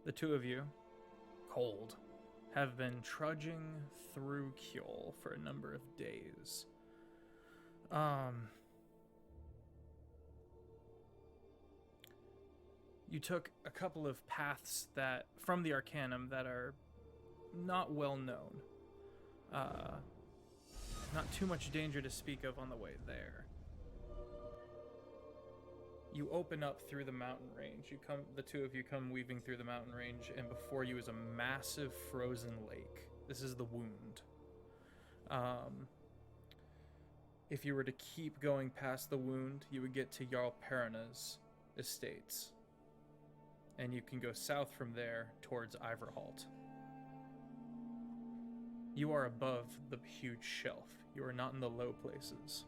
The two of you, cold, have been trudging through Kjol for a number of days. You took a couple of paths that from the Arcanum that are not well known. Not too much danger to speak of on the way there. You open up through the mountain range. The two of you come weaving through the mountain range, and before you is a massive frozen lake. This is the Wound. If you were to keep going past the Wound, you would get to Jarl Perina's estates. And you can go south from there towards Iverholt. You are above the huge shelf. You are not in the low places.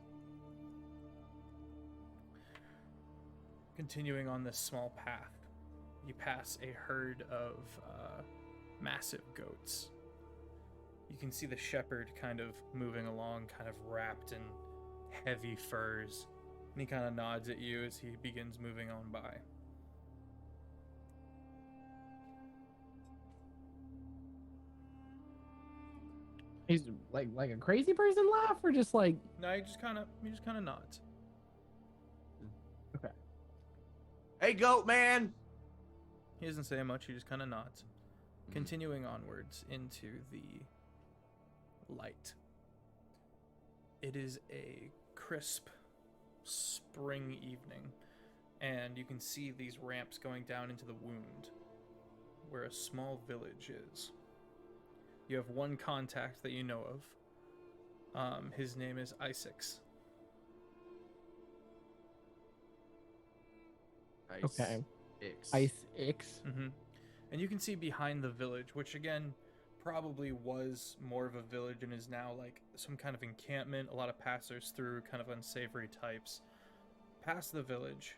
Continuing on this small path, you pass a herd of massive goats. You can see the shepherd kind of moving along, kind of wrapped in heavy furs. And he kind of nods at you as he begins moving on by. He's like a crazy person laugh, or just like No, he just kind of nods. okay. Hey, goat man! He doesn't say much. He just kind of nods. Continuing onwards into the light. It is a crisp spring evening, and you can see these ramps going down into the Wound, where a small village is. You have one contact that you know of. His name is Isaacs. Okay. X. Ice X. Mm-hmm. And you can see behind the village, which again probably was more of a village and is now like some kind of encampment, a lot of passers through, kind of unsavory types. Past the village,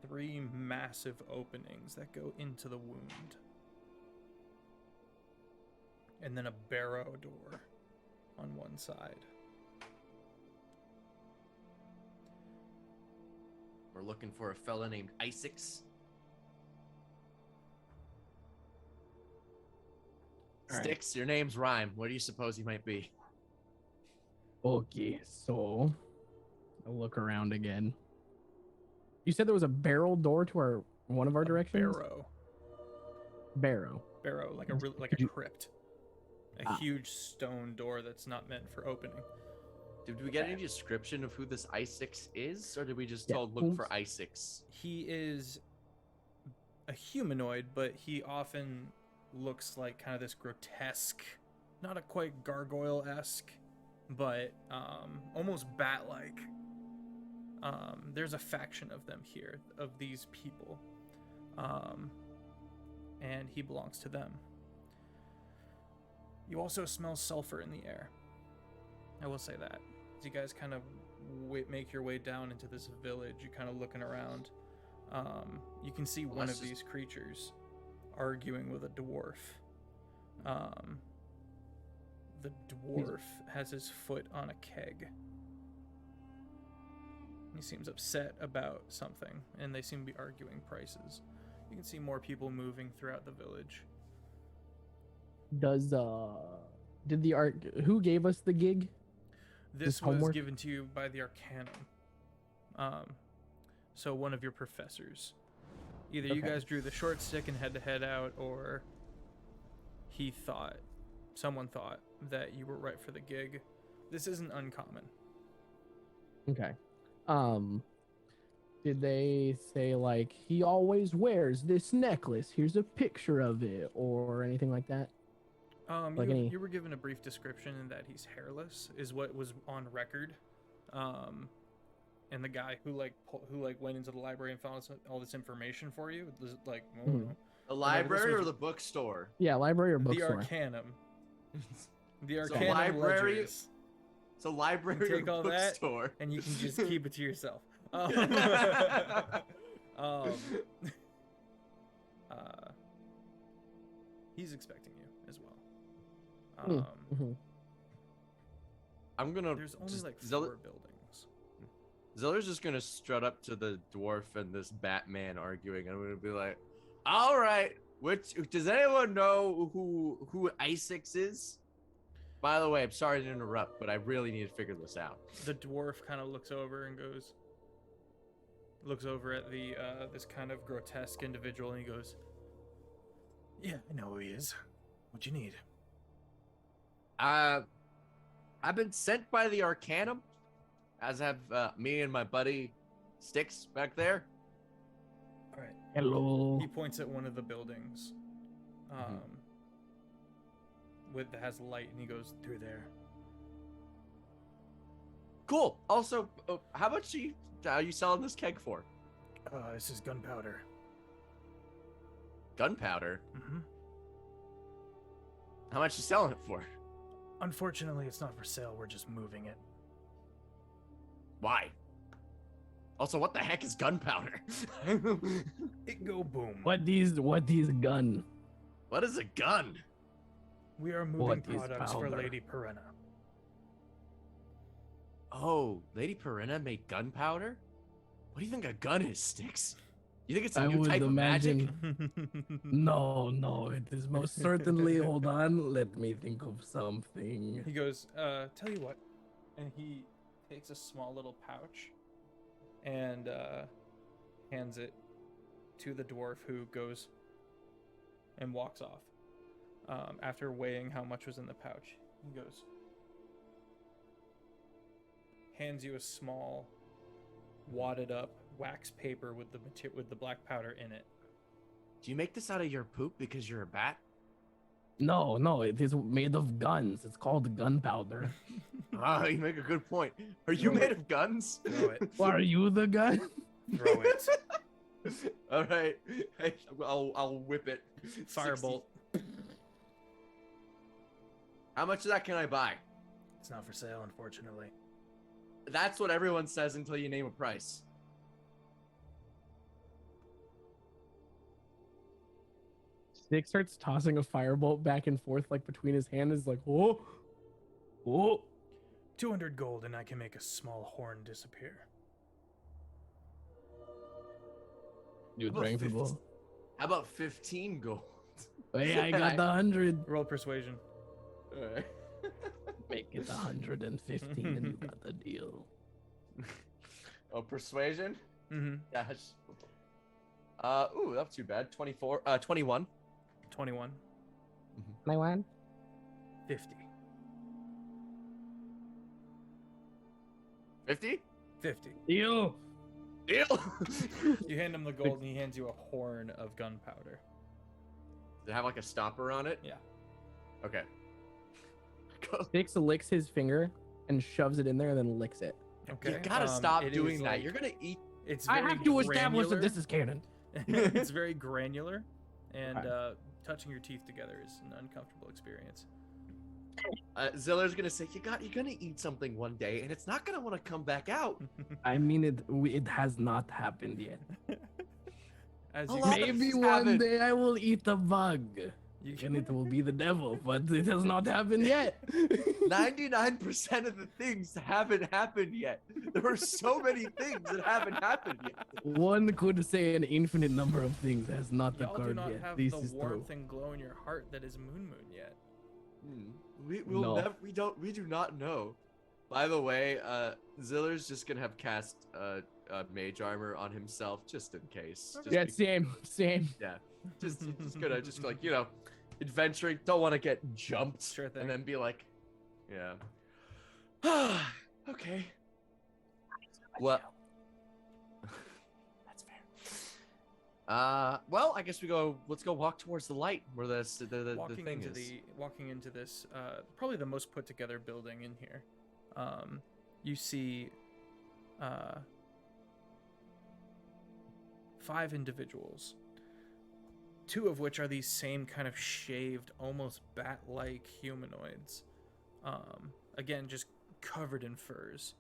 3 massive openings that go into the Wound. And then a barrow door on one side. We're looking for a fella named Isaacs. Sticks, your name's Rhyme. What do you suppose he might be? Okay, so I'll look around again. You said there was a barrel door to one of our directions? Barrow. Barrow, like a crypt. A huge stone door that's not meant for opening. Did we get any description of who this Isaacs is, or did we just told look for Isaacs? He is a humanoid, but he often looks like kind of this grotesque, not a quite gargoyle-esque, but almost bat-like. There's a faction of them here, of these people, and he belongs to them. You also smell sulfur in the air. I will say that. As you guys kind of make your way down into this village, you're kind of looking around. You can see one of these creatures arguing with a dwarf. The dwarf has his foot on a keg. He seems upset about something, and they seem to be arguing prices. You can see more people moving throughout the village. Who gave us the gig? This was given to you by the Arcanum. So one of your professors. Either you guys drew the short stick and had to head out, or someone thought that you were right for the gig. This isn't uncommon. Okay. Did they say like he always wears this necklace? Here's a picture of it, or anything like that? You were given a brief description in that he's hairless, is what was on record. And the guy who went into the library and found all this information for you was like, the library or the bookstore? Yeah, library or bookstore. The Arcanum. The Arcanum. So library. Ledgers. So library take or all bookstore, that, and you can just keep it to yourself. He's expecting you as well. I'm gonna. There's only like 4 buildings. Zeller's just gonna strut up to the dwarf and this Batman arguing, and I'm gonna be like, All right. Which does anyone know who Isaac is? By the way, I'm sorry to interrupt, but I really need to figure this out. The dwarf kind of looks over and looks over at the this kind of grotesque individual, and he goes, "Yeah, I know who he is. What you need?" I've been sent by the Arcanum, as have me and my buddy Sticks back there. All right. Hello. He points at one of the buildings, that has light, and he goes through there. Cool. Also, how much are you selling this keg for? This is gunpowder. Gunpowder? Mm-hmm. How much you selling it for? Unfortunately, it's not for sale. We're just moving it. Why? Also, what the heck is gunpowder? It go boom. What these gun? What is a gun? We are moving What is products for powder? Lady Perenna. Oh, Lady Perenna made gunpowder? What do you think a gun is, Sticks? You think it's a I new would type of magic? imagine. No, it is most certainly. Hold on, let me think of something. He goes, tell you what. And he takes a small little pouch and hands it to the dwarf, who goes and walks off. After weighing how much was in the pouch, he goes, hands you a small, wadded up wax paper with the black powder in it. Do you make this out of your poop because you're a bat? No, it is made of guns. It's called gunpowder. Ah, you make a good point. Are you made of guns? Throw it. Are you the gun? Throw it. All right. Hey, I'll whip it. Firebolt. 60. How much of that can I buy? It's not for sale, unfortunately. That's what everyone says until you name a price. Stick starts tossing a firebolt back and forth like between his hands, like, oh. 200 gold, and I can make a small horn disappear. You How about drank 50 people. How about 15 gold? Hey, I got the 100. Roll persuasion. All right. Make it 115 and you got the deal. Oh, persuasion? Mm-hmm. Gosh. Ooh, that's too bad. 21. 21. I won. 50. 50? 50. Deal. Deal. You hand him the gold, and he hands you a horn of gunpowder. Does it have like a stopper on it? Yeah. Okay. Sticks licks his finger and shoves it in there and then licks it. Okay. You gotta stop it doing is that. like- You're gonna eat. It's I very have to establish that granular. this is canon. It's very granular, and Okay. touching your teeth together is an uncomfortable experience. Ziller's gonna say you're gonna eat something one day, and it's not gonna want to come back out. I mean, it has not happened yet. As A you lot of Maybe things one happen. day I will eat a bug. You And it will be the devil, but it has not happened yet. 99% of the things haven't happened yet. There are so many things that haven't happened yet. One could say an infinite number of things has not Y'all do occurred not yet. have This the is warmth true. and glow in your heart that is Moon yet. No. We do not know. By the way, Ziller's just gonna have cast mage armor on himself just in case. Just Yeah, be- same. yeah. Just gonna like, you know, adventuring, don't want to get jumped. Sure thing. And then be like, yeah. Okay. Well, that's fair. Well, I guess let's go walk towards the light where the thing is. Walking into this, probably the most put together building in here. You see 5 individuals, 2 of which are these same kind of shaved, almost bat-like humanoids. Again, just covered in furs.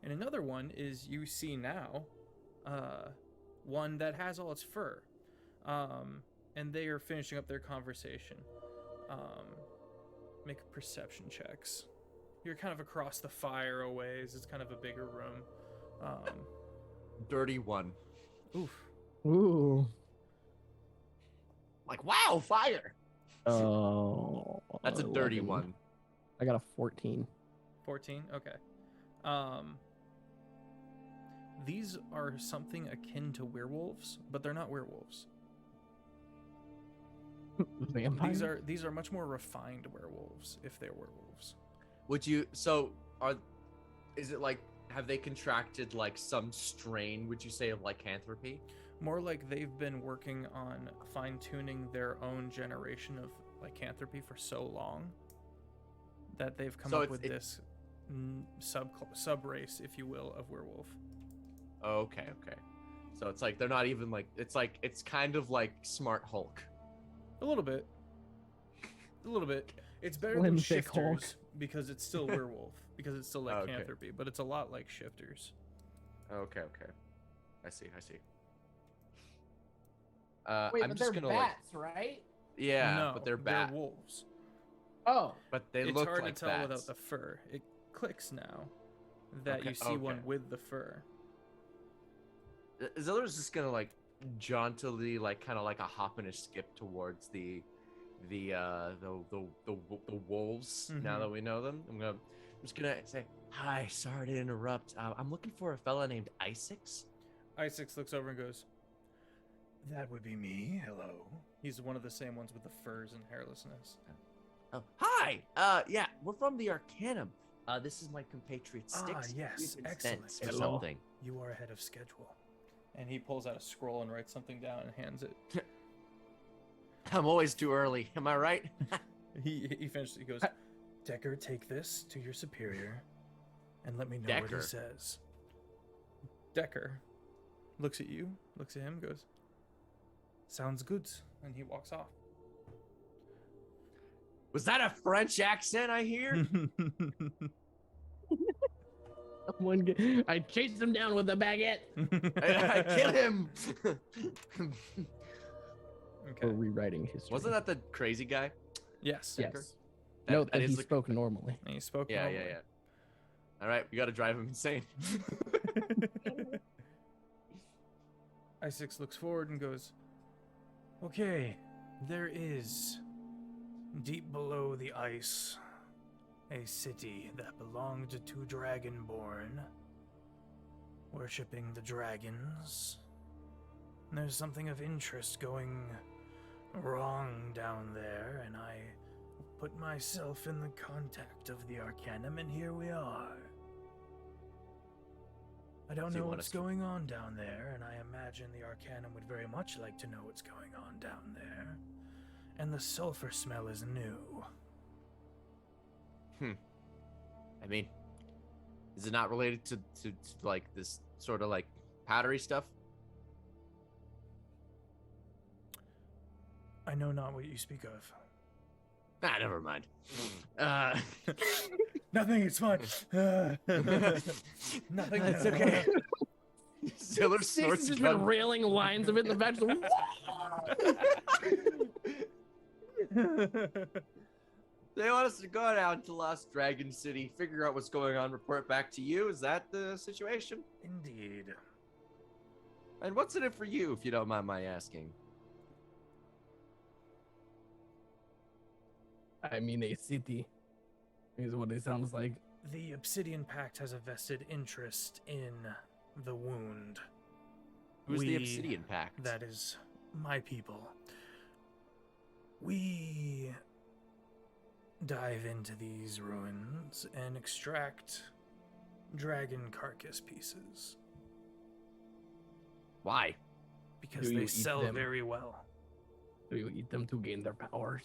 And another one is, you see now, one that has all its fur. And they are finishing up their conversation. Make perception checks. You're kind of across the fire a ways. It's kind of a bigger room. Dirty one. Oof. Ooh. like, wow, fire. Oh, That's a dirty 11. one. I got a 14. 14. Okay. These are something akin to werewolves, but they're not werewolves. Vampires? These are much more refined werewolves if they're werewolves. Is it like, have they contracted like some strain, would you say, of lycanthropy? More like they've been working on fine-tuning their own generation of lycanthropy for so long that they've come up with this sub-race, if you will, of werewolf. Okay. So it's like they're not even like, it's kind of like Smart Hulk. A little bit. It's better Slim, than thick Hulk. shifters because it's still werewolf, because it's still lycanthropy, but it's a lot like shifters. Okay. I see. Wait, I'm but just they're gonna bats, right? yeah, No, but they're bat. They're wolves. Oh, But they It's look hard like to tell bats. without the fur. It clicks now that Okay, you see one okay. with the fur. Ziller's just gonna like jauntily, like kind of like a hop and a skip towards the wolves. Now Mhm. that we know them, I'm just gonna say, hi, sorry to interrupt. I'm looking for a fella named Isaacs. Isaac looks over and goes, "That would be me. Hello." He's one of the same ones with the furs and hairlessness. Oh, hi. Yeah, we're from the Arcanum. This is my compatriot Styx. Yes, We've been excellent. sent for Hello. something. You are ahead of schedule. And he pulls out a scroll and writes something down and hands it. I'm always too early. Am I right? He finishes. He goes, "Decker, take this to your superior, and let me know what Decker? he says." Decker looks at you, looks at him, goes, "Sounds good," and he walks off. Was that a French accent I hear? I chased him down with a baguette. I kill him. Okay. We're rewriting history. Wasn't that the crazy guy? Yes. Yes. That- No, that that is he the- spoke normally. And he spoke. Yeah. normally. All right, we got to drive him insane. Isaac looks forward and goes, "Okay, there is, deep below the ice, a city that belonged to Dragonborn, worshipping the dragons. There's something of interest going wrong down there, and I put myself in the contact of the Arcanum, and here we are. I don't So you know want what's us to- going on down there, and I imagine the Arcanum would very much like to know what's going on down there. And the sulfur smell is new." I mean, is it not related to like this sort of like powdery stuff? "I know not what you speak of." Ah, never mind. Nothing, it's fine. Nothing. That's okay. Ziller Six snorts has just gun. been railing lines of it in the back. They want us to go down to Lost Dragon City, figure out what's going on, report back to you. Is that the situation? Indeed. And what's in it for you, if you don't mind my asking? I mean, a city is what it sounds like. The Obsidian Pact has a vested interest in the wound. Who's the We- Obsidian Pact? That is my people. We dive into these ruins and extract dragon carcass pieces Why? because Do you they eat sell them? very well. Do you eat them to gain their powers?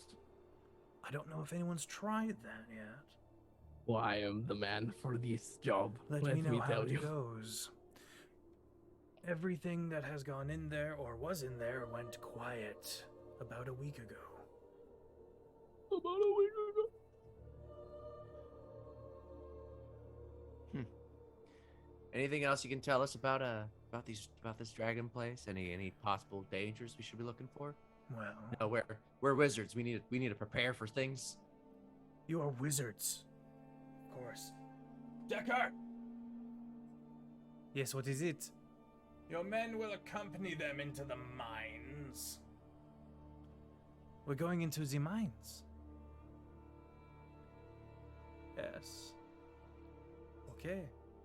I don't know if anyone's tried that yet. Well, I am the man for this job. Let me know how tell it you. goes. Everything that has gone in there or was in there went quiet about a week ago. About a week ago. Anything else you can tell us about this dragon place? Any possible dangers we should be looking for? Well, No, we're wizards. We need to prepare for things. you are wizards. Of course. Decker! Yes, what is it? Your men will accompany them into the mines. We're going into the mines. Yes. Okay.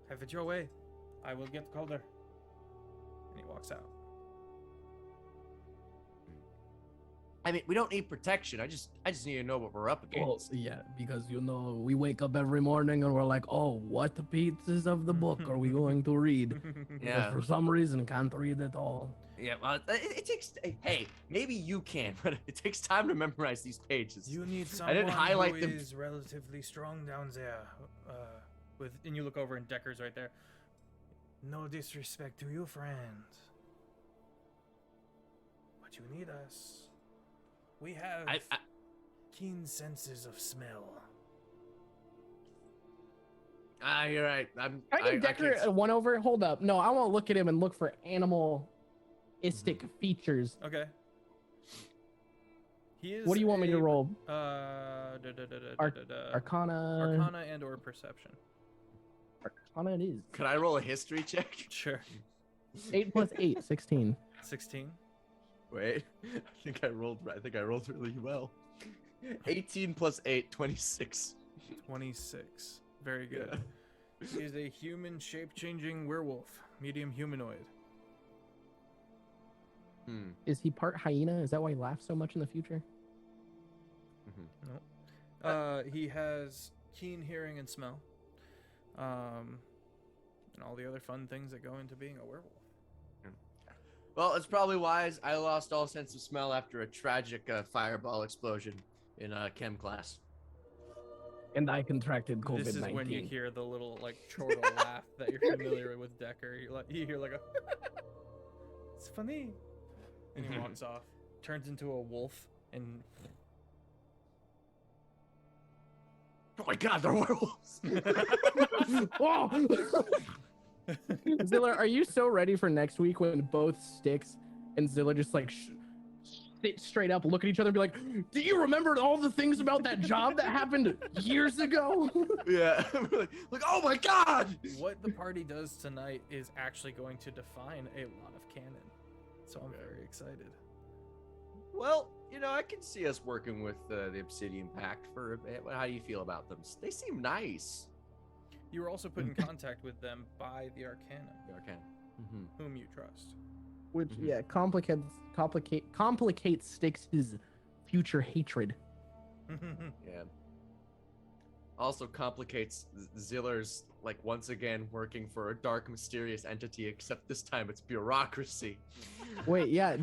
Have it your way. I will get Calder. And he walks out. I mean, we don't need protection. I just need to know what we're up Well, against. yeah, because we wake up every morning and we're like, oh, what pieces of the book are we going to read? Yeah. Because for some reason, can't read it all. Yeah, well, it takes. Hey, maybe you can, but it takes time to memorize these pages. You need someone didn't highlight who them. is relatively strong down there. And you look over and Decker's right there. No disrespect to you, friend. But you need us. We have keen senses of smell. You're right. I give Decker a one over. Hold up. No, I want to look at him and look for animalistic features. Okay. He is. What do you want me to roll? Arcana. Arcana and or perception. Arcana it is. Could I roll a history check? Sure. 8 plus 8, 16. 16. Wait, I think I rolled really well. 18 plus 8, 26. 26. Very good. Yeah. He is a human shape-changing werewolf, medium humanoid. Is he part hyena? Is that why he laughs so much in the future? No. He has keen hearing and smell. And all the other fun things that go into being a werewolf. Well, it's probably wise. I lost all sense of smell after a tragic fireball explosion in chem class. And I contracted COVID-19. This is when you hear the little chortle laugh that you're familiar with Decker. You hear like a, it's funny. And he walks off, turns into a wolf, and oh my God, they're werewolves! Whoa! Zilla, are you so ready for next week when both Styx and Zilla just sit straight up, look at each other, and be like, "Do you remember all the things about that job that happened years ago?" Yeah, like, oh my God! What the party does tonight is actually going to define a lot of canon, so I'm very excited. Well, I can see us working with the Obsidian Pact for a bit. How do you feel about them? They seem nice. You were also put in contact with them by the Arcana. The Arcana. Whom you trust. Which, complicates Styx's future hatred. Yeah. Also complicates Ziller's, once again, working for a dark, mysterious entity, except this time it's bureaucracy. Wait, yeah.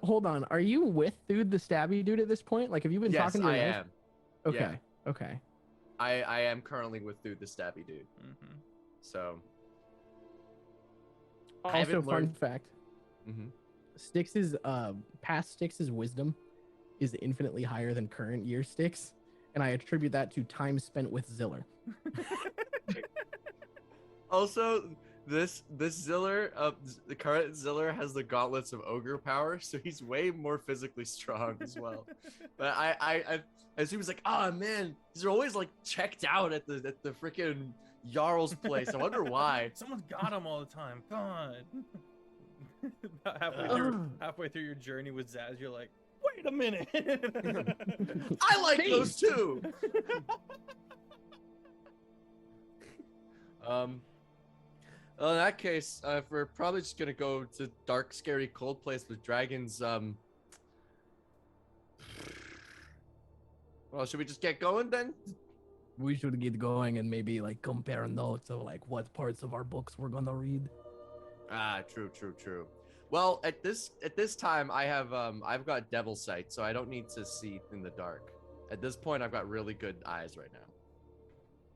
Hold on. Are you with Dude the Stabby Dude at this point? Have you been talking to your Yes, I wife? am. Okay, Yeah. okay. I am currently with Dude the Stabby Dude. So. Also, fun fact. Mm-hmm. Past Styx's wisdom is infinitely higher than current year Styx, and I attribute that to time spent with Ziller. Also, this Ziller, the current Ziller has the gauntlets of ogre power, so he's way more physically strong as well. But I assume he's like, oh man, these are always checked out at the freaking Jarl's place. I wonder why. Someone's got him all the time. God. halfway through your journey with Zaz, you're like, wait a minute. I like those too. Well, in that case, we're probably just gonna go to dark, scary, cold place with dragons. Well, should we just get going then? We should get going and maybe compare notes of what parts of our books we're gonna read. Ah, true. Well, at this time, I've got devil sight, so I don't need to see in the dark. At this point, I've got really good eyes right now.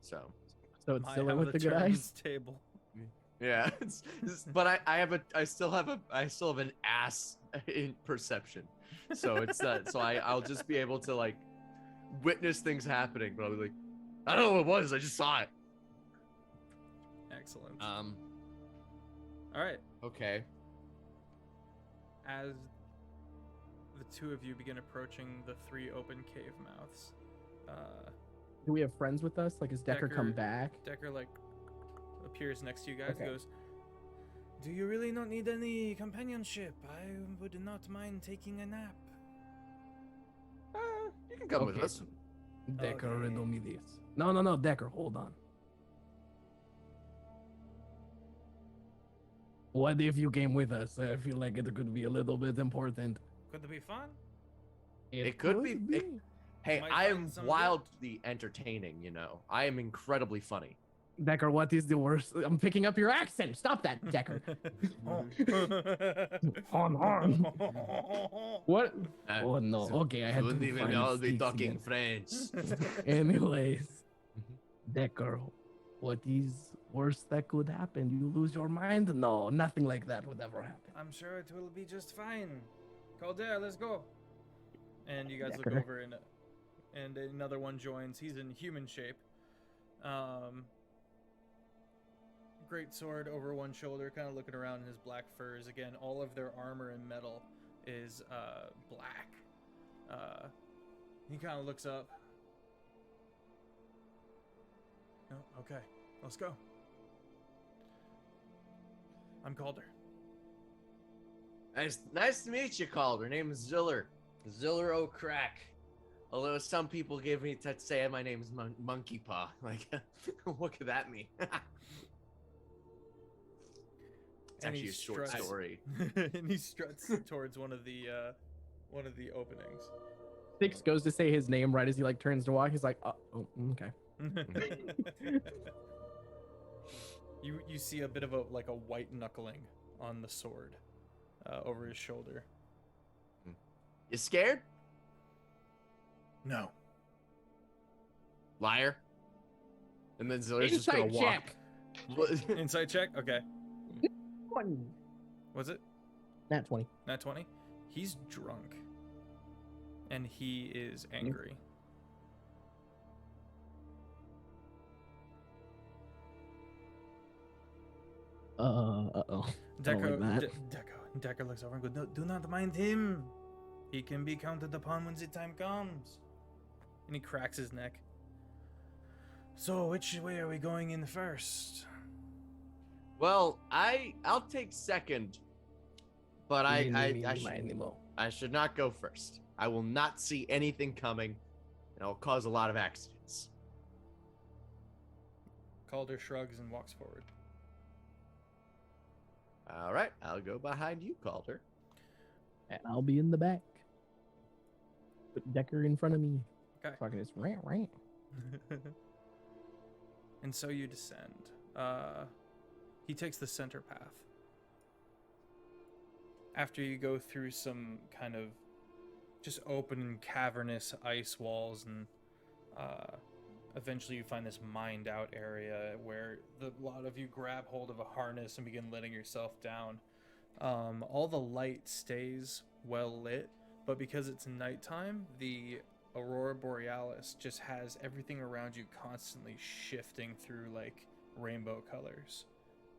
So it's Zilla with the good eyes. Table. Yeah, but I still have an ass in perception, so it's so I'll just be able to witness things happening, but I'll be like, I don't know what it was, I just saw it. Excellent. All right. Okay. As the two of you begin approaching the three open cave mouths, do we have friends with us? Has Decker come back? Decker appears next to you guys. Okay. And goes, do you really not need any companionship? I would not mind taking a nap. You can come with Okay. us. Decker, Okay. riddle me this. No, Decker, hold on. What if you came with us? I feel like it could be a little bit important. Could it be fun? It could be. Hey, Might I find am some wildly entertaining, you know. I am incredibly funny. Decker, what is the worst? I'm picking up your accent. Stop that, Decker. On. What? Oh no. Okay, I had to Soon we will find all be sticks talking again. French. Anyways, Decker, what is worst that could happen? You lose your mind? No, nothing like that would ever happen. I'm sure it will be just fine. Calder, let's go. And you guys look Decker. over and another one joins. He's in human shape. Great sword over one shoulder, kind of looking around in his black furs. Again, all of their armor and metal is black. He kind of looks up. Oh, okay, let's go. I'm Calder. Nice to meet you, Calder. Her name is Ziller. Ziller O'Crack. Although some people give me to say my name is Monkey Paw. Like, what could that mean? It's And actually he a short struts- story. And he struts towards one of the openings. Six goes to say his name right as he like turns to walk. He's like, oh, okay. You see a bit of a white knuckling on the sword over his shoulder. You scared? No. Liar. And then Ziller's just gonna Insight walk. check. Insight check. Okay. 20. Was it Nat 20. Nat 20? He's drunk. And he is angry. Uh-oh. Decker, like that. Decker looks over and goes, no, do not mind him. He can be counted upon when the time comes. And he cracks his neck. So, which way are we going in first? Well, I'll take second, but I should not go first. I will not see anything coming, and I'll cause a lot of accidents. Calder shrugs and walks forward. All right, I'll go behind you, Calder. And I'll be in the back. Put Decker in front of me. Okay. Fucking this rant. And so you descend. He takes the center path. After you go through some kind of just open and cavernous ice walls, and eventually you find this mined out area where a lot of you grab hold of a harness and begin letting yourself down. All the light stays well lit, but because it's nighttime, the Aurora Borealis just has everything around you constantly shifting through like rainbow colors.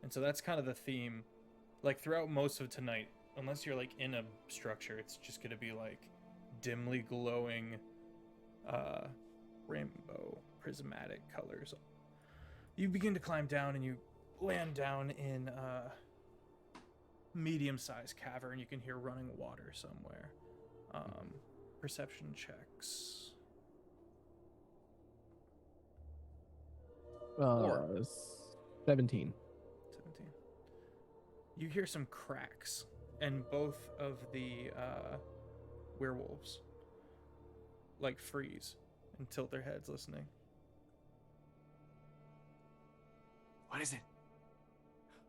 And so that's kind of the theme. Like throughout most of tonight, unless you're like in a structure, it's just going to be like dimly glowing rainbow prismatic colors. You begin to climb down and you land down in a medium-sized cavern. You can hear running water somewhere. Perception checks. 17. 17. You hear some cracks, and both of the werewolves like freeze and tilt their heads listening. What is it?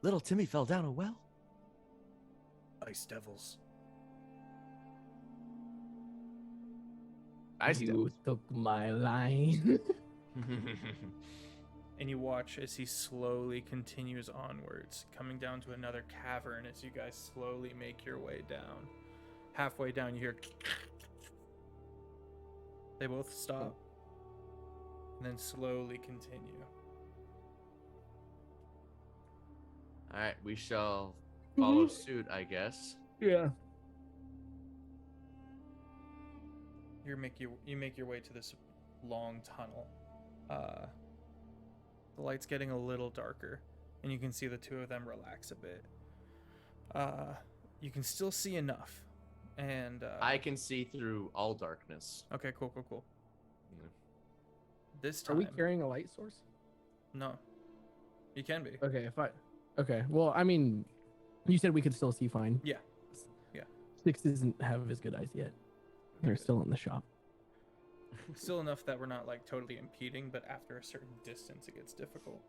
Little Timmy fell down a well? Ice devils. You took my line. And you watch as he slowly continues onwards, coming down to another cavern as you guys slowly make your way down. Halfway down, you hear... They both stop, and then slowly continue. All right, we shall follow suit, I guess. Yeah. You make your way to this long tunnel. The light's getting a little darker, and you can see the two of them relax a bit. You can still see enough, And I can see through all darkness. okay, cool. Yeah. This Are time, we carrying a light source? no, you can be. Okay, okay. Well, I mean, you said we could still see fine. Yeah. 6 doesn't have as good eyes yet. They're still in the shop. Still enough that we're not like totally impeding, but after a certain distance, it gets difficult.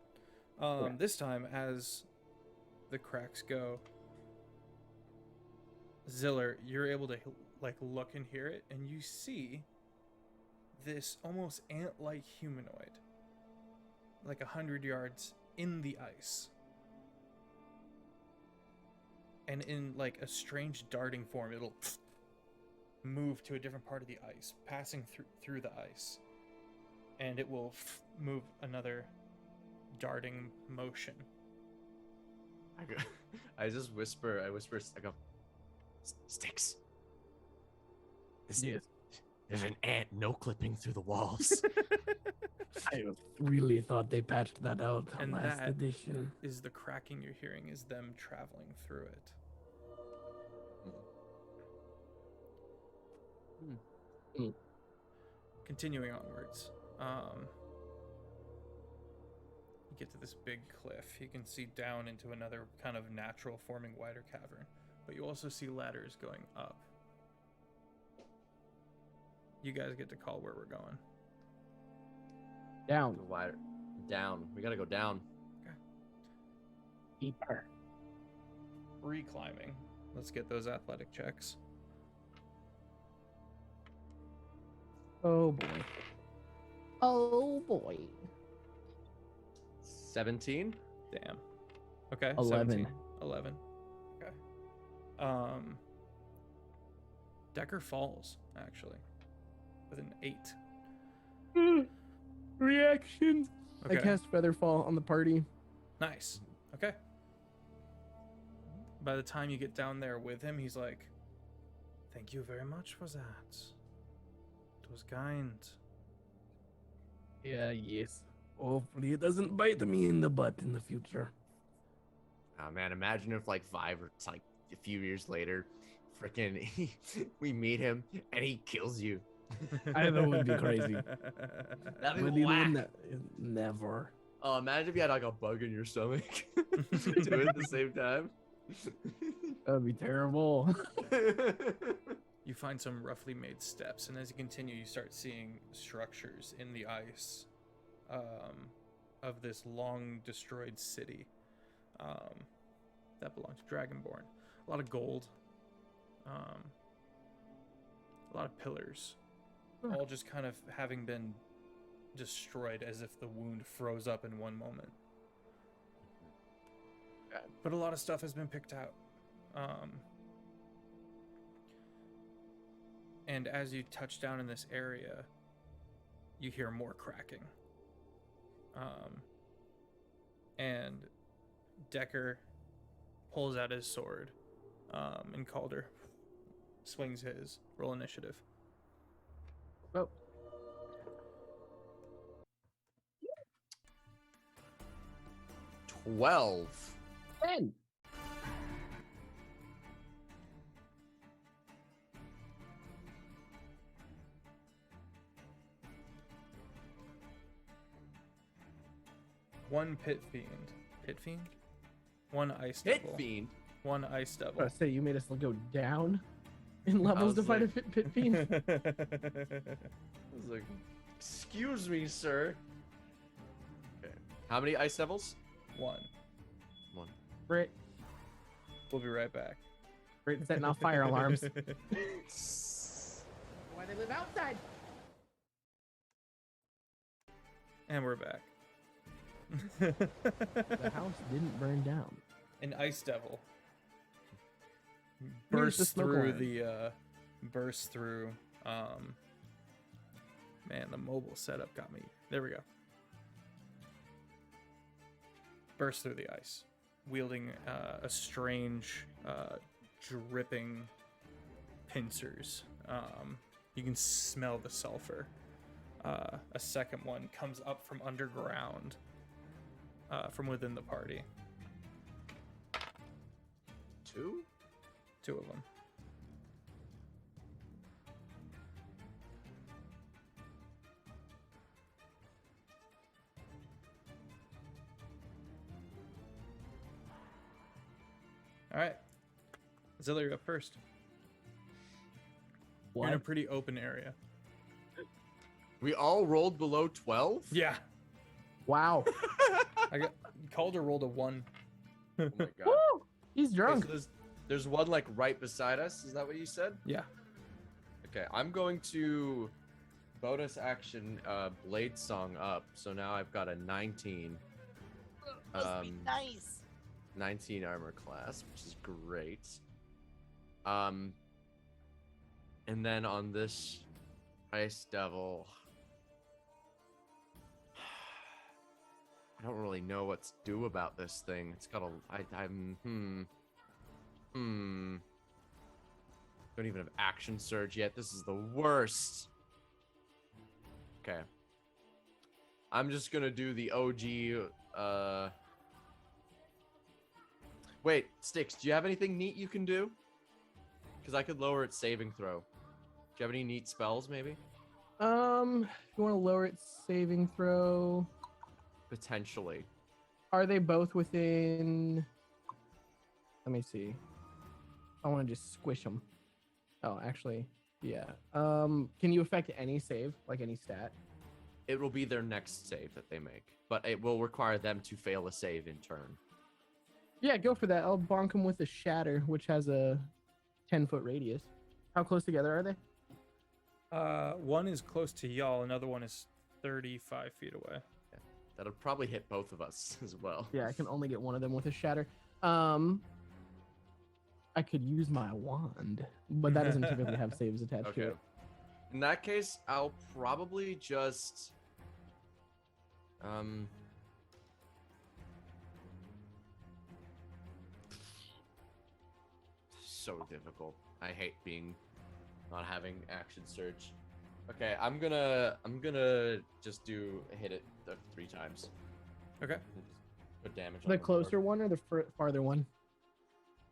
Okay. This time, as the cracks go, Ziller, you're able to like look and hear it, and you see this almost ant-like humanoid, like 100 yards in the ice, and in like a strange darting form, it'll move to a different part of the ice, passing through the ice, and it will move another darting motion. I just whisper. I go, Sticks. Yes. There's an ant no clipping through the walls. I really thought they patched that out And last that edition. is the cracking you're hearing is them traveling through it. Continuing onwards, you get to this big cliff. You can see down into another kind of natural forming wider cavern, but you also see ladders going up. You guys get to call where we're going. Down. Wider. Down. We gotta go down. Deeper. Reclimbing. Let's get those athletic checks. Oh boy. Oh boy. 17. Damn. Okay. 11. 17. 11. Okay. Decker falls actually with an 8. Reaction. Okay. I cast Featherfall on the party. Nice. Okay. By the time you get down there with him, he's like, "Thank you very much for that. It was kind." Yeah, yes. Hopefully it doesn't bite me in the butt in the future. Oh man, imagine if like 5 or like a few years later, freaking we meet him and he kills you. I know it would be crazy. That'd Would be he whack. never. Oh, imagine if you had like a bug in your stomach. Do it at the same time. That'd be terrible. You find some roughly made steps, and as you continue, you start seeing structures in the ice of this long destroyed city that belonged to Dragonborn. A lot of gold, a lot of pillars, all just kind of having been destroyed as if the wound froze up in one moment. But a lot of stuff has been picked out. And as you touch down in this area, you hear more cracking. And Decker pulls out his sword, and Calder swings his. Roll initiative. Oh. – 12. 10. One pit fiend. Pit fiend? One ice Hit devil. fiend. One ice I devil. was say you made us go down in levels to was fight a like- pit fiend. I was like, excuse me, sir. Okay. How many ice devils? One. One. Brit, We'll be right back. Brit setting off fire alarms. Why they live outside? And we're back. The house didn't burn down. An ice devil Here's the bursts smoke through alarm. the bursts through man, the mobile setup got me. There we go. Bursts through the ice, wielding a strange dripping pincers. You can smell the sulfur. A second one comes up from underground, from within the party. 2? 2 of them. All right. Zilla, you're up first. You're in a pretty open area. We all rolled below 12? Yeah. Wow. Calder rolled a 1. Oh my god. Woo! He's Okay, drunk. so there's one like right beside us. Is that what you said? Yeah. Okay, I'm going to bonus action Blade Song up. So now I've got a 19. Must be nice. 19 armor class, which is great. And then on this Ice Devil, I don't really know what to do about this thing. It's got a don't even have action surge yet. This is the worst. Okay. I'm just gonna do the OG Wait, Styx, do you have anything neat you can do? Because I could lower its saving throw. Do you have any neat spells, maybe? If you want to lower its saving throw, Potentially. are they both within? Let me see. I want to just squish them. Oh, actually, yeah. Can you affect any save, like any stat? It will be their next save that they make, but it will require them to fail a save in turn. Yeah, go for that. I'll bonk him with a shatter, which has a 10-foot radius. How close together are they? One is close to y'all. Another one is 35 feet away. Yeah, that'll probably hit both of us as well. Yeah, I can only get one of them with a shatter. I could use my wand, but that doesn't typically have saves attached to Okay. it. In that case, I'll probably just so difficult. I hate not having action surge. Okay, I'm gonna just hit it 3 times. Okay. And just put damage on The board. closer one or the farther one?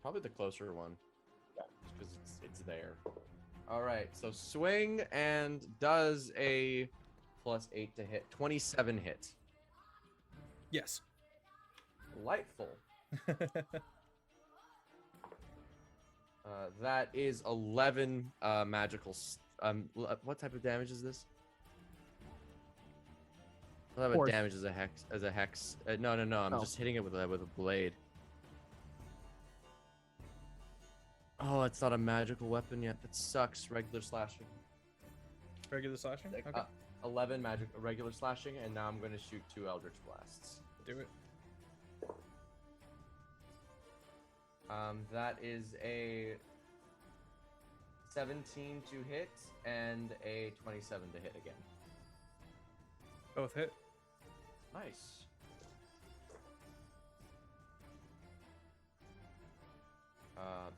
Probably the closer one. Just because it's there. All right, so swing and does a +8 to hit. 27 hit. Yes. Delightful. That is 11 magical. What type of damage is this? What type of Force. damage is a hex? As a hex? No. I'm Oh. just hitting it with a blade. Oh, it's not a magical weapon yet. That sucks. Regular slashing. Regular slashing? Like, Okay. 11 regular slashing, and now I'm going to shoot 2 Eldritch Blasts. Do it. That is a 17 to hit and a 27 to hit again. Both hit. Nice. Uh,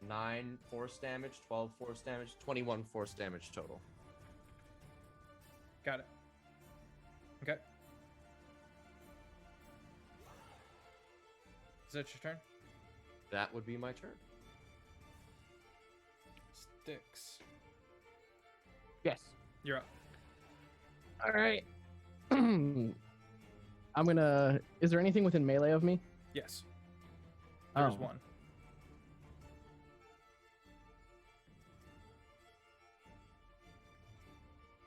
9 force damage, 12 force damage, 21 force damage total. Got it. Okay. Is that your turn? That would be my turn. Sticks. Yes. You're up. All right. I'm gonna. Is there anything within melee of me? Yes. There's Oh. one.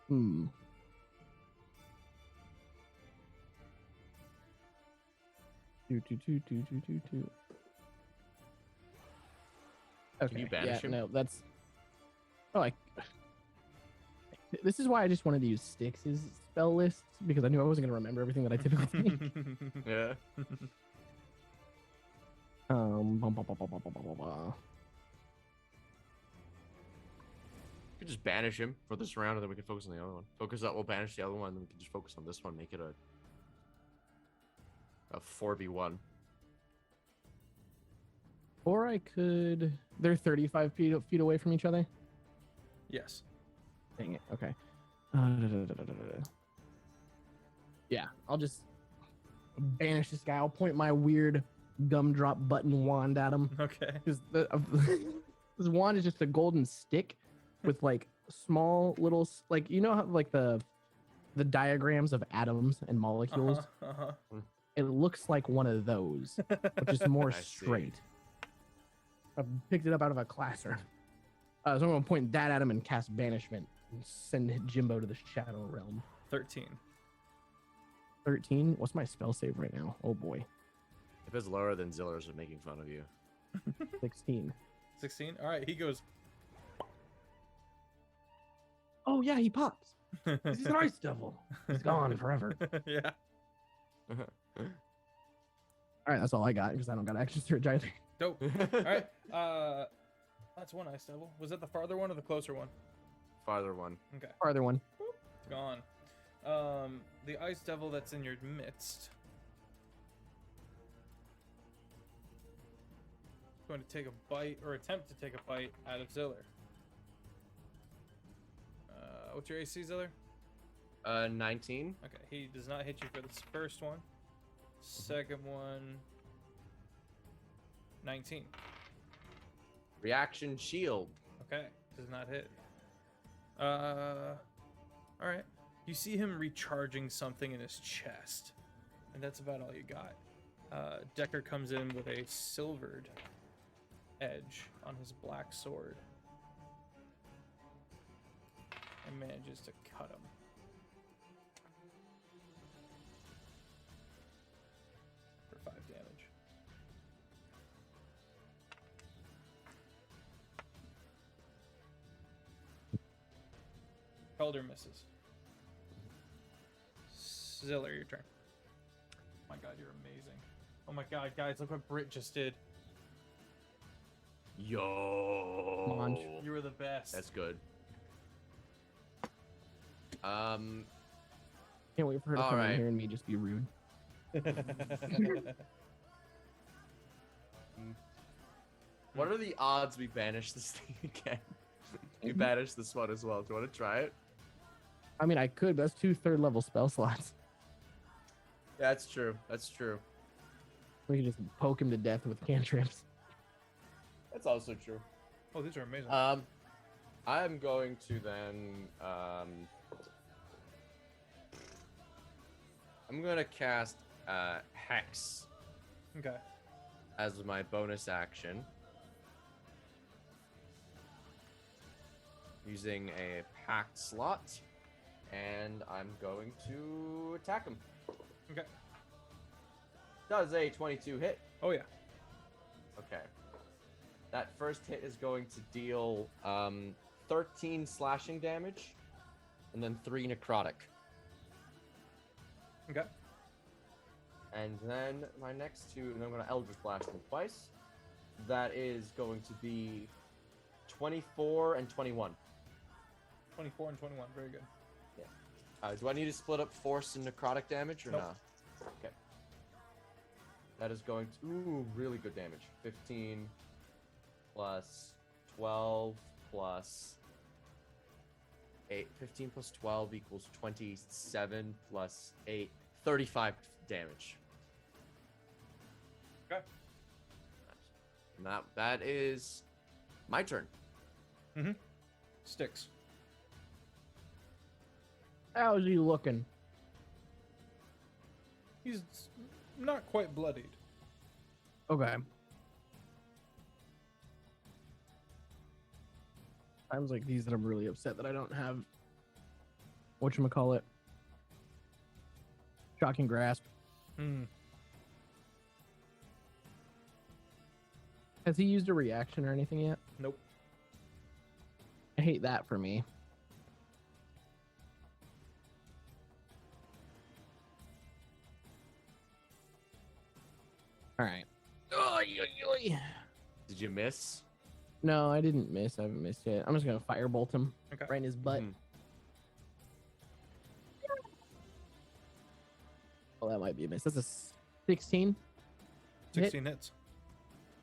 Hmm. Two. Okay. you banish him? No, that's. Oh, This is why I just wanted to use Styx's spell lists because I knew I wasn't gonna remember everything that I typically think. Yeah. Bum, bum, bum, bum, bum, bum, bum, bum. You could just banish him for this round, and then we can focus on the other one. We'll banish the other one, and then we can just focus on this one. Make it a 4v1. Or I could. They're 35 feet away from each other. Yes. Dang it. Okay. Yeah, I'll just banish this guy. I'll point my weird gumdrop button wand at him. Okay. Because this wand is just a golden stick with like small little like you know how like the diagrams of atoms and molecules. Uh-huh. It looks like one of those, which is more I see. straight. I picked it up out of a classroom. So I'm going to point that at him and cast Banishment and send Jimbo to the Shadow Realm. 13. 13. What's my spell save right now? Oh boy. If it's lower than Zillers are making fun of you. 16. 16. All right, he goes. Oh yeah, he pops. He's an ice devil. He's gone forever. Yeah. All right, that's all I got because I don't got action surge either. Dope. All right. That's one ice devil. Was that the farther one or the closer one? Farther one. Okay. Farther one. It's gone. The ice devil that's in your midst. Going to take a bite or attempt to take a bite out of Ziller. What's your AC, Ziller? 19. Okay, he does not hit you for this first one. Second one, 19. Reaction shield. Okay, does not hit. All right. You see him recharging something in his chest, and that's about all you got. Decker comes in with a silvered edge on his black sword and manages to cut him. For 5 damage. Calder misses. Ziller, your turn. Oh my god, you're amazing. Oh my god, guys, look what Britt just did. Yo. Munch. You were the best. That's good. Can't wait for her to All come right. in here and me just be rude. What are the odds we banish this thing again? We banish this one as well. Do you want to try it? I mean, I could, but that's 2 third-level spell slots. Yeah, that's true. That's true. We could just poke him to death with cantrips. That's also true. Oh, these are amazing. I'm going to then I'm gonna cast Hex Okay. as my bonus action. Using a packed slot. And I'm going to attack him. Okay. Does a 22 hit? Oh, yeah. Okay. That first hit is going to deal 13 slashing damage, and then 3 necrotic. Okay. And then my next 2, and I'm going to Eldritch Blast him twice. That is going to be 24 and 21. 24 and 21. Very good. Do I need to split up force and necrotic damage or Nope. not? Okay. That is going to... Ooh, really good damage. 15 plus 12 plus 8. 15 plus 12 equals 27 plus 8. 35 damage. Okay. And that is my turn. Mm-hmm. Sticks. How's he looking? He's not quite bloodied. Okay. Times like these that I'm really upset that I don't have whatchamacallit. Shocking Grasp. Hmm. Has he used a reaction or anything yet? Nope. I hate that for me. All right. Did you miss? No, I didn't miss. I haven't missed yet. I'm just gonna firebolt him Okay. right in his butt. Mhm. Well, that might be a miss. That's a 16. 16 hits.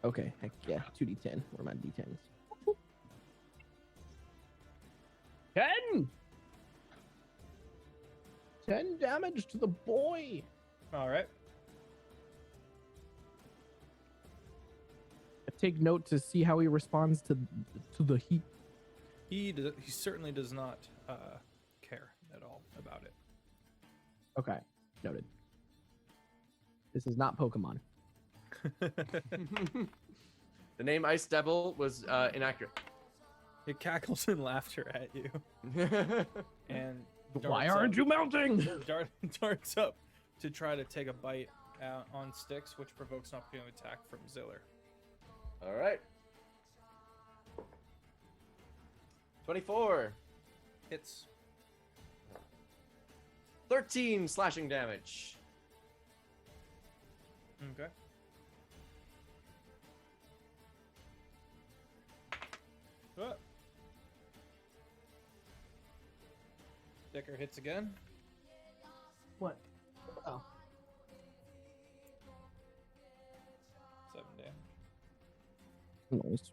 Okay, heck yeah. 2d10. Where are my d10s? 10! 10 damage to the boy. All right. I take note to see how he responds to the heat. He certainly does not care at all about it. Okay, noted. This is not Pokemon. The name Ice Devil was inaccurate. It cackles in laughter at you and Why darts aren't up- you melting? darts up to try to take a bite on Styx, which provokes an opportunity attack from Ziller. All right. 24. Hits. 13 slashing damage. Okay. Ah. Dicker hits again. What? Oh. 7 damage. Nice.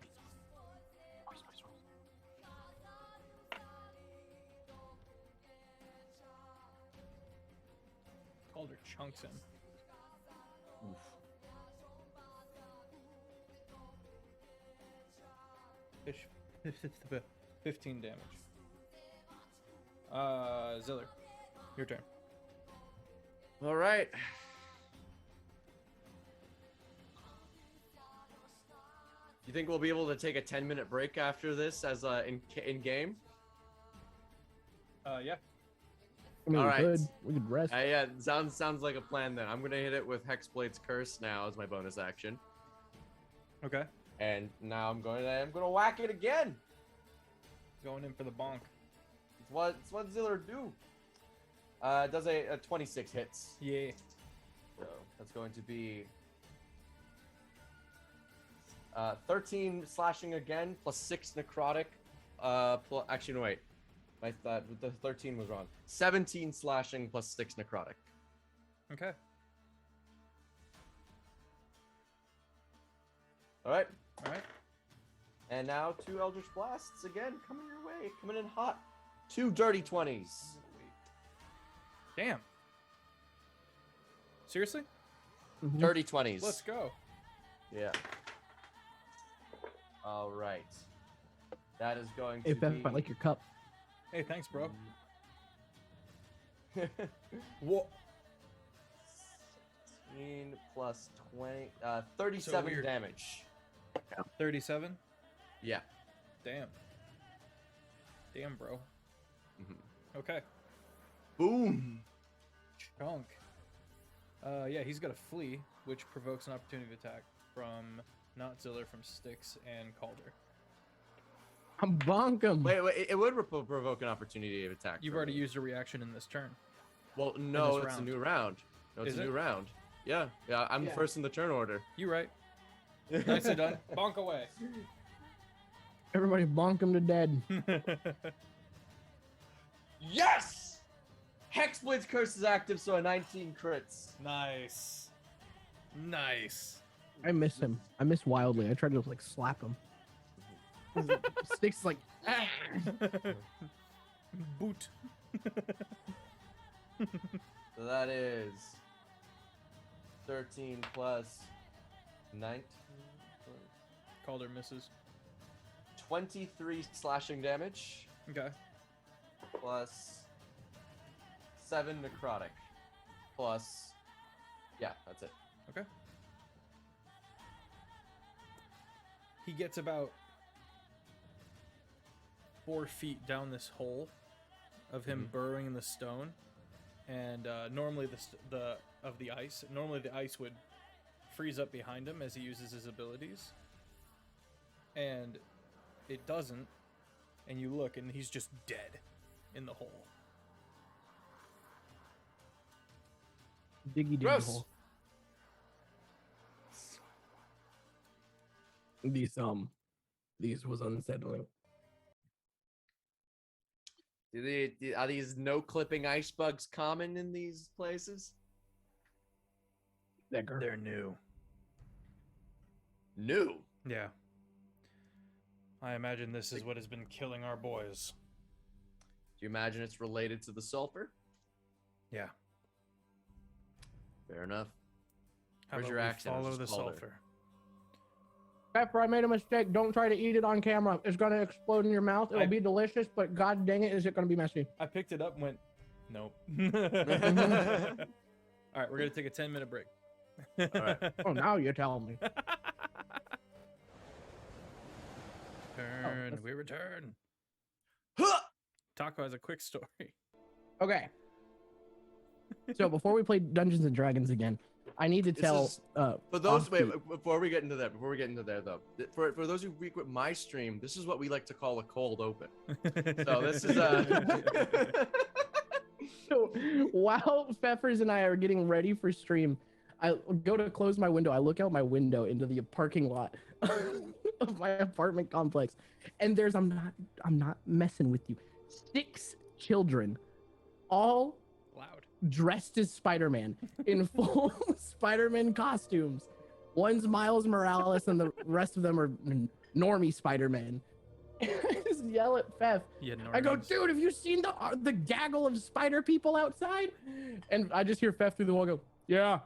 Calder chunks him. Oof. Fish. 15 damage. Ziller, your turn. All right. You think we'll be able to take a 10-minute break after this as in game? Yeah. I mean, Alright. we could rest. Yeah, sounds like a plan then. I'm gonna hit it with Hexblade's Curse now as my bonus action, Okay. and now I'm gonna whack it again. Going in for the bonk. It's what Ziller do. It does a 26 hits. Yeah. So that's going to be 13 slashing again, plus 6 necrotic. Actually, no, wait. I thought the 13 was wrong. 17 slashing plus 6 necrotic. Okay. All right. All right. And now 2 Eldritch Blasts again, coming your way, coming in hot. 2 dirty 20s. Damn. Seriously? Mhm. Dirty 20s. Let's go. Yeah. All right. That is going to If be... I like your cup. Hey, thanks, bro. What? 16 plus 20, 37 weird. damage. 37? Yeah. Damn. Damn, bro. Mhm. Okay. Boom. Chunk. Yeah, he's got a flee, which provokes an opportunity attack from not Ziller, from Styx and Calder. I'm bonk him. Wait, it would provoke an opportunity of attack. You've for already me. used a reaction in this turn. Well, no, this it's round. a new round. No, it's Is a new it? round. Yeah, I'm Yeah. first in the turn order. You right. Nicely done. Bonk away. Everybody bonk him to dead. Yes! Hexblade's Curse is active, so a 19 crits. Nice. Nice. I miss him. I miss Wildly. I tried to like slap him. Styx is like, ah! Boot. So that is 13 plus 19, Calder misses. 23 slashing damage, Okay. plus 7 necrotic, plus, yeah, that's it. Okay. He gets about 4 feet down this hole of him burrowing in the stone, and normally the ice would freeze up behind him as he uses his abilities, and it doesn't. And you look, and he's just dead in the hole. Diggy diggy Gross. hole. These was unsettling. Are these no clipping ice bugs common in these places? They're new. New. Yeah. I imagine this is what has been killing our boys. Do you imagine it's related to the sulfur? Yeah. Fair enough. How Where's about your we accent? follow It's the just Calder. sulfur. Pepper, I made a mistake. Don't try to eat it on camera. It's gonna explode in your mouth. It'll I- be delicious, but god dang it, is it gonna be messy? I picked it up and went, nope. All right, we're going to take a 10-minute break. All right. Oh, now you're telling me. return. that's- We return. Huh! Taco has a quick story. Okay. So before we play Dungeons and Dragons again, I need to This tell. is- For those, wait, offbeat- before we get into there though, for those who frequent my stream, this is what we like to call a cold open. So this is So while Pfeffers and I are getting ready for stream, I go to close my window. I look out my window into the parking lot of my apartment complex, and there's I'm not messing with you. 6 children, all Loud. dressed as Spider-Man in full Spider-Man costumes. One's Miles Morales, and the rest of them are normie Spider-Man. I just yell at Pfeff. Yeah, I go, normies. dude, have you seen the gaggle of spider people outside? And I just hear Pfeff through the wall go, yeah.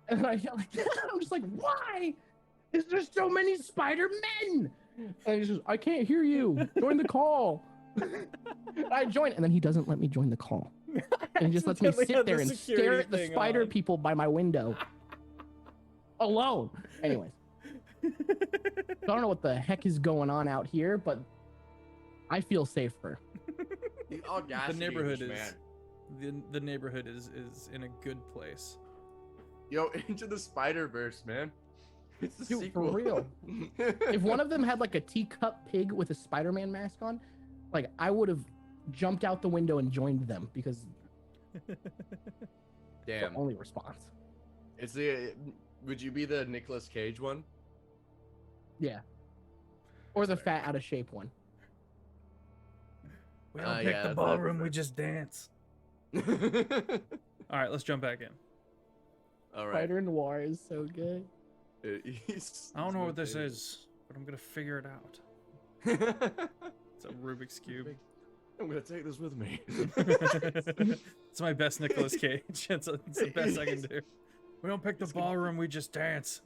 And I yell like that. I'm just like, why is there so many Spider-Men? And he says, I can't hear you. Join the call. I join, and then he doesn't let me join the call. And he just lets me Accidentally sit had there the and stare security at the thing spider on. people by my window. Alone. Anyways. So I don't know what the heck is going on out here, but I feel safer. the audacity The neighborhood of is this man. the neighborhood is in a good place. Yo, Into the Spider-Verse, man. It's the Dude, for sequel. real. If one of them had like a teacup pig with a Spider-Man mask on, like I would have jumped out the window and joined them because it's Damn. the only response. It's the. Would you be the Nicolas Cage one? Yeah. Or the fat out of shape one. We don't pick yeah, the that's ballroom, fair. we just dance. All All right, let's jump back in. right. Spider Noir is so good. I don't know what this is, but I'm gonna figure it out. is. It's a Rubik's Cube. I'm gonna take this with me. It's my best Nicolas Cage. It's the best I can do. We don't pick the ballroom, we just dance.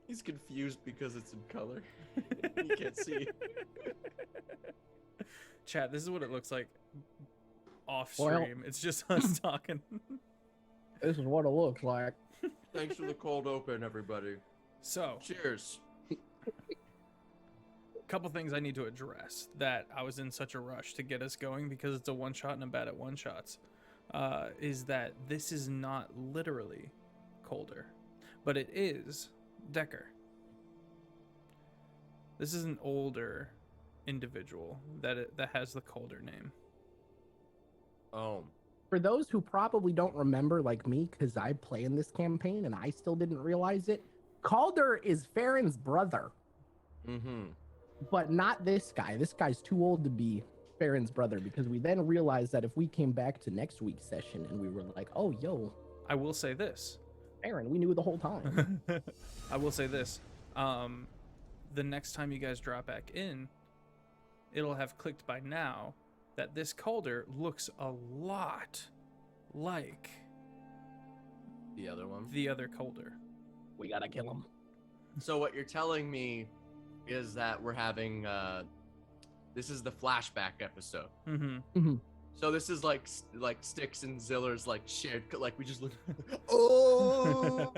He's confused because it's in color. He can't see. Chat, this is what it looks like off Well- stream. It's just us talking. This is what it looks like. Thanks for the cold open, everybody. So, Cheers. a couple things I need to address that I was in such a rush to get us going because it's a one shot and I'm bad at one shots. Is that this is not literally Colder, but it is Decker. This is an older individual that has the Colder name. Oh. For those who probably don't remember, like me, because I play in this campaign and I still didn't realize it, Calder is Farron's brother, Mm-hmm. but not this guy. This guy's too old to be Farron's brother because we then realized that if we came back to next week's session and we were like, oh, yo, I will say this. Farron, we knew the whole time. I will say this. The next time you guys drop back in, it'll have clicked by now that this Calder looks a lot like The other one. the other Calder. We gotta kill him. So what you're telling me is that we're having this is the flashback episode. Mm-hmm. So this is like Styx and Ziller's like shared like we just look. Oh,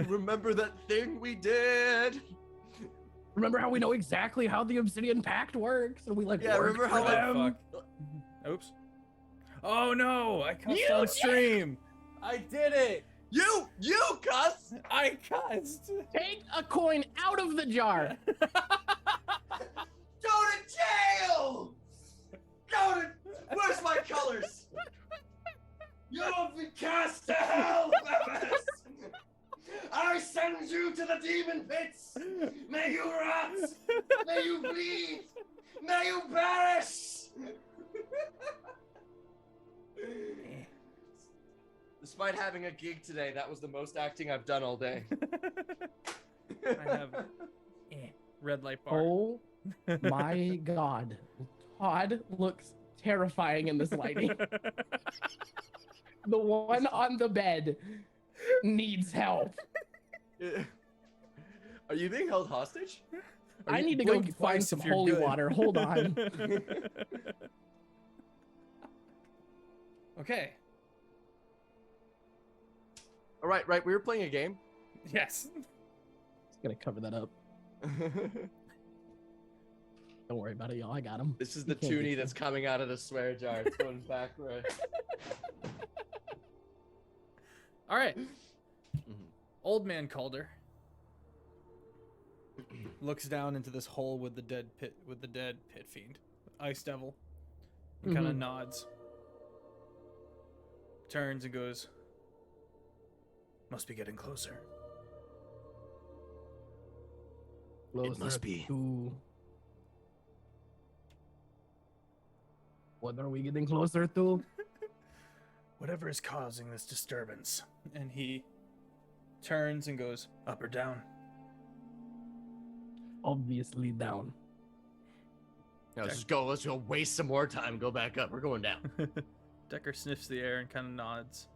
remember that thing we did? Remember how we know exactly how the Obsidian Pact works? And we like, Yeah, work remember for how, like, them? Oops. Oh no! I cussed You on did stream. I did it. You cuss. I cussed. Take a coin out of the jar. Go to jail. Go to. Where's my colors? You'll be cast to hell, Bevis. I send you to the demon pits. May you rot. May you bleed. May you perish. Despite having a gig today, that was the most acting I've done all day. I have red light bar. Oh my god. Todd looks terrifying in this lighting. The one on the bed needs help. Are you being held hostage? Or I you need to can go blink find twice some if you're holy good. water. Hold on. Okay. All right. We were playing a game. Yes. Just gonna cover that up. Don't worry about it, y'all. I got him. This is He the can't get toonie you. that's coming out of the swear jar. It's going backward. All right. Mhm. Old man Calder looks down into this hole with the dead pit fiend, ice devil, and kind of Mhm. nods. Turns and goes, "Must be getting closer." Closer to- What are we getting closer to? Whatever is causing this disturbance. And he turns and goes, "Up or down?" Obviously down. Now, let's just go. Let's go waste some more time. Go back up. We're going down. Decker sniffs the air and kind of nods.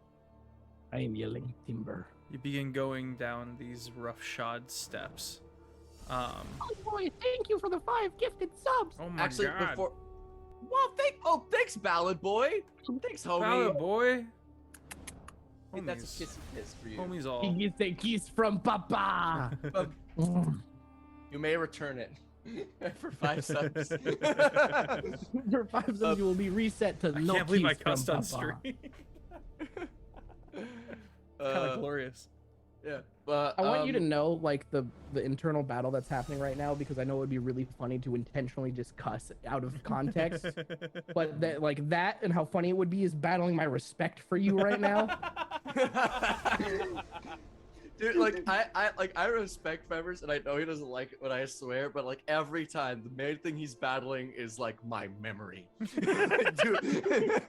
I am yelling timber. You begin going down these roughshod steps. Oh boy, thank you for the 5 gifted subs. Oh my Actually, god. before. Well, thanks, Ballad Boy. Thanks, homie. Valid boy. Hey, that's a Homies. kissy kiss for you. Homies all. He gets a kiss from Papa. You may return it for 5 subs. For 5 subs, you will be reset to I no can't believe I kiss from cussed on Papa. stream. Kind of glorious. Yeah, but I want you to know, like, the internal battle that's happening right now, because I know it would be really funny to intentionally just cuss out of context. But that, like, that and how funny it would be is battling my respect for you right now. Dude, like I respect Fevers, and I know he doesn't like it when I swear, but like every time, the main thing he's battling is like my memory. Dude.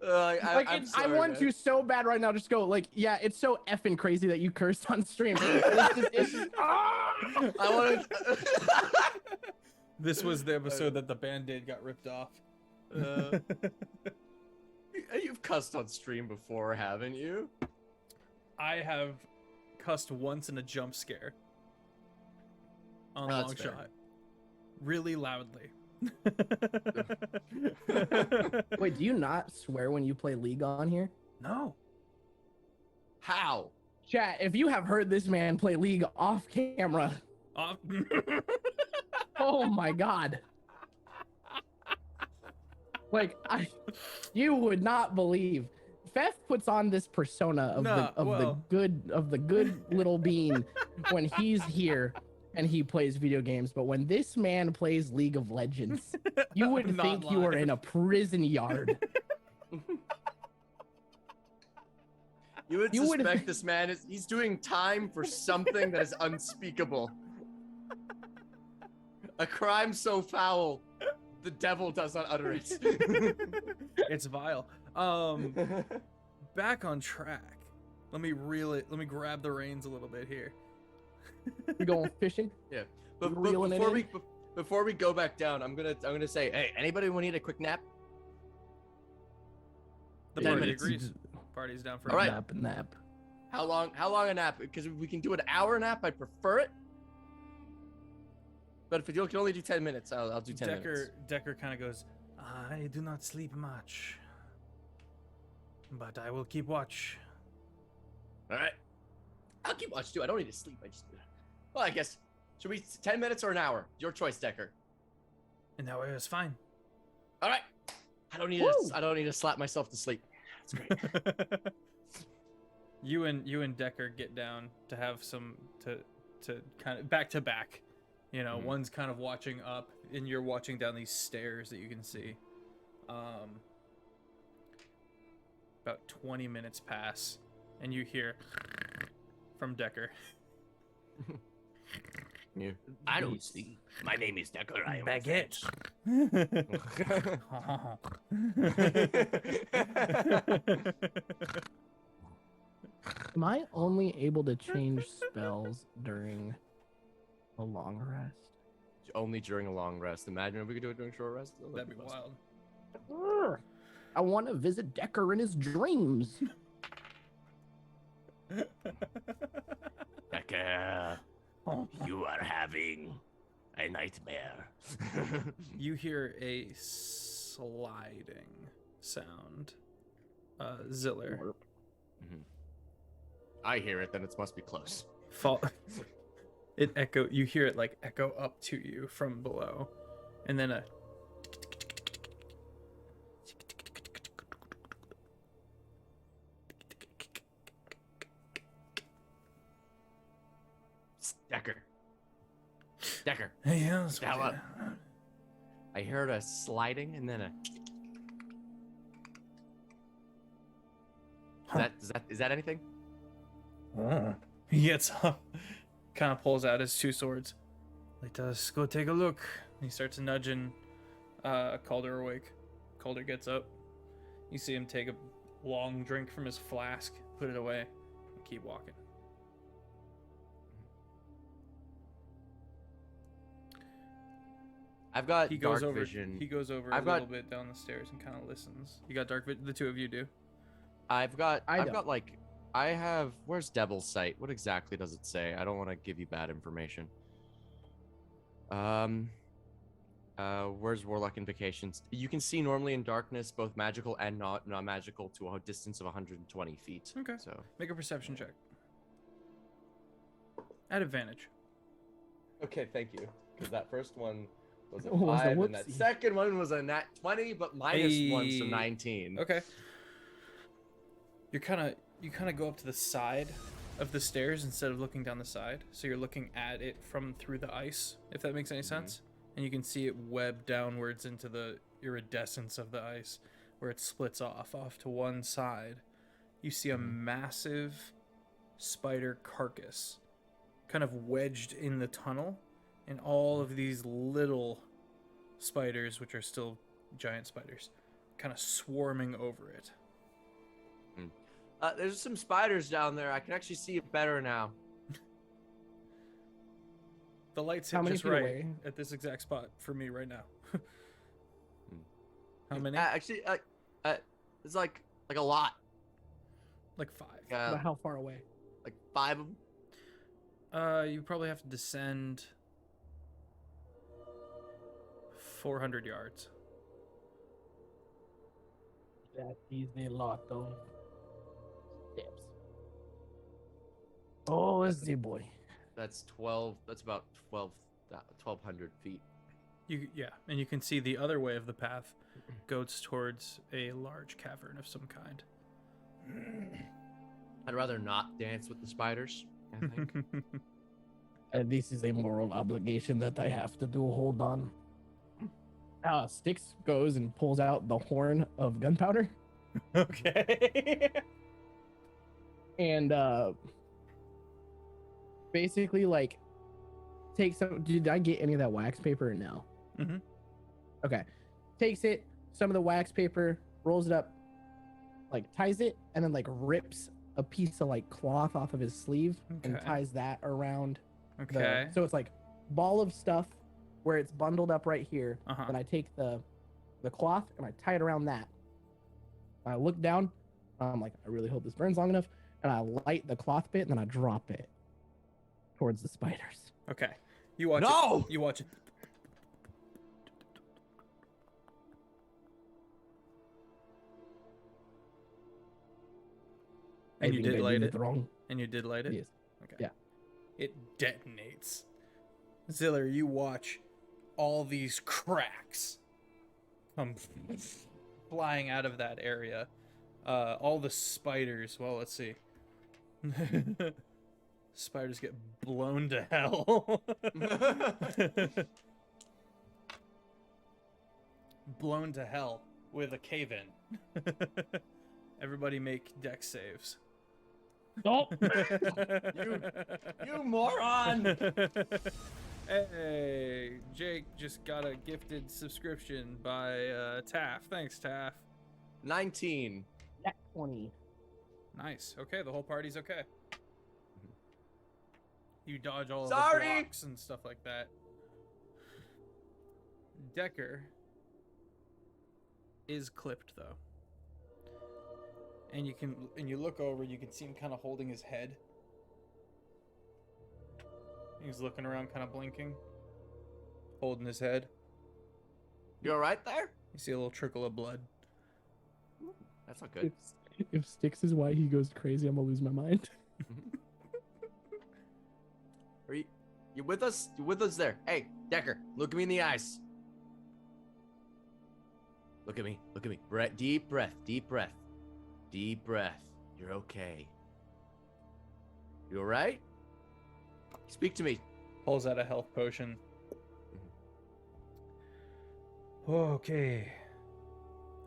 I want to so bad right now. Just go like, yeah, it's so effing crazy that you cursed on stream. It's just, I want to. This was the episode that the Band-Aid got ripped off. You've cussed on stream before, haven't you? I have cussed once in a jump scare on a That's long fair. shot. Really loudly. Wait, do you not swear when you play League on here? No. How? Chat, if you have heard this man play League off camera, oh my god. Like, you would not believe. Fef puts on this persona of the good little bean when he's here and he plays video games, but when this man plays League of Legends, you would Not think you are live. in a prison yard. You would You would- suspect this man he's doing time for something that is unspeakable. A crime so foul, the devil does not utter it. It's vile. Back on track. Let me grab the reins a little bit here. You going fishing? Yeah, but Reeling it before we go back down, I'm gonna say, hey, anybody want to need a quick nap? The 10 party minutes. agrees. Party's down for All a right. nap. Nap. How long a nap? Because if we can do an hour nap, I prefer it. But if you can only do 10 minutes, I'll do 10 minutes. Decker kind of goes, "I do not sleep much, but I will keep watch." All right. I'll keep watch too. I don't need to sleep. Well, I guess. Should we 10 minutes or an hour? Your choice, Decker. And that way it's fine. All right. I don't need to slap myself to sleep. That's great. You and Decker get down to have some to kind of back to back. You know, one's kind of watching up, and you're watching down these stairs that you can see. About 20 minutes pass, and you hear from Decker. Yeah. I don't sleep. My name is Decker. I am Baguette. Am I only able to change spells during a long rest? Only during a long rest. Imagine if we could do it during short rest. That'd be wild. Urgh. I want to visit Decker in his dreams. Decker, you are having a nightmare. You hear a sliding sound. Ziller. I hear it, then it must be close. Fall. It echo. You hear it like echo up to you from below, and then a. Decker. Hey, yeah, that's Now what- up. I heard a sliding and then a. Huh. Is that anything? He gets up, kind of pulls out his two swords. Let us go take a look. He starts nudging Calder awake. Calder gets up. You see him take a long drink from his flask, put it away, and keep walking. I've got He dark goes over. vision. He goes over I've a little got- bit down the stairs and kind of listens. You got dark vision. The two of you do. I've got don't. like I have where's Devil's Sight? What exactly does it say? I don't want to give you bad information. Where's Warlock Invocations? You can see normally in darkness both magical and not magical to a distance of 120 feet. Okay. So Make a perception check. At advantage. okay, thank you. Because that first one was a Oh, was a 5, and that whoopsie. second one was a nat 20, but minus 1, so Hey. 19. Okay. You kind of go up to the side of the stairs instead of looking down the side, so you're looking at it from through the ice, if that makes any sense. And you can see it web downwards into the iridescence of the ice, where it splits off to one side. You see a massive spider carcass, kind of wedged in the tunnel, and all of these little spiders, which are still giant spiders, kind of swarming over it. There's some spiders down there. I can actually see it better now. The lights How hit many just feet right away? at this exact spot for me right now. How many? Actually, it's like a lot. Like 5. But how far away? Like 5 of them. You probably have to descend 400 yards. That is a lot of steps. Oh, let's see, boy. That's 12. That's about 1,200 feet. And you can see the other way of the path goes towards a large cavern of some kind. I'd rather not dance with the spiders. I think. This is a moral obligation that I have to do. Hold on. Styx goes and pulls out the horn of gunpowder Okay. and basically like takes some. Did I get any of that wax paper or no? Mhm. Okay. Takes it, some of the wax paper, rolls it up, like ties it, and then like rips a piece of like cloth off of his sleeve and Okay. ties that around. Okay. So it's like ball of stuff where it's bundled up right here. Uh-huh. Then I take the cloth and I tie it around that. I look down. I'm like, I really hope this burns long enough. And I light the cloth bit and then I drop it towards the spiders. Okay. You watch No! it. You watch it. And I you think did I light it? wrong. And you did light it? Yes. Okay. Yeah. It detonates. Ziller, you watch all these cracks come flying out of that area. All the spiders, well, let's see. Spiders get blown to hell. Blown to hell with a cave-in. Everybody make dex saves. Oh, You moron! Hey, Jake just got a gifted subscription by Taff. Thanks, Taff. 19. Nat 20. Nice. Okay, the whole party's okay. You dodge all of Sorry! the blocks and stuff like that. Decker is clipped though. And you look over, you can see him kind of holding his head. He's looking around, kind of blinking, holding his head. You alright there? You see a little trickle of blood. That's not good. If Styx is why he goes crazy, I'm gonna lose my mind. Are you with us? You with us there? Hey, Decker, look at me in the eyes. Look at me. Look at me. Deep breath. Deep breath. Deep breath. You're okay. You all right? Speak to me. Pulls out a health potion. Okay.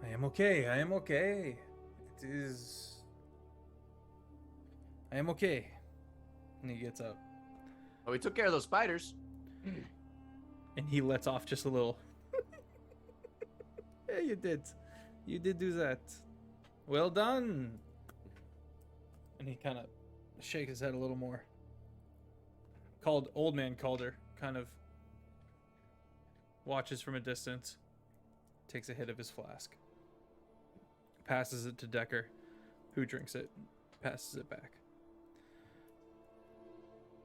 I am okay. I am okay. It is. I am okay. And he gets up. Oh, we took care of those spiders. And he lets off just a little. Yeah, you did. You did do that. Well done. And he kind of shakes his head a little more. Old man Calder kind of watches from a distance, takes a hit of his flask, passes it to Decker, who drinks it, passes it back.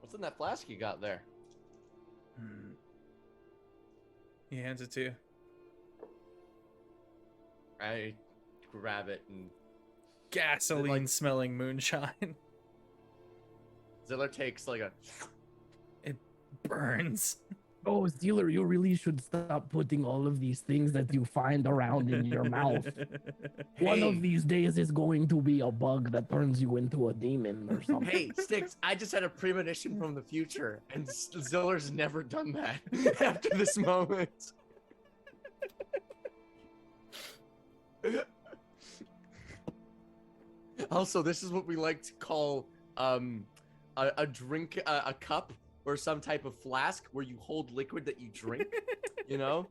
What's in that flask you got there? He hands it to you. I grab it and Gasoline-smelling moonshine. Ziller takes like a. It burns. Oh, Steeler, you really should stop putting all of these things that you find around in your mouth. One of these days is going to be a bug that turns you into a demon or something. Hey, Sticks, I just had a premonition from the future, and Ziller's never done that after this moment. Also, this is what we like to call a drink, a cup, or some type of flask where you hold liquid that you drink, you know?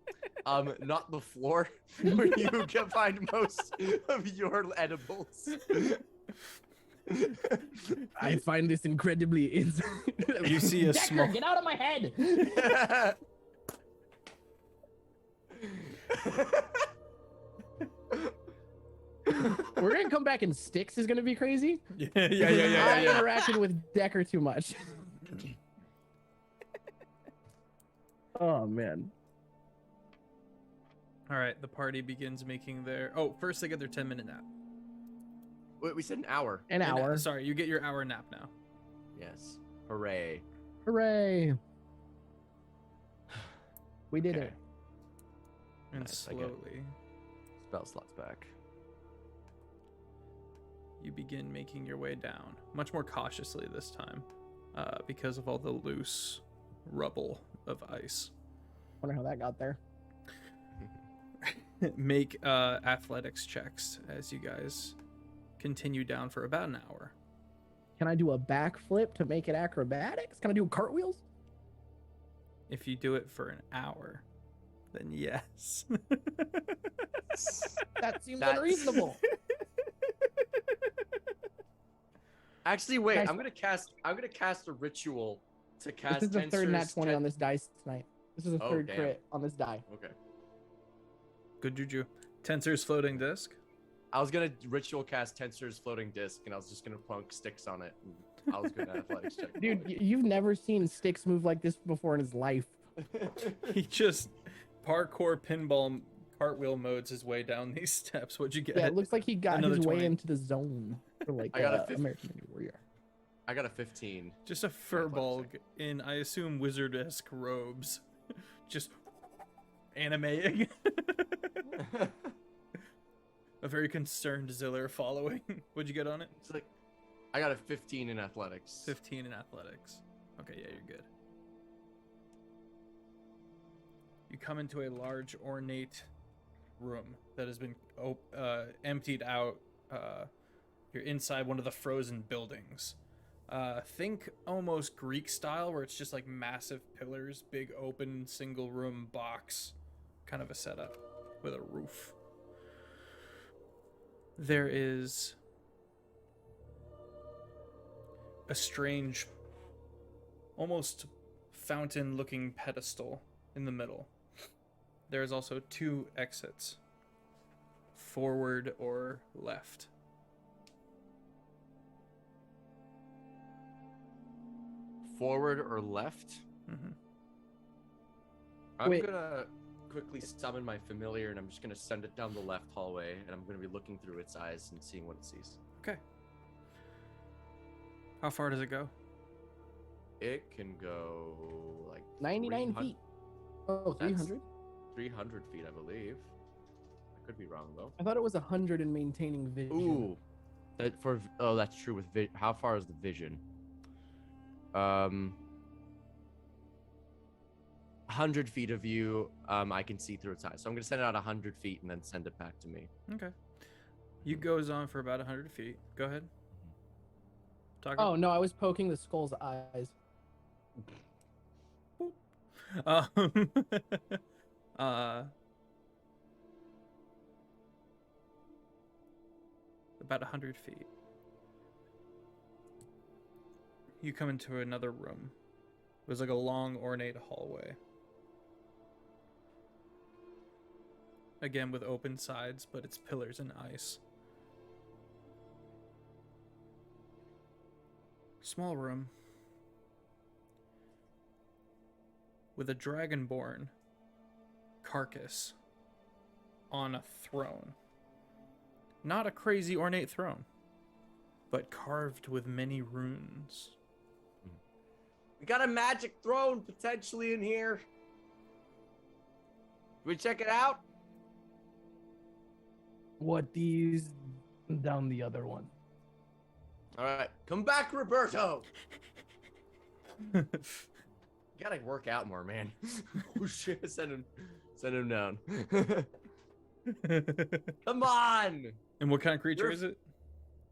Not the floor where you can find most of your edibles. I find this incredibly You see a Decker, small. get out of my head! We're gonna come back and Sticks is gonna be crazy. Yeah. I interacted with Decker too much. Oh man. All right, the party begins making their. Oh, first they get their 10-minute nap. Wait, we said an hour. An hour. Sorry, you get your hour nap now. Yes. Hooray. Hooray. We did Okay. it. And Nice, I get it. slowly, Spell slots back. you begin making your way down, much more cautiously this time, because of all the loose rubble of ice. Wonder how that got there. Make athletics checks as you guys continue down for about an hour. Can I do a backflip to make it acrobatics? Can I do cartwheels? If you do it for an hour, then yes. That seems That's- unreasonable. Actually, wait. Guys- I'm gonna cast a ritual to cast. This is the third nat Tensor's 20 on this dice tonight. This is the Oh, third damn. crit on this die. Okay. Good juju. Tensor's floating disc. I was gonna ritual cast Tensor's floating disc, and I was just gonna plunk Sticks on it. And I was gonna athletics check. Dude, you've never seen Sticks move like this before in his life. He just parkour pinball cartwheel modes his way down these steps. What'd you get? Yeah, it looks like he got Another his way 20. into the zone for like I got a 50. American Ninja Warrior. I got a 15. Just a furbolg in, I assume, wizard-esque robes. Just animating. A very concerned Ziller following. What'd you get on it? It's like, I got a 15 in athletics. 15 in athletics. Okay, yeah, you're good. You come into a large, ornate room that has been emptied out. You're inside one of the frozen buildings. Think almost Greek style, where it's just like massive pillars, big open single room box, kind of a setup with a roof. There is a strange, almost fountain-looking pedestal in the middle. There's also 2 exits, forward or left. Forward or left? Mm-hmm. I'm Wait. gonna quickly summon my familiar, and I'm just gonna send it down the left hallway, and I'm gonna be looking through its eyes and seeing what it sees. Okay. How far does it go? It can go like 99 300 feet. Oh, That's- 300? 300 feet, I believe. I could be wrong though. I thought it was 100 in maintaining vision. Ooh, that's true with how far is the vision? 100 feet of view. I can see through its eyes, so I'm gonna send it out 100 feet and then send it back to me. Okay. You goes on for about 100 feet. Go ahead. Talk. Oh, no, I was poking the skull's eyes. Um, uh, about 100 feet. You come into another room. There's like a long, ornate hallway. Again, with open sides, but it's pillars and ice. Small room. With a dragonborn carcass on a throne. Not a crazy ornate throne, but carved with many runes. We got a magic throne potentially in here. Can we check it out? What these down the other one? All right, come back, Roberto. You gotta work out more, man. Oh shit, send him down. Come on. And what kind of creature You're- is it?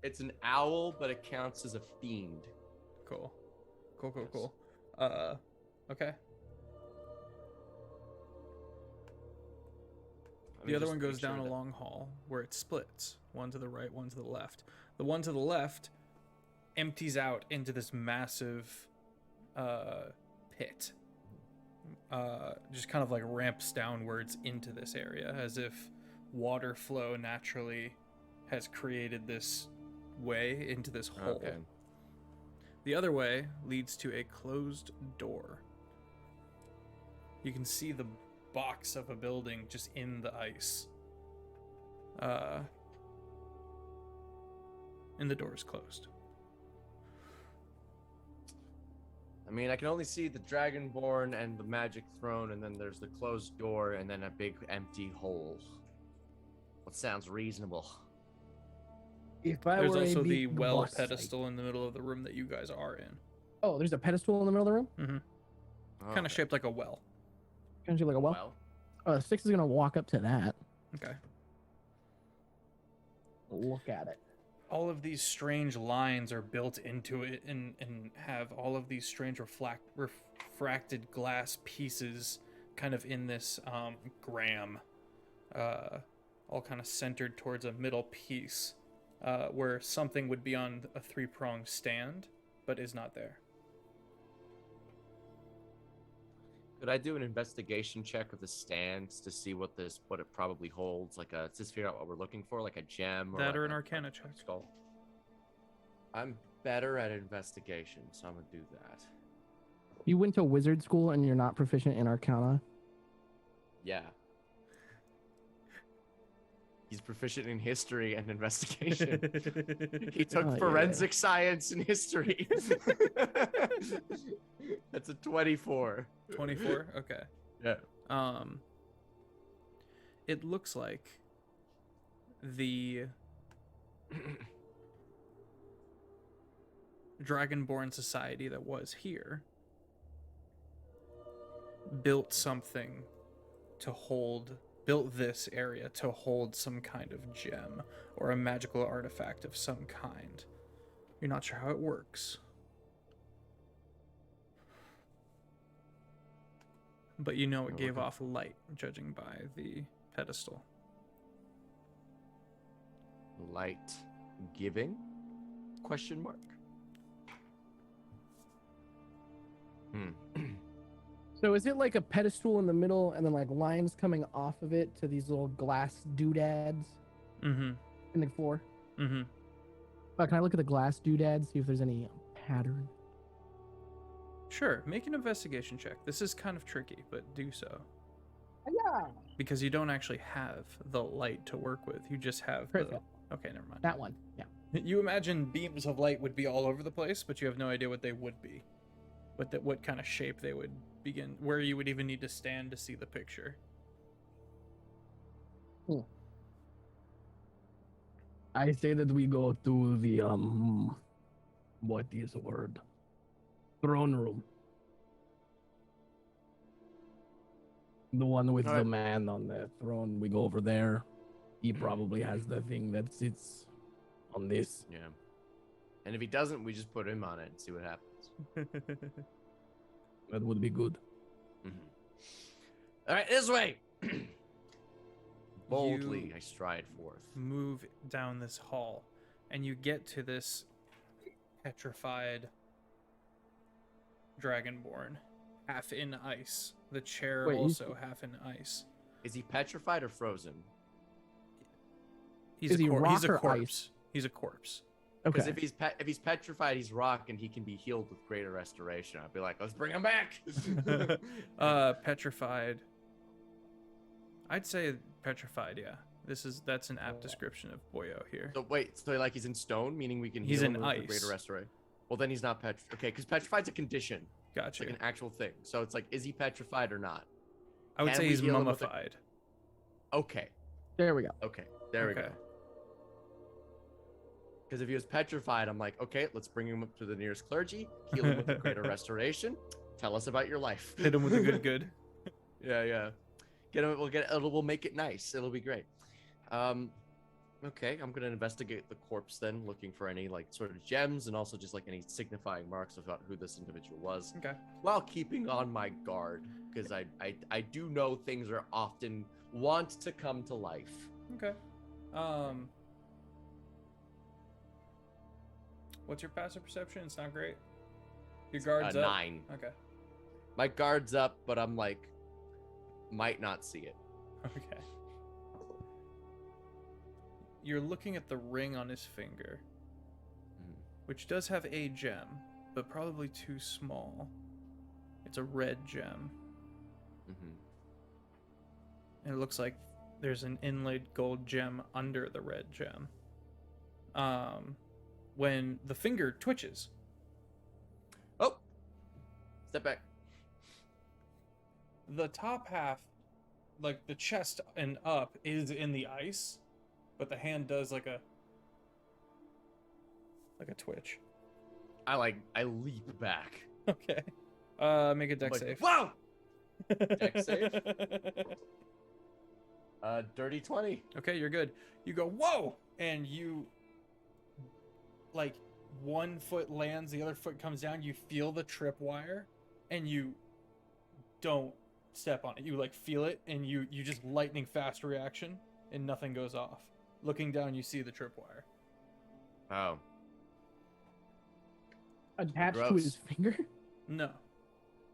It's an owl, but it counts as a fiend. Cool. Yes. Cool. Okay. The other one goes down a long hall where it splits. One to the right, one to the left. The one to the left empties out into this massive pit. Just kind of like ramps downwards into this area as if water flow naturally has created this way into this hole. Okay. The other way leads to a closed door. You can see the box of a building just in the ice. And the door is closed. I mean, I can only see the Dragonborn and the magic throne, and then there's the closed door, and then a big empty hole. What sounds reasonable? If I There's were also a the big well boss, pedestal in the middle of the room that you guys are in. Oh, there's a pedestal in the middle of the room? Mm-hmm. Kind of shaped like a well. Kind of like a well? Oh, Six is going to walk up to that. Okay. Look at it. All of these strange lines are built into it and have all of these strange refracted glass pieces kind of in this gram, all kind of centered towards a middle piece where something would be on a three-pronged stand but is not there. Could I do an investigation check of the stands to see what it probably holds? Like just figure out what we're looking for, like a gem or That like or an a arcana check. skull. I'm better at investigation, so I'm gonna do that. You went to wizard school and you're not proficient in Arcana? Yeah. He's proficient in history and investigation. He took Oh, yeah. forensic science and history. That's a 24. 24? Okay. Yeah. It looks like the Dragonborn society that was here built this area to hold some kind of gem or a magical artifact of some kind. You're not sure how it works. But you know it gave off light, judging by the pedestal. Light giving? Question mark. So is it like a pedestal in the middle and then like lines coming off of it to these little glass doodads Mm-hmm. in the floor? Mm-hmm. Can I look at the glass doodads, see if there's any pattern? Sure, make an investigation check. This is kind of tricky, but do so. Yeah. Because you don't actually have the light to work with. You just have Perfect. Okay, never mind. That one. Yeah. You imagine beams of light would be all over the place, but you have no idea what they would be. What kind of shape they would begin, where you would even need to stand to see the picture. I say that we go to the what is the word? Throne room. The one with the Alright. man on the throne. We go over there. He probably has the thing that sits on this. Yeah. And if he doesn't, we just put him on it and see what happens. That would be good. All right, this way. Boldly, I stride forth. Move down this hall, and you get to this petrified dragonborn, half in ice. The chair Wait, also half in ice. Is he petrified or frozen? He's Is he he's rock a or corpse. ice? He's a corpse. Because Okay. if he's petrified, he's rock, and he can be healed with greater restoration. I'd be like, let's bring him back. Petrified. I'd say petrified. Yeah, that's an apt description of Boyo here. So wait, so like he's in stone, meaning we can He's heal in him with ice. greater restoration. Well, then he's not petrified. Okay, because petrified's a condition. It's Gotcha. like an actual thing. So it's like, is he petrified or not? I would Can say we he's heal him with a- mummified. Okay, There we go. okay, there we Okay. go. Because if he was petrified, I'm like, okay, let's bring him up to the nearest clergy, heal him with a greater restoration. Tell us about your life. Hit him with a good. Yeah, yeah. Get him. We'll make it nice. It'll be great. Okay, I'm gonna investigate the corpse then, looking for any like sort of gems and also just like any signifying marks about who this individual was, Okay. while keeping on my guard because I do know things are often want to come to life. Okay. What's your passive perception? It's not great. Your guard's up. 9. Okay. My guard's up, but I'm like, might not see it. Okay. You're looking at the ring on his finger, which does have a gem, but probably too small. It's a red gem. Mm-hmm. And it looks like there's an inlaid gold gem under the red gem. When the finger twitches, Oh, step back. the top half, like the chest and up, is in the ice, but the hand does like a twitch. I leap back. Okay. Make a dex Like, save. Whoa! Dex save? Dirty 20. Okay, you're good. You go, whoa! And you, like, one foot lands, the other foot comes down, you feel the tripwire, and you don't step on it. You, like, feel it, and you just lightning fast reaction, and nothing goes off. Looking down, you see the tripwire. Oh. Attached to Gross. his finger? No.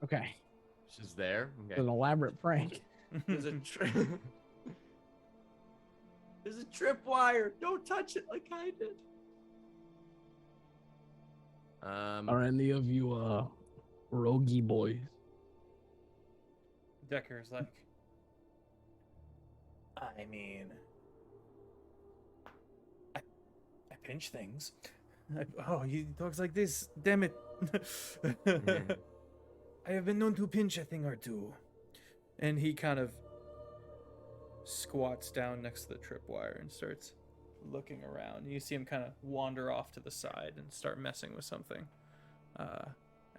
Okay. It's just there. It's Okay. an elaborate prank. There's a There's a tripwire. Don't touch it like I did. Are any of you roguey boys? Decker's like, I mean, I pinch things. Oh, he talks like this. Damn it. I have been known to pinch a thing or two. And he kind of squats down next to the tripwire and starts looking around. You see him kind of wander off to the side and start messing with something.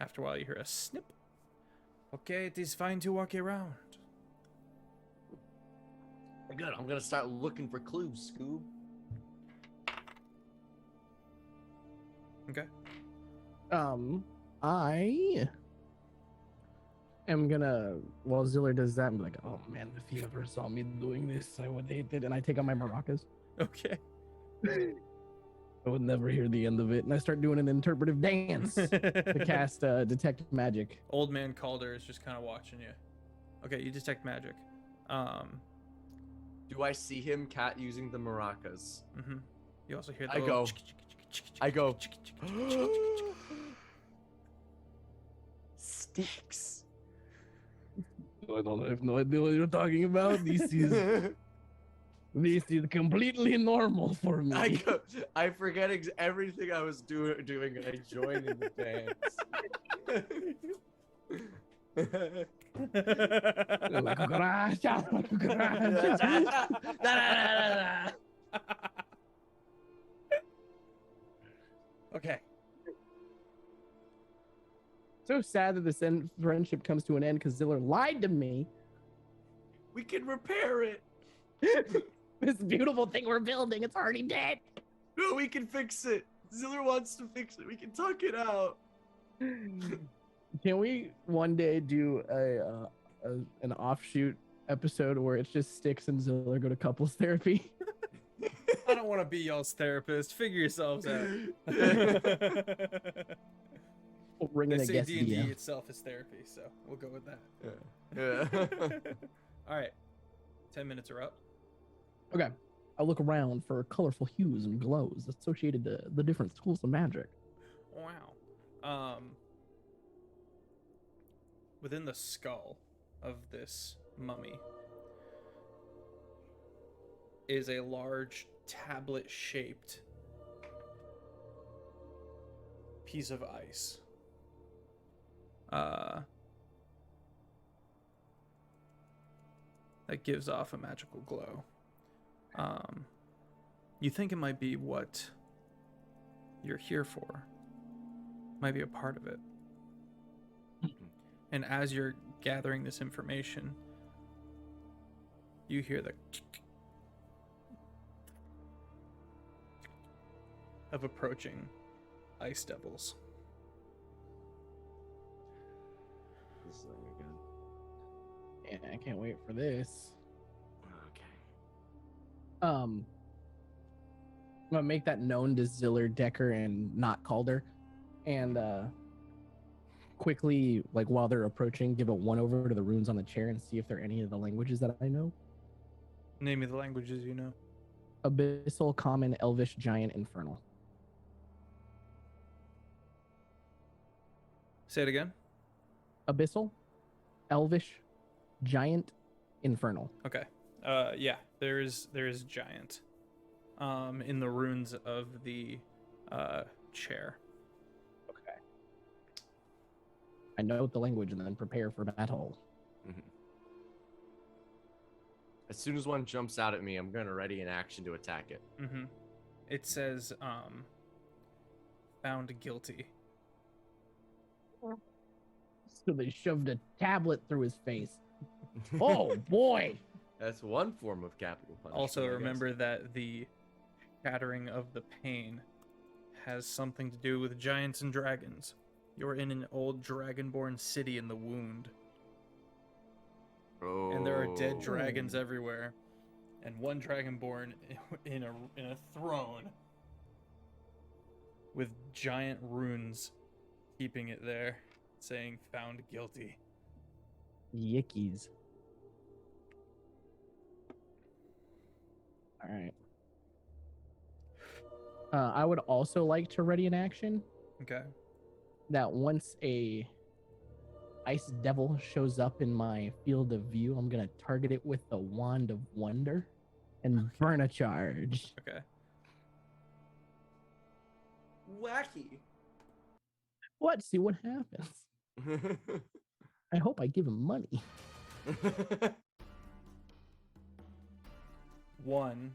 After a while, you hear a snip. Okay, it is fine to walk around. Good. I'm gonna start looking for clues, Scoob. Okay. I am gonna, while Ziller does that, I'm like, oh man, if he ever saw me doing this, I would hate it. And I take out my maracas. Okay. I would never hear the end of it. And I start doing an interpretive dance to cast Detect Magic. Old man Calder is just kind of watching you. Okay, you detect magic. Do I see him cat using the maracas? Mm-hmm. You also hear the I little go. I go. Sticks. I have no idea what you're talking about. This is This is completely normal for me. I forget everything I was doing and I joined in the dance. Okay. So sad that this friendship comes to an end because Ziller lied to me. We can repair it. This beautiful thing we're building, it's already dead. No, we can fix it. Ziller wants to fix it. We can talk it out. Can we one day do an offshoot episode where it's just Styx and Ziller go to couples therapy? I don't want to be y'all's therapist. Figure yourselves out. We'll bring They in a say guest D&D DM. itself is therapy, so we'll go with that. Yeah. All right. 10 minutes are up. Okay. I look around for colorful hues and glows associated to the different schools of magic. Wow. Within the skull of this mummy is a large tablet-shaped piece of ice. That gives off a magical glow. You think it might be what you're here for. Might be a part of it. And as you're gathering this information, you hear the of approaching ice devils. This is gonna be good. Yeah, I can't wait for this. Okay. I'm gonna make that known to Ziller, Decker, and not Calder, and quickly, like while they're approaching, give a one over to the runes on the chair and see if they're any of the languages that I know. Name me the languages you know. Abyssal, Common, Elvish, Giant, Infernal. Say it again. Abyssal, Elvish, Giant, Infernal. Okay. Yeah, there is giant. In the runes of the chair. Okay. I know the language and then prepare for battle. Mhm. As soon as one jumps out at me, I'm gonna ready an action to attack it. Mm-hmm. It says, found guilty. So they shoved a tablet through his face. Oh boy! That's one form of capital punishment. Also, I guess. remember that the shattering of the pain has something to do with giants and dragons. You're in an old dragonborn city in the wound, and there are dead Oh. dragons everywhere, and one dragonborn in a throne with giant runes keeping it there, saying "found guilty." Yickies. All right. I would also like to ready an action Okay. that once a ice devil shows up in my field of view, I'm gonna target it with the wand of wonder and burn a charge. Okay. Wacky. What? See what happens. I hope I give him money. One,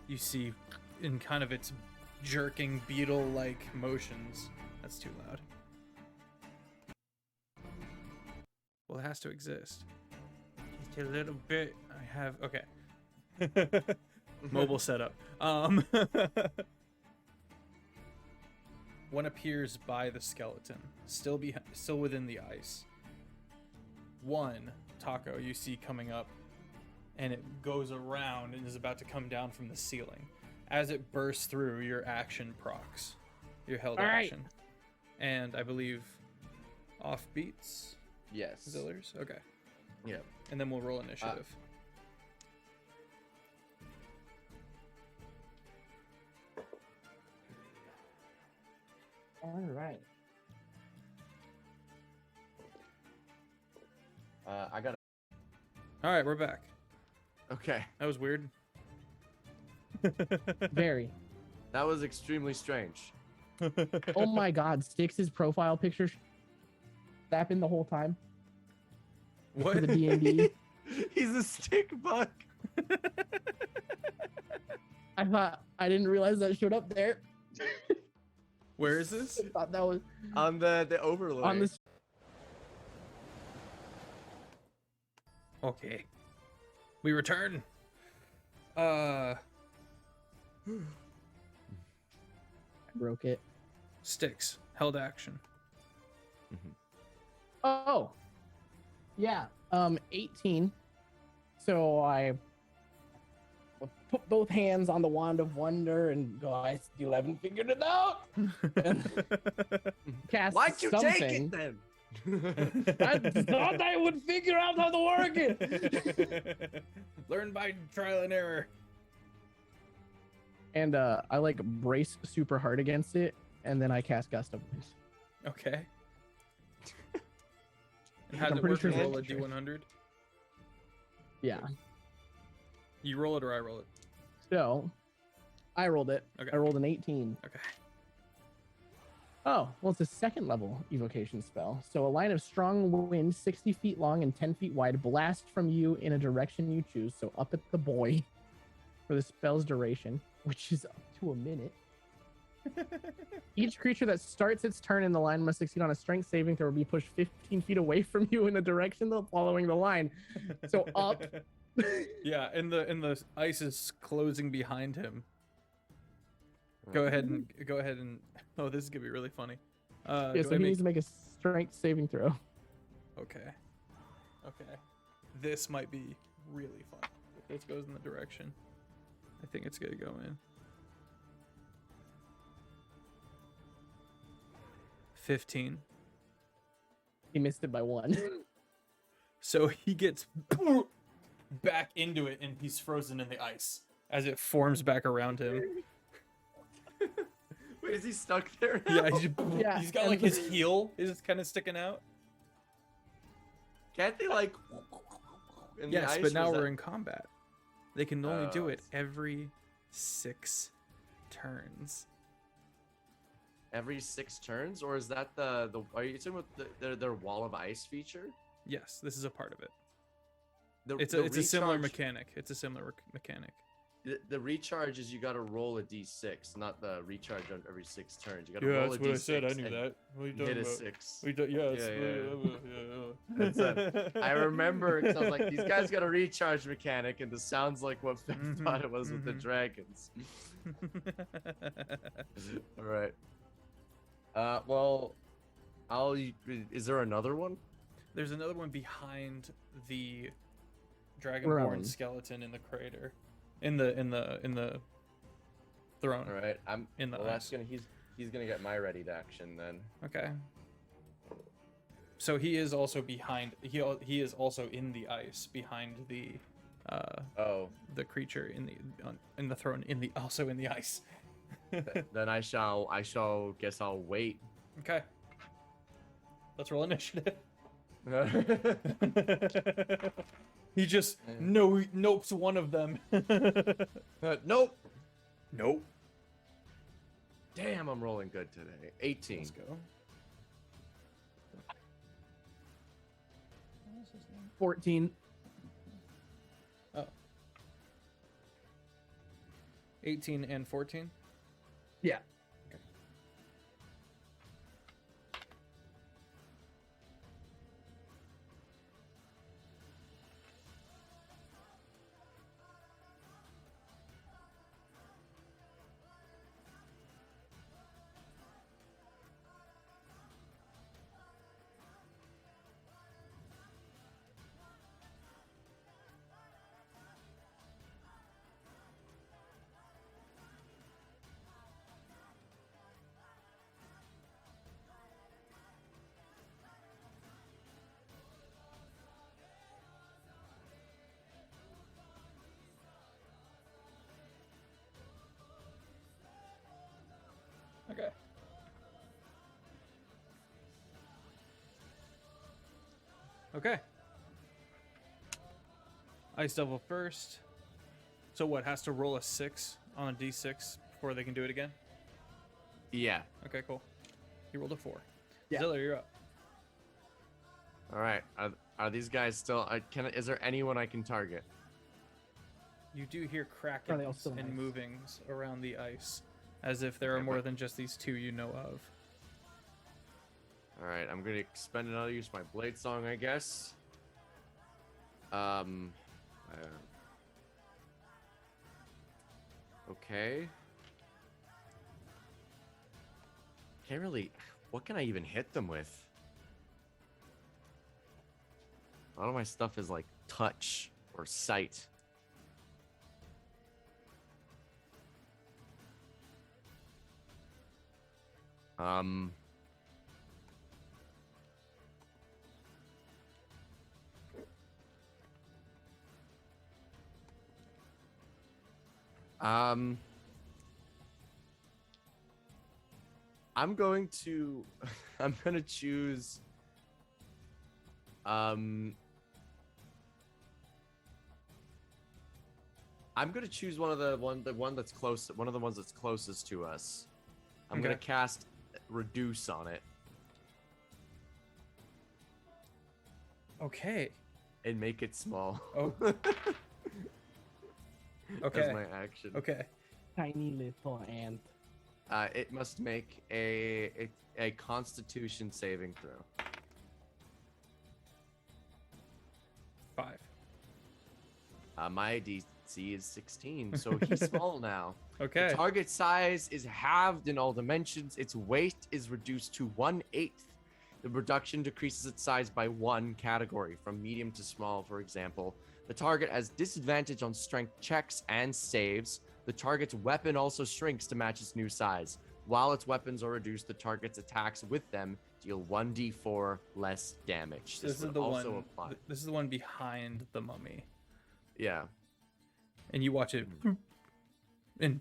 you see in kind of its jerking beetle-like motions. That's too loud. Well, it has to exist. Just a little bit. I have okay. Mobile setup. One appears by the skeleton, still within the ice. One taco you see coming up, and it goes around and is about to come down from the ceiling. As it bursts through, your action procs, your held All right. action, and I believe off beats Yes. Zillers. Okay, Yeah. and then we'll roll initiative. All right. I got. All right, we're back. Okay. That was weird. Very. That was extremely strange. Oh my God, Styx's profile picture snapping the whole time. What? For the D&D. He's a stick bug. I didn't realize that showed up there. Where is this? I thought that was On the overlay. on this. Okay. We return. I broke it. Sticks. Held action. Oh. Yeah. 18. So I put both hands on the wand of wonder and go, I still haven't figured it out. And cast Why'd you something. take it then? I thought I would figure out how to work it. Learn by trial and error. And I like brace super hard against it, and then I cast Gust of Wind. Okay. And how I'm does it pretty work? sure You roll a it's- D100? Yeah. You roll it or I roll it? So I rolled it. Okay. I rolled an 18. Okay. Oh, well, it's a second level evocation spell. So a line of strong wind 60 feet long and 10 feet wide blasts from you in a direction you choose. So up at the boy for the spell's duration, which is up to a minute. Each creature that starts its turn in the line must succeed on a strength saving throw or be pushed 15 feet away from you in a direction following the line. So up. Yeah, and the ice is closing behind him. Go ahead and oh, this is gonna be really funny. Yeah, do so I he make- needs to make a strength saving throw. Okay. This might be really fun. If this goes in the direction I think it's gonna go in. 15. He missed it by 1. So he gets back into it and he's frozen in the ice as it forms back around him. Wait, is he stuck there? Yeah, Yeah, he's got and- like his heel is kind of sticking out. Can't they like? In the Yes, ice, but or now is we're that- in combat. They can only do Oh, it I see. every 6 turns. every 6 turns, or is that the? Are you talking about their wall of ice feature? Yes, this is a part of it. The, It's the a similar recharge- mechanic. It's a similar mechanic. The recharge is you got to roll a d6, not the recharge on every 6 turns. You got to roll a d6. and What hit a 6. Yeah. That's it. I remember because I was like, these guys got a recharge mechanic, and this sounds like what Fifth Mhm, thought it was with the mhm. dragons. All right. Well, Is there another one? There's another one behind the Throne. dragonborn skeleton in the crater, in the throne. All right. In the Well, that's ice. gonna. He's gonna get my ready to action then. Okay. So he is also behind. He is also in the ice behind the Oh. the creature in the throne also in the ice. Then I shall. Guess I'll wait. Okay. Let's roll initiative. He just nopes one of them. Nope. Nope. Damn, I'm rolling good today. 18. Let's go. 14. 18 and 14. Yeah. Okay. Okay. Ice Devil first. So what, has to roll a 6 on a d6 before they can do it again? Yeah. Okay, cool. He rolled a 4. Yeah. Ziller, you're up. All right. Are these guys still? Is there anyone I can target? You do hear Are they all crackings still and nice? movings around the ice, as if there are Okay, more but- than just these 2 you know of. All right. I'm gonna spend another use my blade song, I guess. Okay. Can't really. What can I even hit them with? A lot of my stuff is like touch or sight. Um. Um. I'm going to. I'm gonna choose. I'm gonna choose one of one that's close. One of the ones that's closest to us. I'm gonna Okay. cast reduce on it Okay. and make it small. Oh. That's Okay. my action. Okay. Tiny little ant. It must make a Constitution saving throw. 5. My DC is 16, so he's small now. Okay. The target size is halved in all dimensions. Its weight is reduced to 1/8. The reduction decreases its size by 1 category, from medium to small, for example. The target has disadvantage on strength checks and saves. The target's weapon also shrinks to match its new size. While its weapons are reduced, the target's attacks with them deal 1d4 less damage. This is would the also one. apply. This is the one behind the mummy, Yeah. and you watch it, and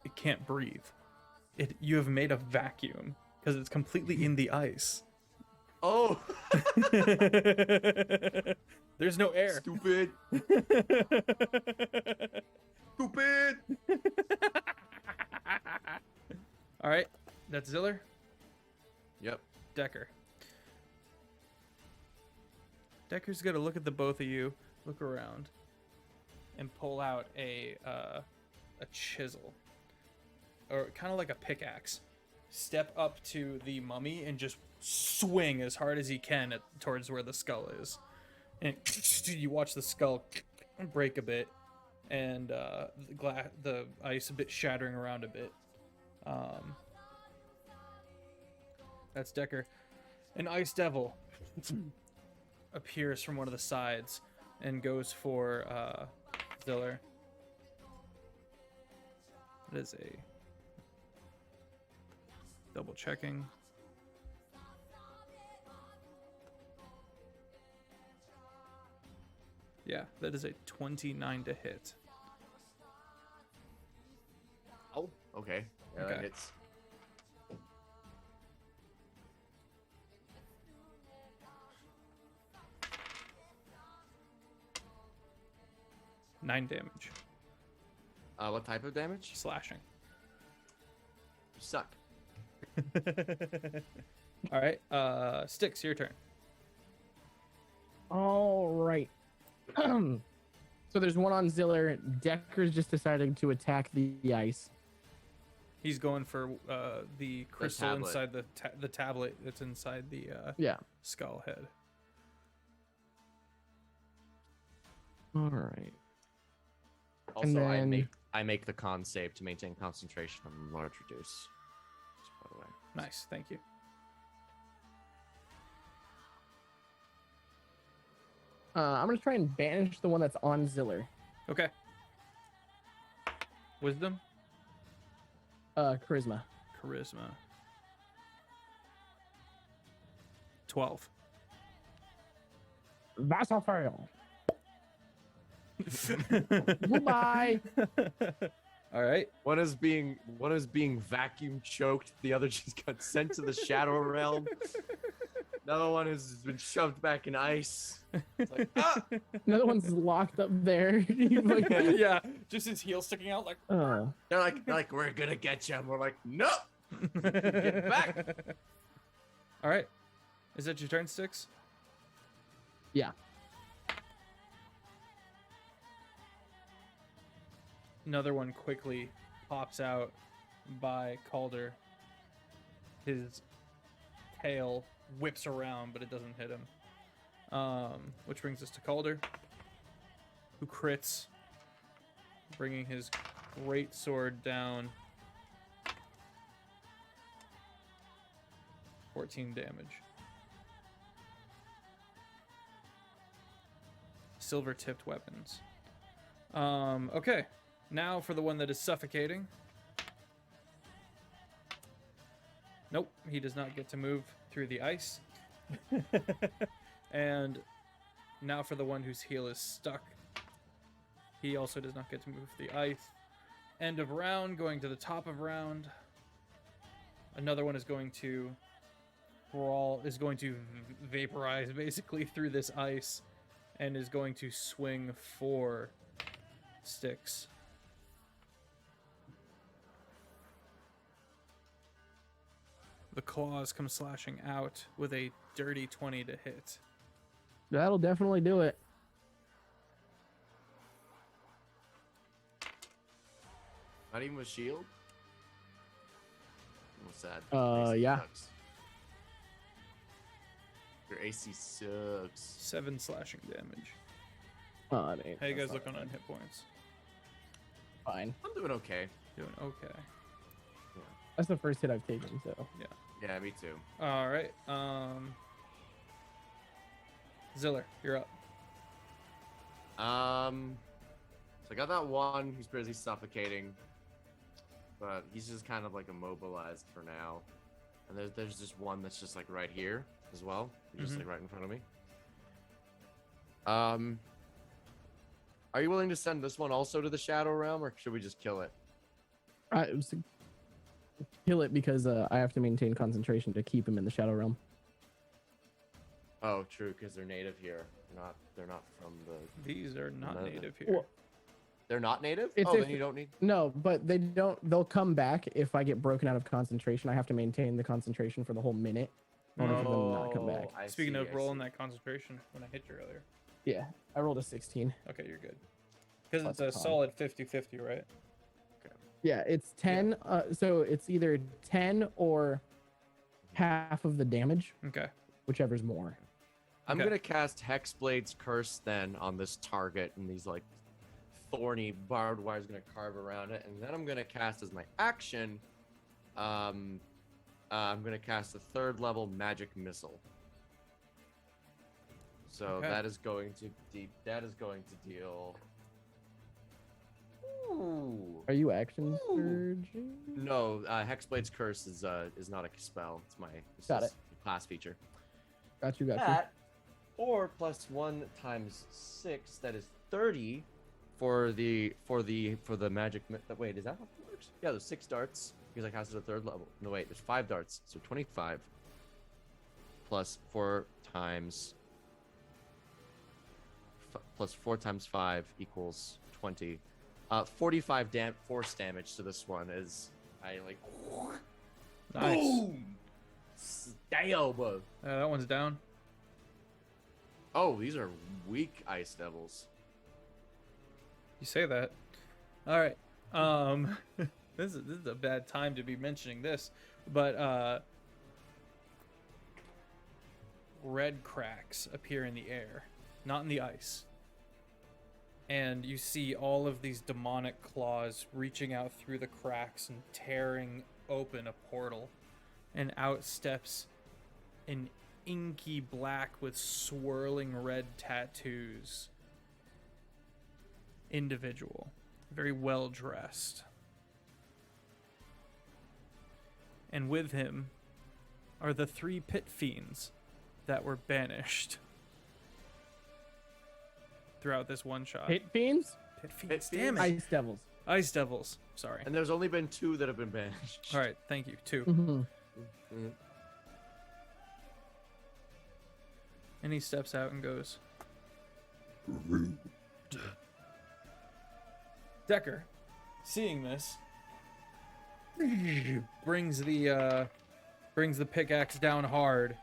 it can't breathe. You have made a vacuum because it's completely in the ice. Oh, There's no air. stupid. Stupid. All right, that's Ziller. Yep. Decker. Decker's gonna look at the both of you, look around, and pull out a chisel, or kind of like a pickaxe. Step up to the mummy and just swing as hard as he can towards where the skull is. And you watch the skull break a bit, and the ice a bit shattering around a bit. That's Decker. An ice devil appears from one of the sides and goes for Ziller. It is a double checking. Yeah, that is a 29 to hit. Oh, okay. Yeah, Okay. that hits. Nine damage. What type of damage? Slashing. You suck. All right, Styx, your turn. All right. So there's one on Ziller. Decker's just deciding to attack the ice. He's going for the crystal tablet. inside the tablet that's inside the Yeah. skull head. All right. Also, then- I make the con save to maintain concentration on large reduce. Just by the way. Nice, thank you. I'm gonna try and banish the one that's on Ziller. Okay. Wisdom, Charisma. charisma. 12. That's a fail. Goodbye. All right. One is being vacuum choked. The other just got sent to the shadow realm. Another one has been shoved back in ice. It's like, ah! Another one's locked up there. He's like, Yeah, just his heel sticking out like. oh. They're like, we're gonna get you. And we're like, nope. Get back. All right, is that your turn, Sticks? Yeah. Another one quickly pops out by Calder. His tail whips around, but it doesn't hit him. Which brings us to Calder, who crits, bringing his great sword down. 14 damage. Silver-tipped weapons. Okay. Now for the one that is suffocating. Nope, he does not get to move through the ice. And now for the one whose heel is stuck. He also does not get to move the ice. End of round, going to the top of round. Another one is going to vaporize basically through this ice and is going to swing for Sticks. The claws come slashing out with a dirty 20 to hit. That'll definitely do it. Not even with shield. What's that? Yeah. Sucks. Your AC sucks. 7 slashing damage. Oh, it ain't. How you That's guys not looking on hit points? Fine. I'm doing okay. Doing okay. That's the first hit I've taken, so. Yeah, me too. All right. Ziller, you're up. So I got that one who's busy suffocating, but he's just kind of like immobilized for now. And there's just one that's just like right here as well, just like right in front of me. Are you willing to send this one also to the Shadow Realm, or should we just kill it? Kill it because I have to maintain concentration to keep him in the Shadow Realm. Oh, true, because they're native here. They're not from the. These are not No, native here. Well, They're not native. It's Oh, if- then you don't need. No, but they don't. They'll come back if I get broken out of concentration. I have to maintain the concentration for the whole minute in order for them to not come back. I Speaking see, of I rolling see. that concentration when I hit you earlier. Yeah, I rolled a 16. Okay, you're good. Because it's Plus a con. solid 50-50, right? Yeah, it's 10. So it's either 10 or half of the damage, Okay. whichever's more. I'm Okay. gonna cast Hexblade's Curse then on this target, and these like thorny barbed wire is gonna carve around it, and then I'm gonna cast as my action. I'm gonna cast a 3rd level magic missile. So Okay. that is going to deal. Ooh. Are you action Ooh. surging? No, Hexblade's Curse is not a spell. It's Got just a class feature. Got you. That, or plus 1 times 6, that is 30 for the magic. Wait, is that how it works? Yeah, there's 6 darts because I casted a 3rd level. No, wait, there's 5 darts, so 25 plus 4 times plus 4 times 5 equals 20. 45 force damage to this one is I like. Nice. Boom! Damn! That one's down. Oh, these are weak ice devils. You say that. All right. This is a bad time to be mentioning this, but red cracks appear in the air, not in the ice. And you see all of these demonic claws reaching out through the cracks and tearing open a portal. And out steps an inky black with swirling red tattoos individual. Very well dressed. And with him are the 3 pit fiends that were banished throughout this one shot. Pit fiends? Pit Pit fiends. fiends? Damn it. Ice devils. Ice devils. Sorry. And there's only been 2 that have been banished. All right. Thank you. 2. Mm-hmm. Mhm. And he steps out and goes, Decker, seeing this, brings the pickaxe down hard.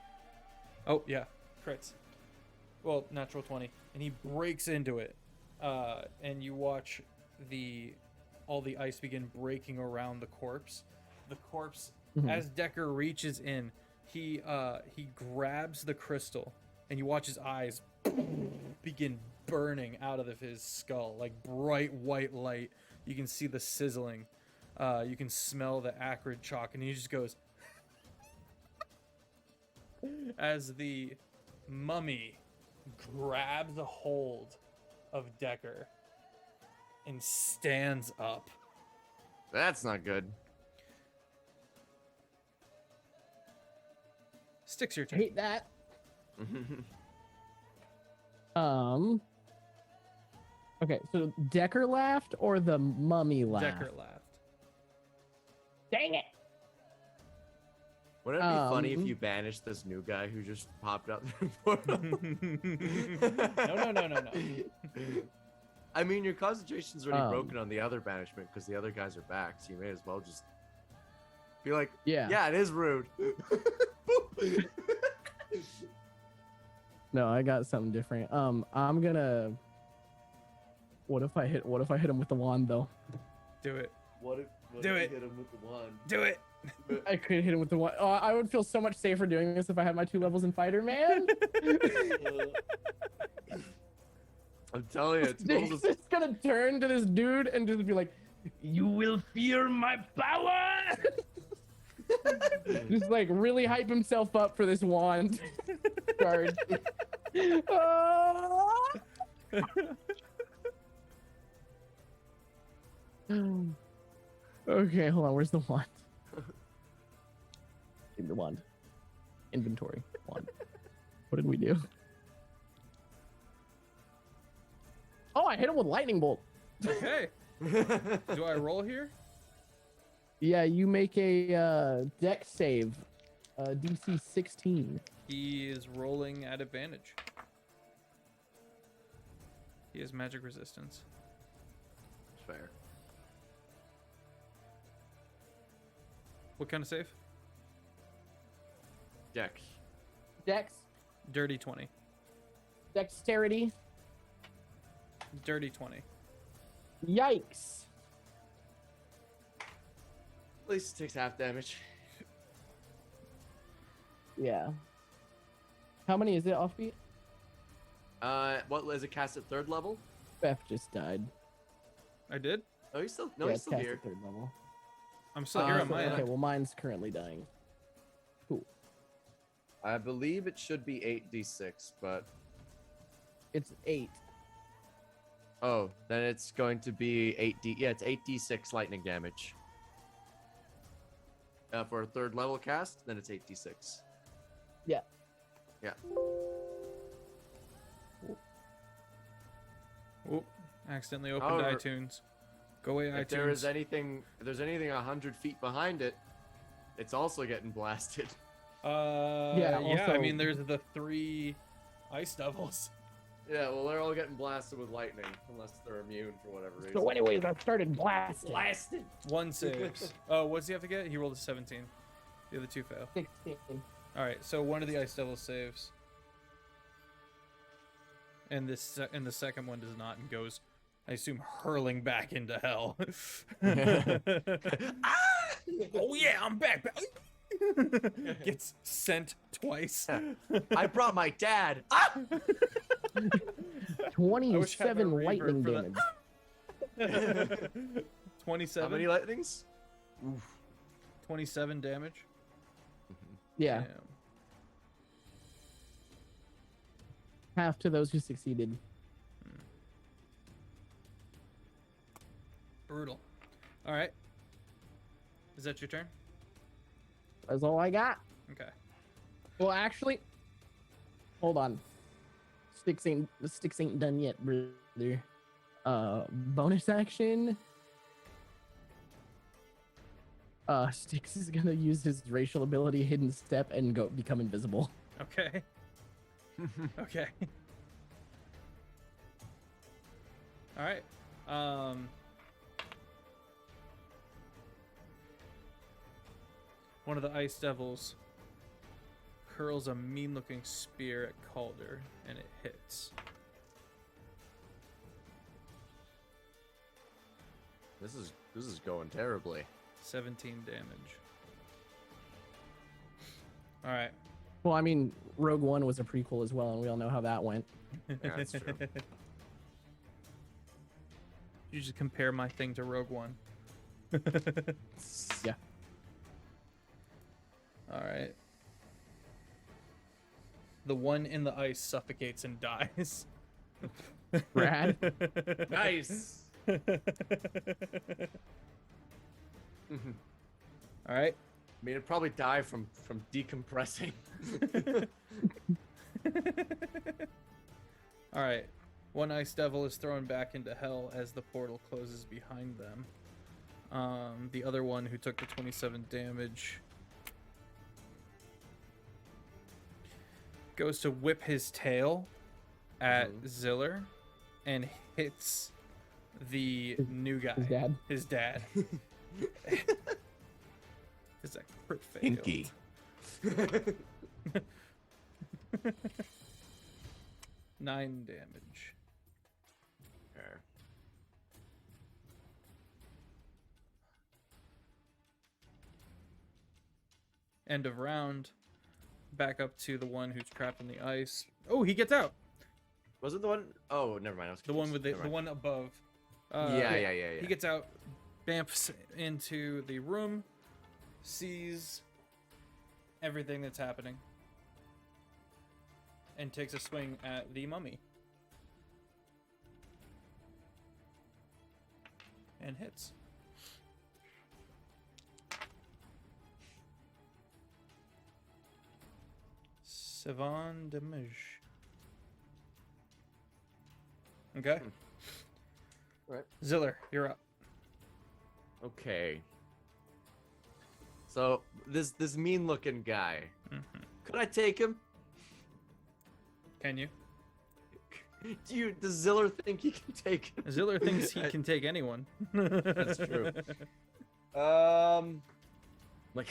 Oh yeah, crits. Well, natural 20, and he breaks into it, and you watch all the ice begin breaking around the corpse. The corpse, as Decker reaches in, he grabs the crystal, and you watch his eyes begin burning out of his skull, like bright white light. You can see the sizzling. You can smell the acrid chalk, and he just goes as the mummy grabs a hold of Decker and stands up. That's not good. Sticks your turn. Hate that. Okay, so Decker laughed or the mummy laughed? Decker laughed. Dang it! Wouldn't it be funny if you banished this new guy who just popped up? No. I mean, your concentration's already broken on the other banishment because the other guys are back, so you may as well just be like, yeah, it is rude. No, I got something different. I'm gonna. What if I hit him with the wand though? Do it. What if Do it. hit him with the wand? Do it. I could hit him with the wand. Oh, I would feel so much safer doing this if I had my 2 levels in fighter, man. I'm telling you, He's just gonna turn to this dude and just be like, "You will fear my power." Just like really hype himself up for this wand charge. Okay, hold on. Where's the wand? In the wand. Inventory. Wand. What did we do? Oh, I hit him with lightning bolt. Okay. Do I roll here? Yeah, you make a dex save, DC 16. He is rolling at advantage. He has magic resistance. Fair. What kind of save? Dex. Dex, Dirty 20. dexterity. Dirty 20. Yikes. At least it takes half damage. Yeah. How many is it offbeat? What is it cast at 3rd level? Beth just died. I did? Oh, he's still Yeah, he's it's still cast here. at 3rd level. I'm still here on So- my okay, end. well, mine's currently dying. Cool. I believe it should be 8d6, but It's 8. oh, then it's going to be 8d. Yeah, it's 8d6 lightning damage. For a 3rd level cast, then it's 8d6. Yeah. Yeah. Oop. Accidentally opened However, iTunes. Go away, If iTunes. there's anything 100 feet behind it, it's also getting blasted. Yeah, I also- mean, there's the 3 ice devils. Yeah, well, they're all getting blasted with lightning, unless they're immune for whatever reason. So anyways, I started blasting. Blasted. 1 saves. Oh, what's he have to get? He rolled a 17. The other 2 fail. 16. All right, so one of the ice devils saves, and the second one does not, and goes, I assume, hurling back into hell. Oh yeah, I'm back. Gets sent twice. I brought my dad. 27 reverb lightning for damage. that. How 27. many lightnings? 27 damage. Yeah, Damn. half to those who succeeded. Brutal. All right. Is that your turn? That's all I got. Okay. Well, actually, hold on. The sticks ain't done yet, brother. Bonus action. Sticks is gonna use his racial ability, hidden step, and become invisible. Okay. Okay. All right. One of the ice devils hurls a mean-looking spear at Calder, and it hits. This is going terribly. 17 damage. All right. Well, I mean, Rogue One was a prequel as well, and we all know how that went. Yeah, that's true. You just compare my thing to Rogue One. Yeah. All right. The one in the ice suffocates and dies. Rad. Nice. All right. I mean, it'd probably die from decompressing. All right. One ice devil is thrown back into hell as the portal closes behind them. The other one who took the 27 damage goes to whip his tail at Ziller and hits the new guy. His dad. His dad. It's a crit fail. Pinky. 9 damage. Okay. End of round. Back up to the one who's trapped in the ice. Oh, he gets out. Was it the one? Oh, never mind. I was The one with confused. the Never mind. one above. Yeah. He gets out, bamfs into the room, sees everything that's happening, and takes a swing at the mummy. And hits. Sevan damage. Okay. Right. Ziller, you're up. Okay. So this mean-looking guy, could I take him? Can you? Does Ziller think he can take him? Ziller thinks he can take anyone. That's true. Like,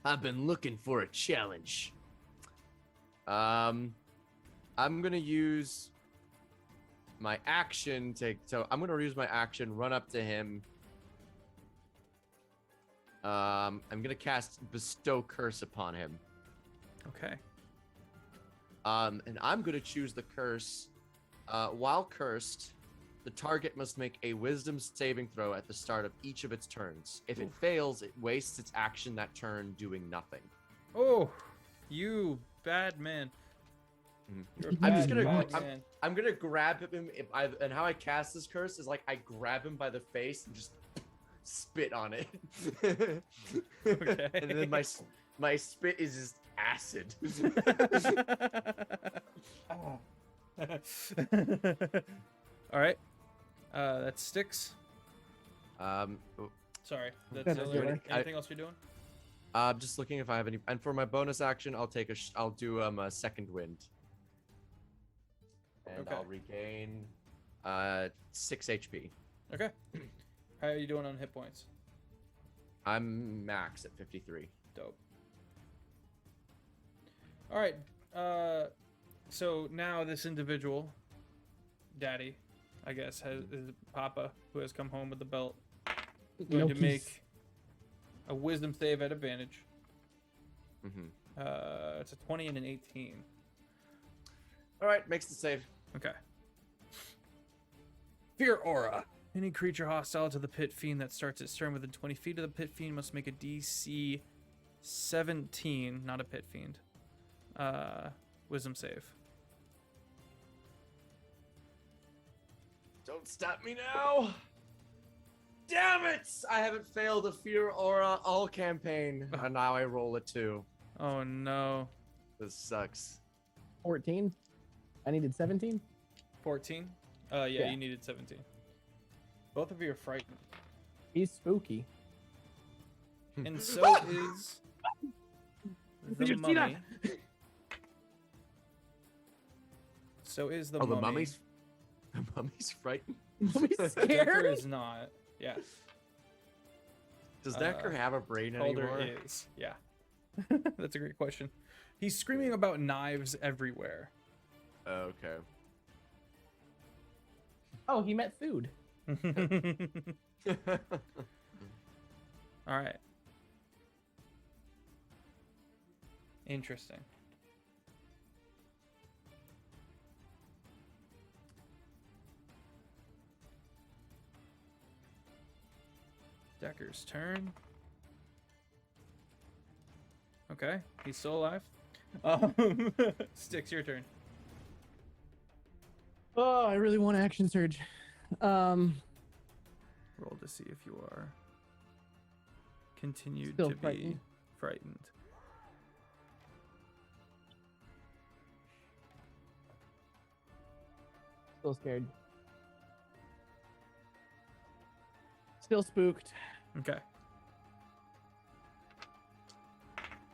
I've been looking for a challenge. I'm gonna use my action so I'm gonna use my action, run up to him. I'm gonna cast Bestow Curse upon him. Okay. And I'm gonna choose the curse. While cursed, the target must make a Wisdom saving throw at the start of each of its turns. If it fails, it wastes its action that turn doing nothing. Oh, you bad man. You're a I'm just bad gonna man. I'm gonna grab him. And how I cast this curse is like I grab him by the face and just spit on it. Okay. And then my spit is just acid. All right. That sticks. Oh, Sorry. That's That's Ziller. good. Anything else you're doing? I'm just looking if I have any. And for my bonus action, I'll do a second wind. And Okay. I'll regain 6 HP. Okay. How are you doing on hit points? I'm max at 53. Dope. All right. So now this individual, Daddy, I guess, is Papa, who has come home with the belt, going to make a Wisdom save at advantage. It's a 20 and an 18. All right, makes the save. Okay. Fear Aura. Any creature hostile to the Pit Fiend that starts its turn within 20 feet of the Pit Fiend must make a DC 17, not a Pit Fiend, Wisdom save. Don't stop me now! Damn it! I haven't failed a Fear Aura all campaign, and now I roll a 2. Oh no. This sucks. 14. I needed 17. 14? Yeah, Yeah. you needed 17. Both of you are frightened. He's spooky. And so is Did the you see that? mummy. So is the Oh, mummy. the mummy's frightened. Mummy's Decker scared. is not. Yeah. Does Decker have a brain Calder anymore? is. Yeah. That's a great question. He's screaming about knives everywhere. Okay. Oh, he met food. All right. Interesting. Decker's turn. Okay, he's still alive. Sticks, your turn. Oh, I really want action surge. Roll to see if you are continued Still to be frightened. frightened. Still scared. Still spooked. Okay.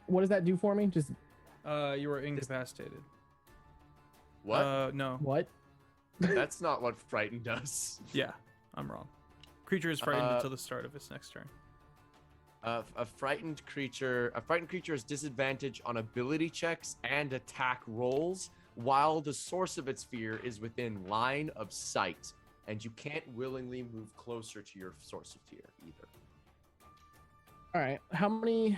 What does that do for me? Just You are incapacitated. What? No. what? That's not what frightened does. Yeah, I'm wrong. Creature is frightened Uh, until the start of its next turn. A frightened creature has disadvantage on ability checks and attack rolls while the source of its fear is within line of sight, and you can't willingly move closer to your source of fear either. All right. How many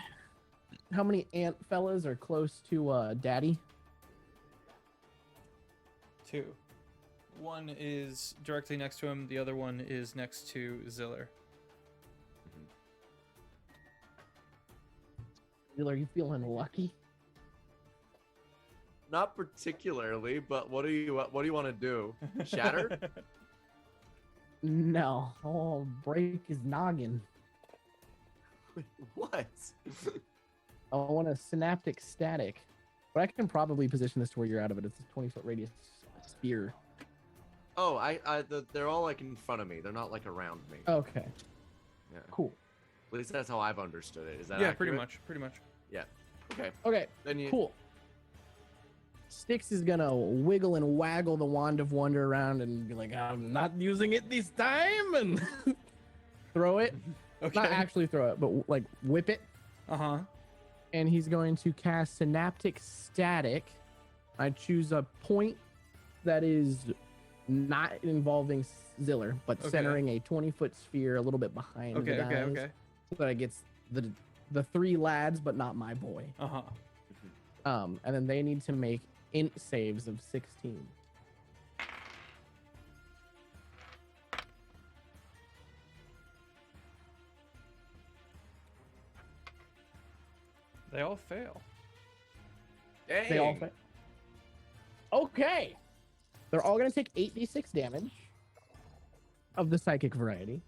ant fellas are close to Daddy? 2. One is directly next to him. The other one is next to Ziller. Are you feeling lucky? Not particularly, but what do you want to do? Shatter? No. Oh, break his noggin. What? I want a synaptic static, but I can probably position this to where you're out of it. It's a 20-foot radius spear. Oh, they're all like in front of me. They're not like around me. Okay. Yeah. Cool. At least that's how I've understood it. Is that Yeah, pretty accurate? much. Yeah. Okay. Okay. Then you. Cool. Sticks is gonna wiggle and waggle the wand of wonder around and be like, "I'm not using it this time," and throw it. Okay. Not actually throw it, but like whip it. Uh-huh. And he's going to cast synaptic static. I choose a point that is not involving Ziller, but Okay. centering a 20-foot sphere a little bit behind the guys. Okay. So that it gets the 3 lads, but not my boy. Uh-huh. And then they need to make int saves of 16. They all fail. They all Dang. fail. Okay. They're all going to take 8d6 damage of the psychic variety.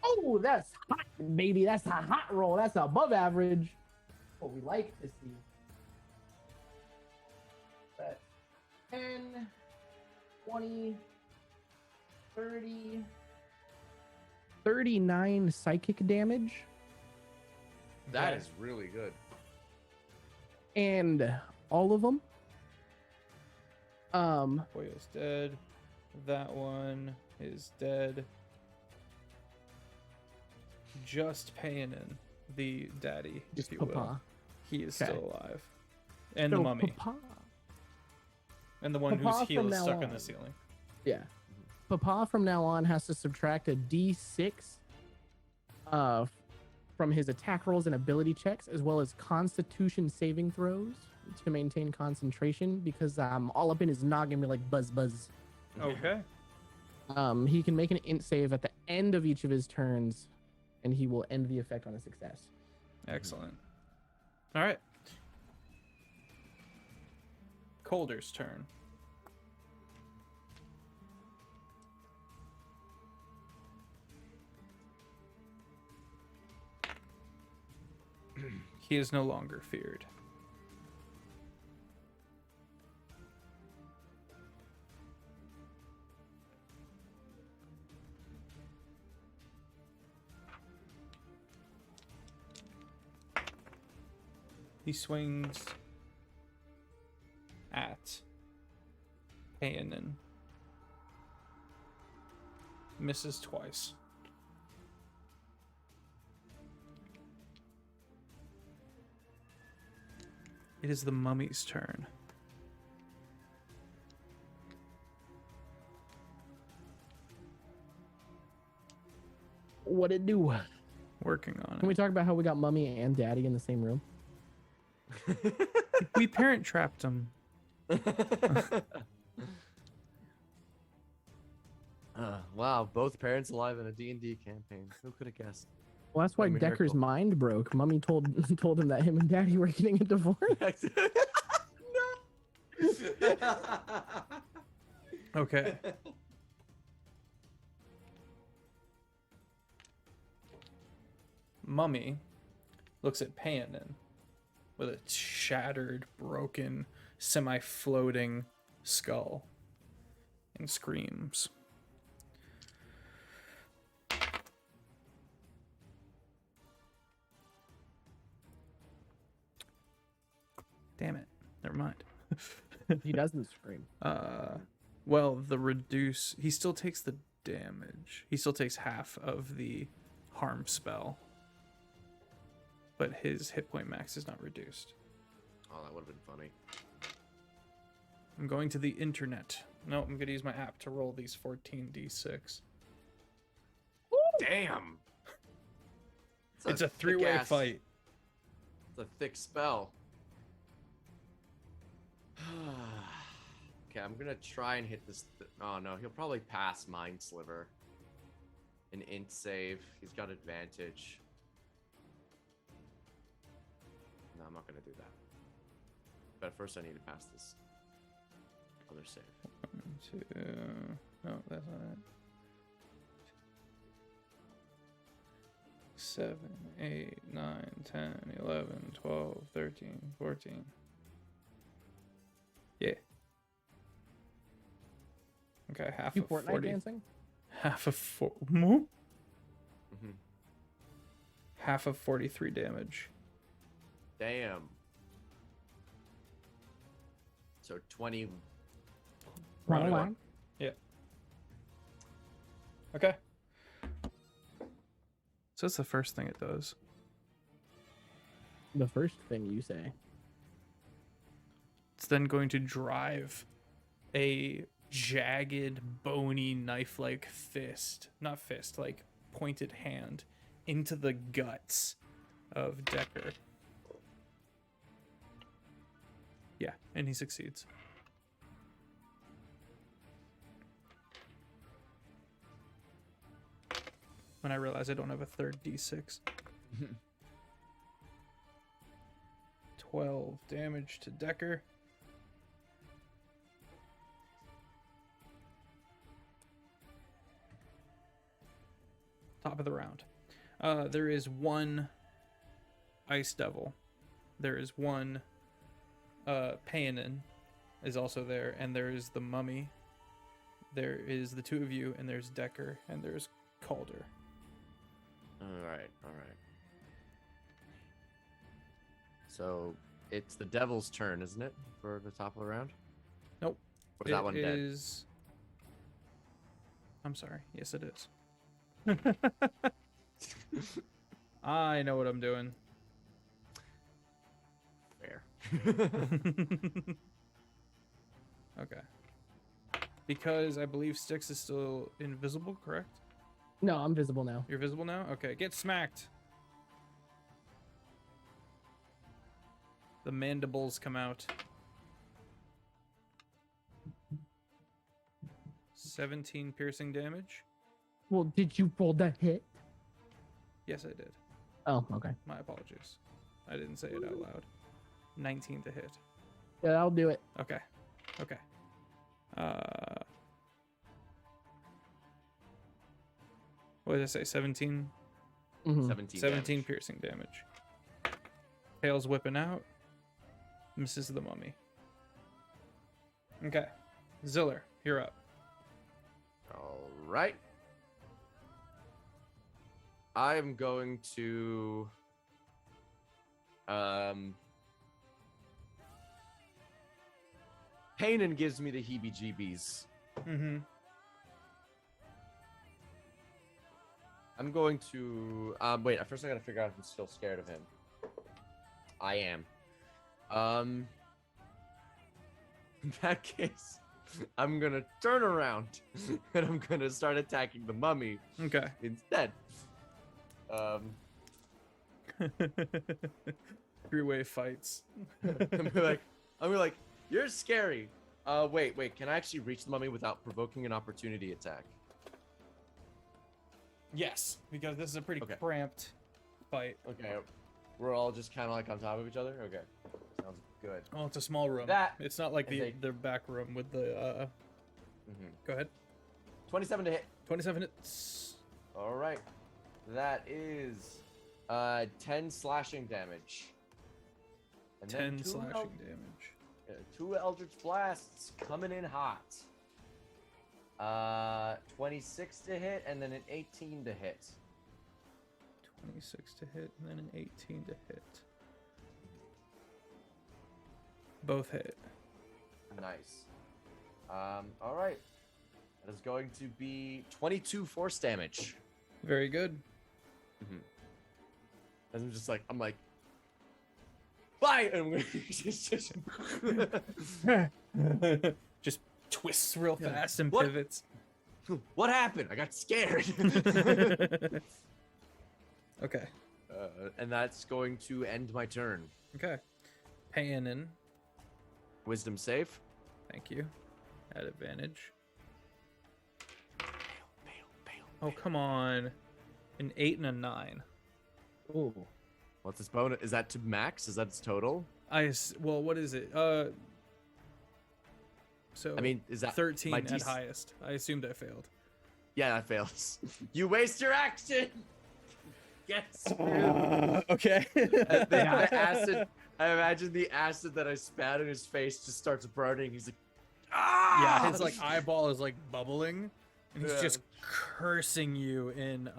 Oh, that's hot, baby. That's a hot roll. That's above average. What we like to see. That's 10, 20, 30, 39 psychic damage. That Okay. is really good. And all of them. Boyo's dead. That one is dead. Just Payanin, the daddy, Just if you will. Papa. He is Okay. still alive. And So the mummy. Papa. And the one Papa whose heel from is now stuck in on. the ceiling. Yeah. Papa from now on has to subtract a d6 from his attack rolls and ability checks, as well as constitution saving throws to maintain concentration, because I'm all up in his noggin, be like buzz buzz. Okay. He can make an int save at the end of each of his turns, and he will end the effect on a success. Excellent. All right. Calder's turn. He is no longer feared. He swings at Payanin. Misses twice. It is the mummy's turn. What it do? Working on Can we it. talk about how we got Mummy and Daddy in the same room? We parent trapped him. Wow, both parents alive in a D&D campaign. Who could have guessed? Well, that's why What a Decker's miracle. mind broke. Mummy told told him that him and Daddy were getting a divorce. No. Okay. Mummy looks at Payanin with a shattered, broken, semi-floating skull and screams. Damn it. Never mind. He doesn't scream. Well, the reduce, he still takes the damage. He still takes half of the harm spell. But his hit point max is not reduced. Oh, that would have been funny. I'm going to the internet. No, I'm going to use my app to roll these 14d6. Damn. It's a three-way thick-ass- fight. It's a thick spell. Okay, I'm gonna try and hit this. Oh no, he'll probably pass Mind Sliver. An int save. He's got advantage. No, I'm not gonna do that. But first, I need to pass this other save. 1, 2. No, that's not it. 7, 8, 9, 10, 11, 12, 13, 14. Yeah. Okay, half You of Fortnite 40. dancing? Half of Mm-hmm. half of 43 damage. Damn. So 20. Wrong 21. line. Yeah. Okay. So that's the first thing it does. The first thing you say. It's then going to drive a jagged, bony, knife-like like pointed hand into the guts of Decker. Yeah, and he succeeds. When I realize I don't have a third d6. 12 damage to Decker. Top of the round. There is one Ice Devil. There is one Payanin is also there, and there is the Mummy. There is the two of you, and there's Decker, and there's Calder. All right. So it's the devil's turn, isn't it, for the top of the round? Nope. Or is that one dead? Is... I'm sorry. Yes, it is. I know what I'm doing. Fair. Okay. Because I believe Styx is still invisible, correct? No, I'm visible now. You're visible now? Okay, get smacked. The mandibles come out. 17 piercing damage. Well, did you roll that hit? Yes, I did. Oh, okay. My apologies. I didn't say it out loud. 19 to hit. Yeah, I'll do it. Okay. Okay. What did I say? 17? Mhm. 17. 17 damage. piercing damage. Tails whipping out. Misses the Mummy. Okay. Ziller, you're up. All right. I'm going to Paynin gives me the heebie-jeebies. Mm-hmm. I'm going to wait. First, I gotta figure out if I'm still scared of him. I am. In that case, I'm gonna turn around and I'm gonna start attacking the mummy Okay. instead. Three-way fights. I'm like, you're scary. Wait. Can I actually reach the mummy without provoking an opportunity attack? Yes, because this is a pretty Okay. cramped fight. Okay. We're all just kind of like on top of each other. Okay. Sounds good. Oh, it's a small room. That It's not like and the back room with the. Go ahead. 27 to hit. 27 hits. All right. That is 10 slashing damage. And 10 two slashing damage. 2 Eldritch Blasts coming in hot. 26 to hit and then an 18 to hit. 26 to hit and then an 18 to hit. Both hit. Nice. All right. That is going to be 22 force damage. Very good. And I'm like, bye! And I'm gonna Just twists real Yeah. fast and What? pivots. What happened? I got scared. Okay. And that's going to end my turn. Okay. Payanin. Wisdom save. Thank you. At advantage. Fail. Oh, come on. An 8 and a 9. Ooh. What's this bonus? Is that to max? Is that its total? Well, what is it? So I mean, is that 13 my at DC? highest. I assumed I failed. Yeah, that fails. You waste your action. Get screwed. Okay. The acid. I imagine the acid that I spat in his face just starts burning. He's like, ah! Yeah, his like eyeball is like bubbling, and he's Yeah. just cursing you in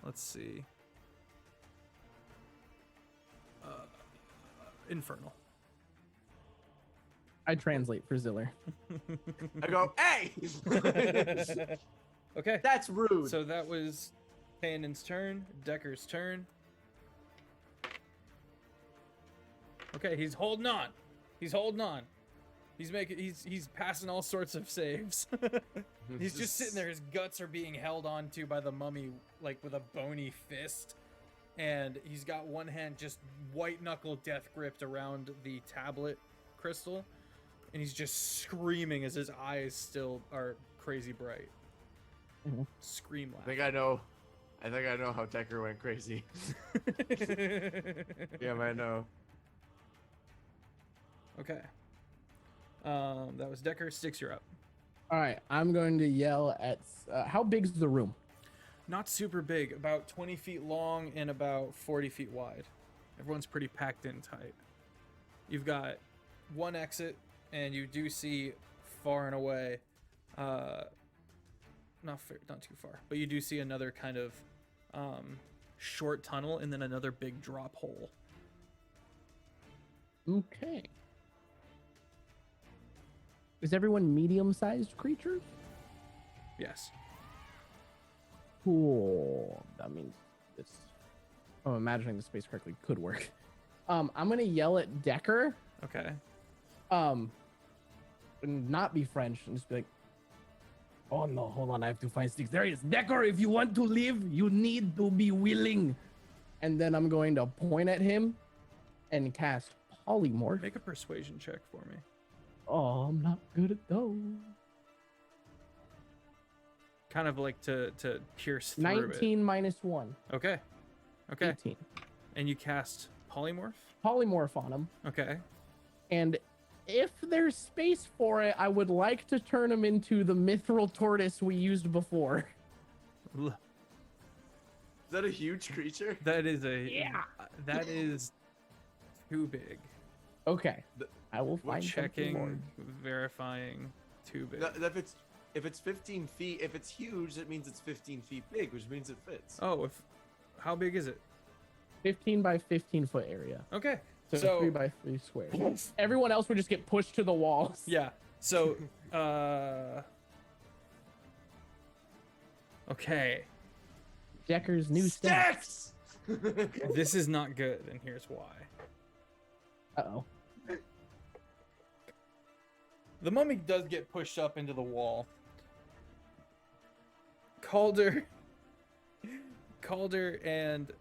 let's see, infernal. I translate for Ziller. I go, hey! Okay, That's rude. so that was Payanin's turn. Decker's turn. Okay, he's holding on. He's holding on. He's passing all sorts of saves. He's just sitting there. His guts are being held on to by the mummy, like with a bony fist. And he's got one hand just white knuckle death gripped around the tablet crystal. And he's just screaming as his eyes still are crazy bright. Mhm. Scream I think I know how Decker went crazy. Yeah, I know. Okay. That was Decker. Six, you're up. All right, I'm going to yell at. How big's the room? Not super big, about 20 feet long and about 40 feet wide. Everyone's pretty packed in tight. You've got one exit, and you do see far and away, not too far, but you do see another kind of short tunnel and then another big drop hole. Okay. Is everyone medium-sized creatures? Yes. Cool. That means this. If I'm imagining the space correctly, could work. I'm gonna yell at Decker. Okay. And not be French and just be like, "Oh no, hold on, I have to find sticks. There he is, Decker. If you want to live, you need to be willing." And then I'm going to point at him and cast polymorph. Make a persuasion check for me. Oh, I'm not good at those. Kind of like to pierce through 19 minus 1. it. Okay. Okay. 18. And you cast polymorph? Polymorph on him. Okay. And if there's space for it, I would like to turn him into the mithril tortoise we used before. Is that a huge creature? That is a Yeah. That is too big. Okay. I will find something more. Checking, verifying, too big. If it's 15 feet, if it's huge, that means it's 15 feet big, which means it fits. Oh, how big is it? 15 by 15 foot area. Okay. So- 3x3 squares. Everyone else would just get pushed to the walls. Yeah. So, okay. Decker's new stats. Sticks! This is not good, and here's why. Uh-oh. The mummy does get pushed up into the wall. Calder and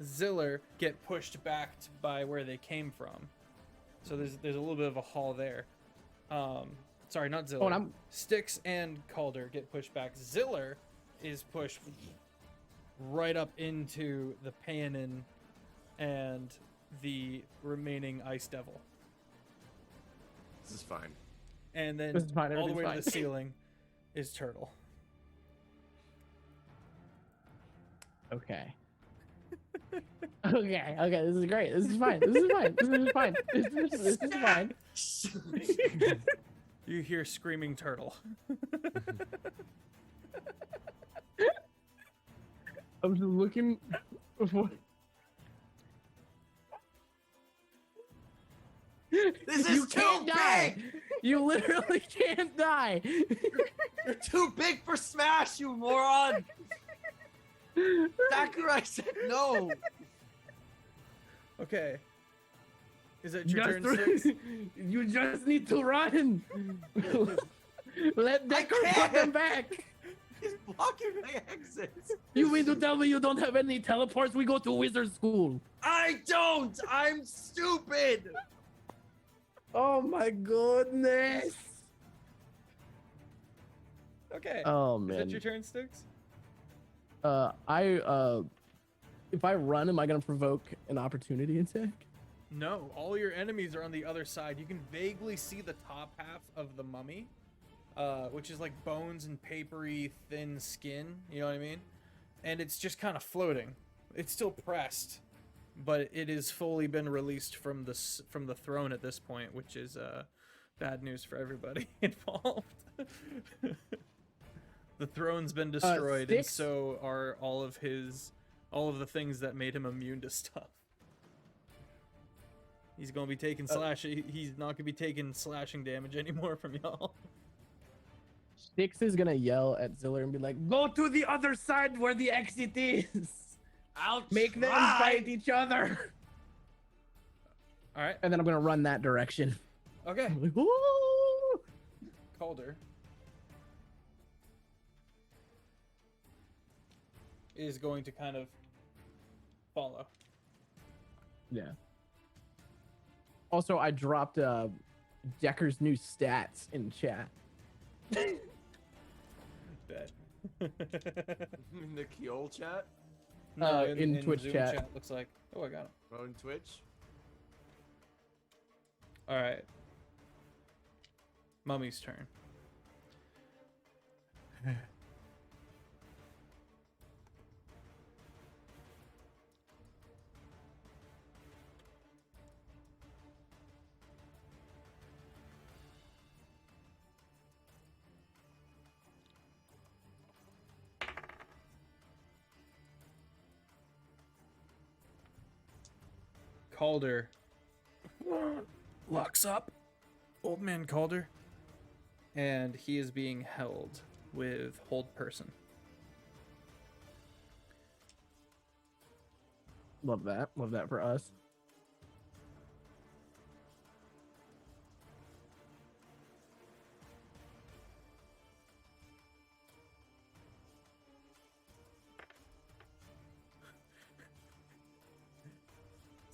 Ziller get pushed back by where they came from. So there's a little bit of a hall there. Sorry, not Ziller. Oh, and I'm Styx and Calder get pushed back. Ziller is pushed right up into the Panin and the remaining Ice Devil. This is fine. And then This is fine, all the way everything's to the fine. ceiling is Turtle. okay. Okay, this is great. This is fine. This is fine. This is fine. This is fine. You hear screaming Turtle. I'm just looking for... This is You too can't die. big! You literally can't die. You're too big for Smash, you moron! Sakurai said no! Okay. Is that your turn, Just Styx? you just need to run. Let Decker put them back. He's blocking my exits! You mean to tell me you don't have any teleports? We go to wizard school. I don't! I'm stupid! Oh my goodness. Okay. Oh Is that man. your turn, Styx? If I run, am I gonna provoke an opportunity attack? No, all your enemies are on the other side. You can vaguely see the top half of the mummy, which is like bones and papery, thin skin. You know what I mean? And it's just kind of floating. It's still pressed, but it has fully been released from the throne at this point, which is bad news for everybody involved. The throne's been destroyed, and Styx? so are all of the things that made him immune to stuff. He's gonna be taking he's not gonna be taking slashing damage anymore from y'all. Styx is gonna yell at Ziller and be like, "Go to the other side where the exit is. I'll Make them try. fight each other." All right. And then I'm gonna run that direction. Okay. I'm like, "Woo!" Calder is going to kind of follow. Yeah. Also, I dropped Decker's new stats in chat. Bet. In the Kjol chat? No, in Twitch Zoom chat. looks like. Oh, I got him. Oh, in Twitch? All right. Mummy's turn. Calder locks up old man Calder, and he is being held with hold person. Love that. Love that for us.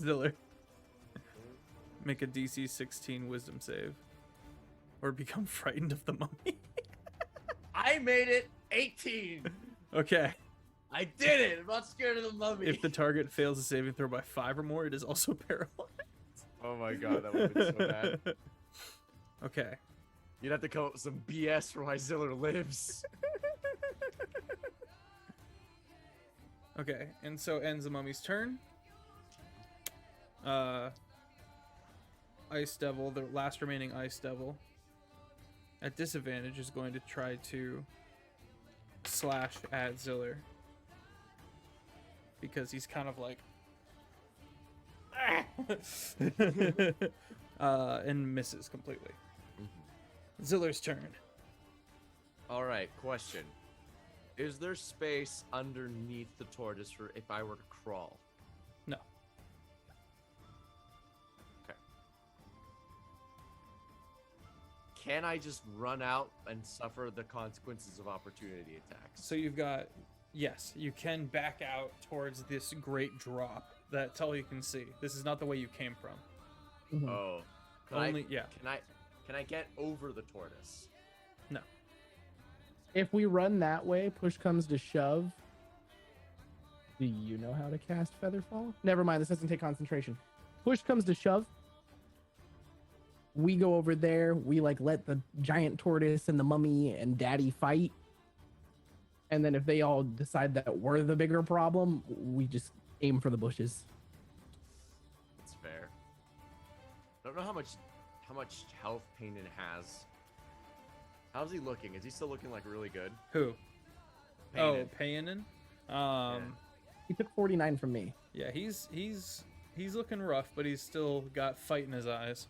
Ziller, make a DC 16 wisdom save, or become frightened of the mummy. I made it 18! Okay. I did it! I'm not scared of the mummy! If the target fails a saving throw by 5 or more, it is also paralyzed. Oh my god, that would have been so bad. Okay. You'd have to come up with some BS for why Ziller lives. Okay, and so ends the mummy's turn. Ice Devil, the last remaining Ice Devil, at disadvantage, is going to try to slash at Ziller, because he's kind of like and misses completely. Ziller's turn. All right, question. Is there space underneath the tortoise for if I were to crawl? No. Okay. Can I just run out and suffer the consequences of opportunity attacks? So you've got, yes, you can back out towards this great drop. That's all you can see. This is not the way you came from. Mhm. Oh. Yeah. Can I get over the tortoise? No. If we run that way, push comes to shove. Do you know how to cast Featherfall? Never mind, this doesn't take concentration. Push comes to shove. We go over there. We like let the giant tortoise and the mummy and daddy fight. And then if they all decide that we're the bigger problem, we just aim for the bushes. That's fair. I don't know how much health Payton has. How's he looking? Is he still looking like really good? Who? Payton. Oh, Payanin. He took 49 from me. Yeah, he's looking rough, but he's still got fight in his eyes.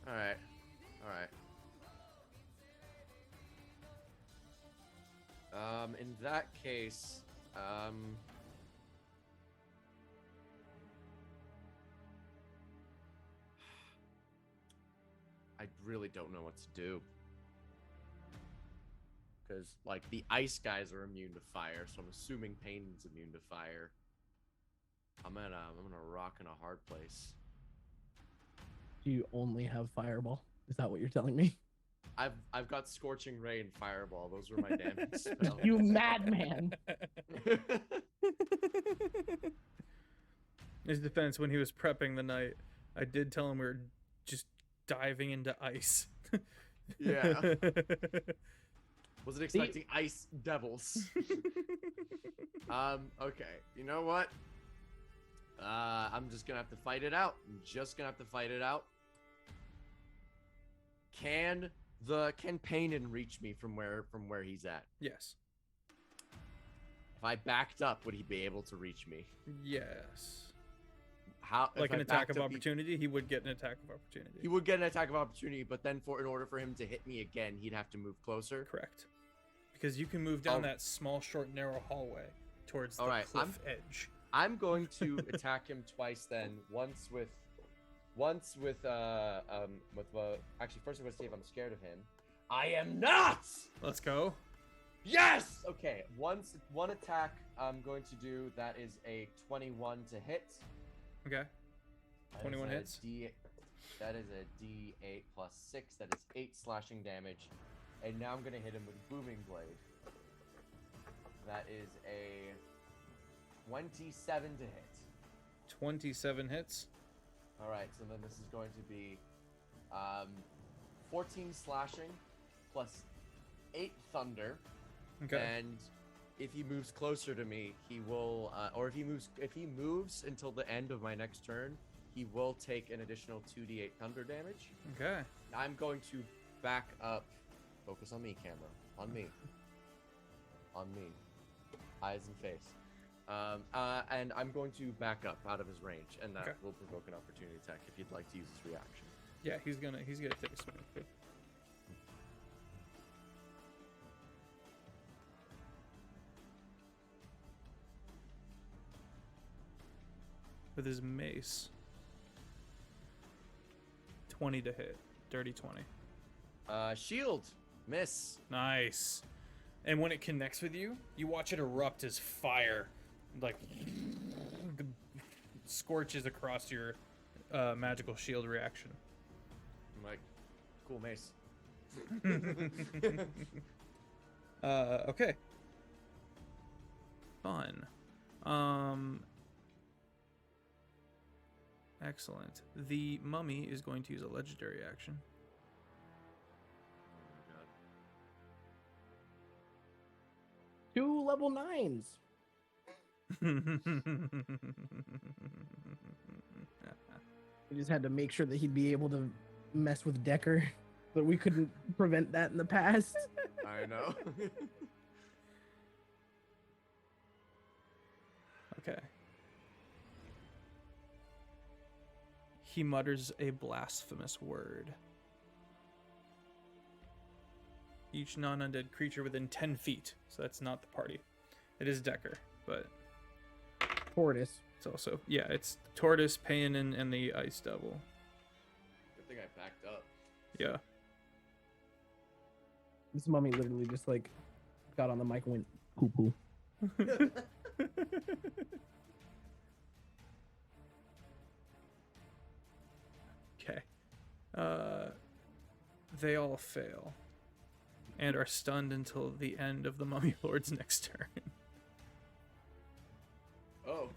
All right. In that case, I really don't know what to do. Because, like, the ice guys are immune to fire, so I'm assuming Payton's immune to fire. I'm gonna rock in a hard place. Do you only have Fireball? Is that what you're telling me? I've got Scorching Ray and Fireball. Those were my damage spells. You madman. In his defense, when he was prepping the night, I did tell him we were just diving into ice. Yeah. Wasn't expecting ice devils. Okay. You know what? I'm just gonna have to fight it out. Can Payton reach me from where he's at? Yes. If I backed up, would he be able to reach me? Yes. How? Like if an I attack backed of up, opportunity, he would get an attack of opportunity. He would get an attack of opportunity, but then in order for him to hit me again, he'd have to move closer. Correct. Because you can move down Oh. that small, short, narrow hallway towards the All right, cliff edge. I'm going to attack him twice then. Once with actually first I'm gonna see if I'm scared of him. I am not! Let's go. Yes! Okay, one attack I'm going to do that is a 21 to hit. Okay. That 21 is a hits. That is a D8 plus 6. That is 8 slashing damage. And now I'm gonna hit him with Booming Blade. That is a 27 to hit. 27 hits. Alright, so then this is going to be 14 slashing plus 8 thunder. Okay. And if he moves closer to me, he will or if he moves until the end of my next turn, he will take an additional 2d8 thunder damage. Okay. I'm going to back up. Focus on me, camera. On me. On me. Eyes and face. And I'm going to back up out of his range, and that Okay. will provoke an opportunity attack if you'd like to use his reaction. Yeah, he's gonna take a swing. With his mace. 20 to hit. Dirty 20. Shield. Miss. Nice. And when it connects with you, you watch it erupt as fire. Like, scorches across your magical shield reaction. I'm like, cool mace. Okay. Fun. Excellent. The mummy is going to use a legendary action. Oh my god. 2 level 9s. We just had to make sure that he'd be able to mess with Decker, but we couldn't prevent that in the past. I know. Okay. he mutters a blasphemous word. Each non-undead creature within 10 feet. So that's not the party. It is Decker, but Tortoise. it's also, yeah, it's Tortoise, Payanin, and the Ice Devil. Good thing I backed up. Yeah. This mummy literally just like got on the mic and went poo poo. Okay. They all fail and are stunned until the end of the Mummy Lord's next turn. Oh.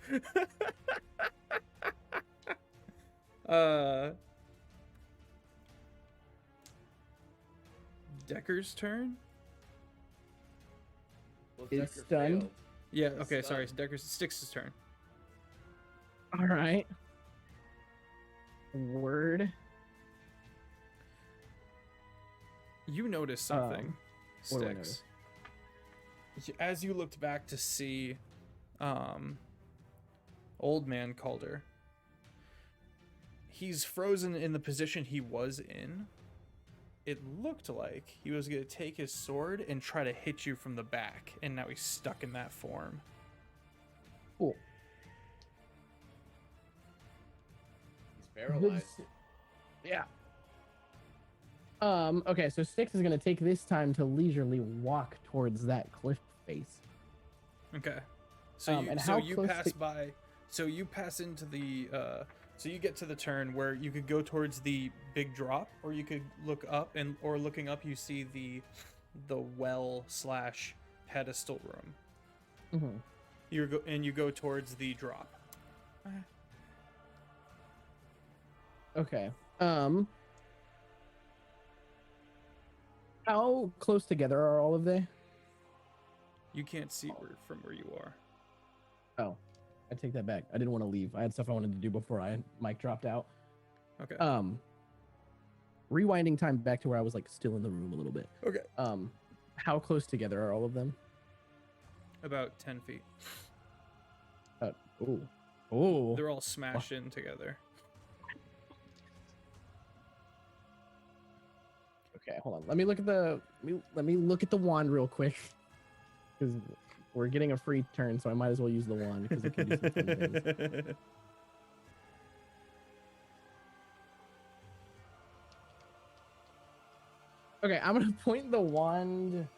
Decker's turn? Well, Is Decker stunned? failed. Yeah, He's okay, sorry. stunned. Styx' turn. All right. Word. You notice something, what do I Styx. As you looked back to see Old Man Calder, he's frozen in the position he was in. It looked like he was going to take his sword and try to hit you from the back, and now he's stuck in that form. Cool. He's paralyzed. Yeah. Okay, so Styx is gonna take this time to leisurely walk towards that cliff face. Okay. So and how you close pass to- by. So you pass into the. So you get to the turn where you could go towards the big drop, or you could look up, and or looking up you see the well / pedestal room. Mm-hmm. You go towards the drop. Okay. How close together are all of they? You can't see from where you are. Oh, I take that back. I didn't want to leave. I had stuff I wanted to do before Mike dropped out. Okay. Rewinding time back to where I was like still in the room a little bit. Okay. How close together are all of them? About 10 feet. Oh. They're all smashed in together. Okay, hold on. Let me look at the wand real quick, because we're getting a free turn, so I might as well use the wand because it can do some fun things. Okay, I'm gonna point the wand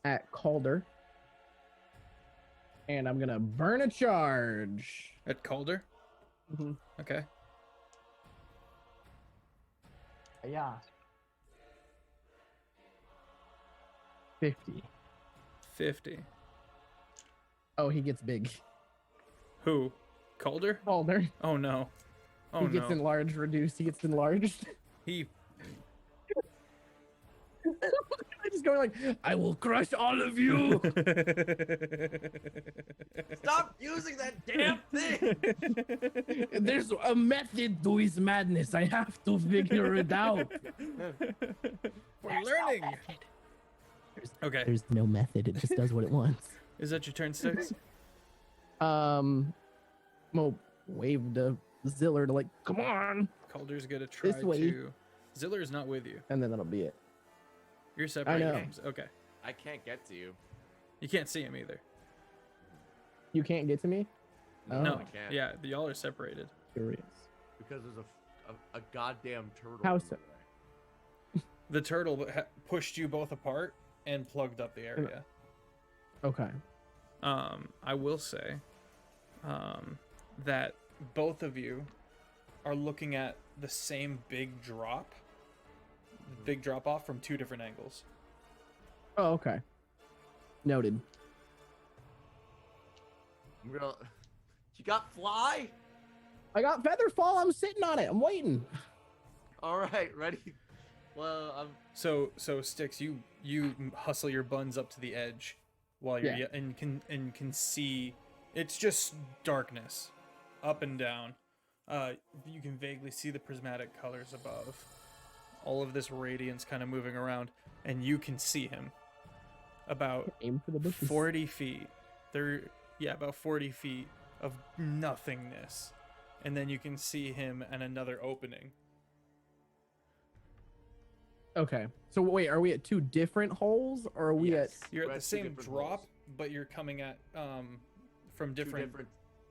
at Calder, and I'm gonna burn a charge. At Calder? Mm-hmm. Okay. Yeah. 50. 50. Oh, he gets big. Who? Calder? Calder. Oh no. Oh He gets no. enlarged, reduced. He gets enlarged. He I just going like, I will crush all of you. Stop using that damn thing! There's a method to his madness. I have to figure it out. We're learning. Okay. There's no method. It just does what it wants. Is that your turn, Styx? Well, wave the Ziller to like, come on, Calder's gonna try This way. to. Ziller is not with you. and then that'll be it. You're separate. know. Okay. I can't get to you. You can't see him either. You can't get to me. Oh. No. I can't. Yeah, y'all are separated. Curious. Because there's a goddamn turtle. How in so? there. The turtle pushed you both apart and plugged up the area. Okay. I will say that both of you are looking at the same big drop off from two different angles. Oh, okay. Noted. I'm gonna. You got fly? I got Featherfall. I'm sitting on it. I'm waiting. All right, ready? Well, I'm. So Styx, you hustle your buns up to the edge while you're Yeah. and can see. It's just darkness, up and down. You can vaguely see the prismatic colors above. All of this radiance kind of moving around, and you can see him about Aim for the bushes. 40 feet. About 40 feet of nothingness and then you can see him and another opening. Okay. So wait, are we at two different holes, or are we Yes. You're at We're the at two same different drop, holes. but you're coming at from Two different different.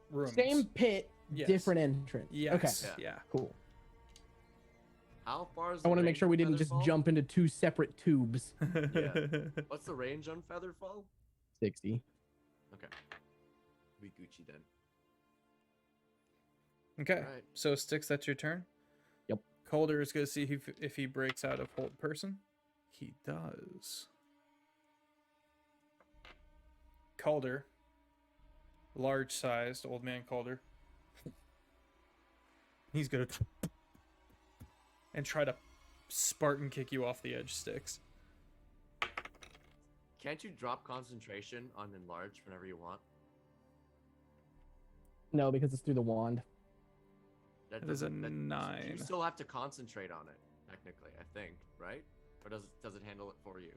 rooms. at same pit, Yes. different entrance? Yes. Okay. Yeah. Cool. How far is I the want to make range sure we on didn't just Featherfall? jump into two separate tubes. What's the range on Featherfall? 60. Okay. We Gucci then. Okay. Alright. So Sticks, that's your turn. Yep. Calder is gonna see if he breaks out of hold person. He does. Calder, large-sized old man Calder. He's gonna and try to Spartan kick you off the edge, Sticks. Can't you drop concentration on enlarge whenever you want? No, because it's through the wand. That is a doesn't- You 9. still have to concentrate on it, technically. I think, right? Or does it handle it for you?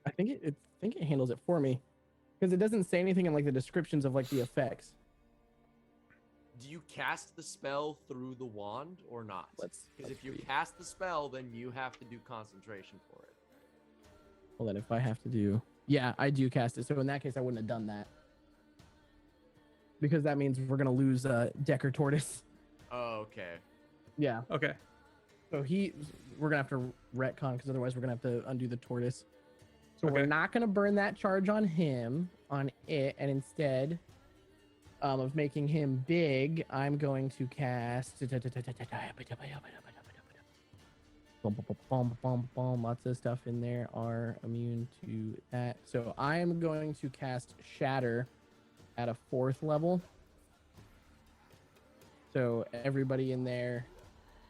I think it handles it for me, because it doesn't say anything in like the descriptions of like the effects. Do you cast the spell through the wand or not? Let's Because if you read. cast the spell, then you have to do concentration for it. Well, then if I have to do, yeah, I do cast it. So in that case, I wouldn't have done that, because that means we're gonna lose Decker Tortoise. Oh, okay. Yeah. Okay. So we're gonna have to retcon, because otherwise we're gonna have to undo the tortoise. So we're Okay. not gonna burn that charge on it, and instead of making him big, I'm going to cast. Lots of stuff in there are immune to that. So I'm going to cast Shatter at a 4th level. So everybody in there,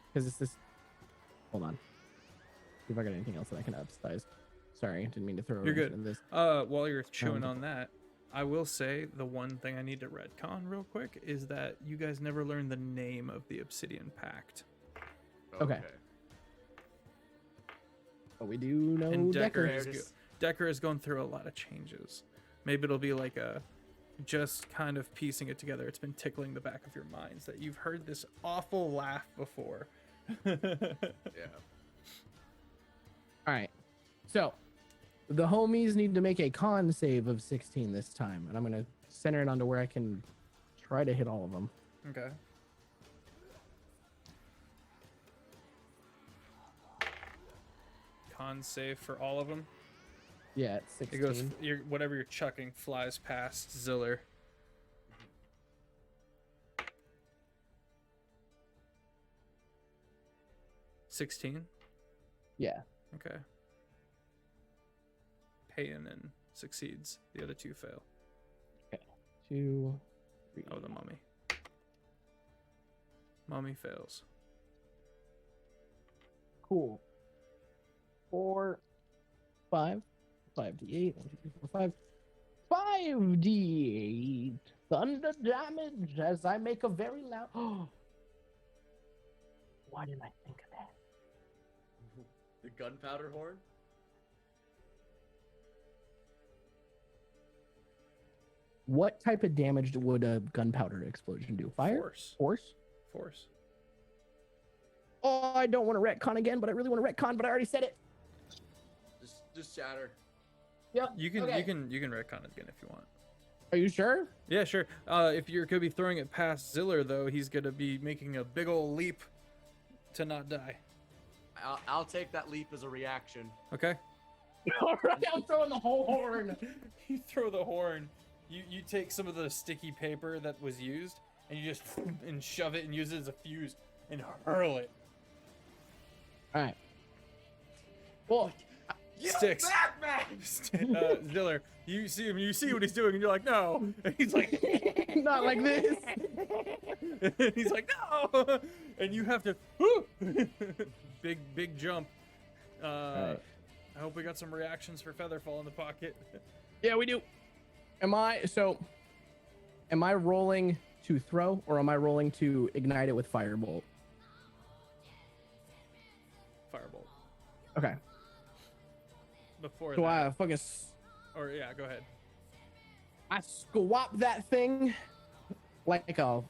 because it's this. Hold on. See if I got anything else that I can upsize. Sorry, didn't mean to throw You're a wrench good. in this. While you're chewing on that, I will say the one thing I need to retcon real quick is that you guys never learned the name of the Obsidian Pact. Okay. But we do know And Decker Decker. Decker is going through a lot of changes. Maybe it'll be like a just kind of piecing it together. It's been tickling the back of your minds that you've heard this awful laugh before. Yeah. All right. So the homies need to make a con save of 16 this time, and I'm gonna center it onto where I can try to hit all of them. Okay. Con save for all of them. Yeah, it's 16. It goes. Whatever you're chucking flies past Ziller. $16. Yeah. Okay. Payanin succeeds. The other two fail. 2, 3. Oh, the mummy. Mummy fails. Cool. 4, 5, 5d8, 1, 2, 3, 4, 5. 5d8 thunder damage as I make a very loud. Oh, why didn't I think of that? The gunpowder horn? What type of damage would a gunpowder explosion do? Fire? Force. Force? Oh, I don't want to retcon again, but I really want to retcon, but I already said it. Just shatter. Yep. You can okay. you can retcon it again if you want. Are you sure? Yeah, sure. If you're gonna be throwing it past Ziller, though, he's gonna be making a big old leap to not die. I'll take that leap as a reaction. Okay. All right, I'm throwing the whole horn. You throw the horn. You take some of the sticky paper that was used, and you just and shove it and use it as a fuse and hurl it. All right. Well, Sticks. Ziller, you see him. You see what he's doing, and you're like, no. And he's like, not like this. and he's like, no. And you have to, big jump. Right. I hope we got some reactions for Featherfall in the pocket. Yeah, we do. Am I rolling to throw, or am I rolling to ignite it with firebolt? Firebolt. Okay. Before So that. I fucking Or yeah, go ahead. I swap that thing like a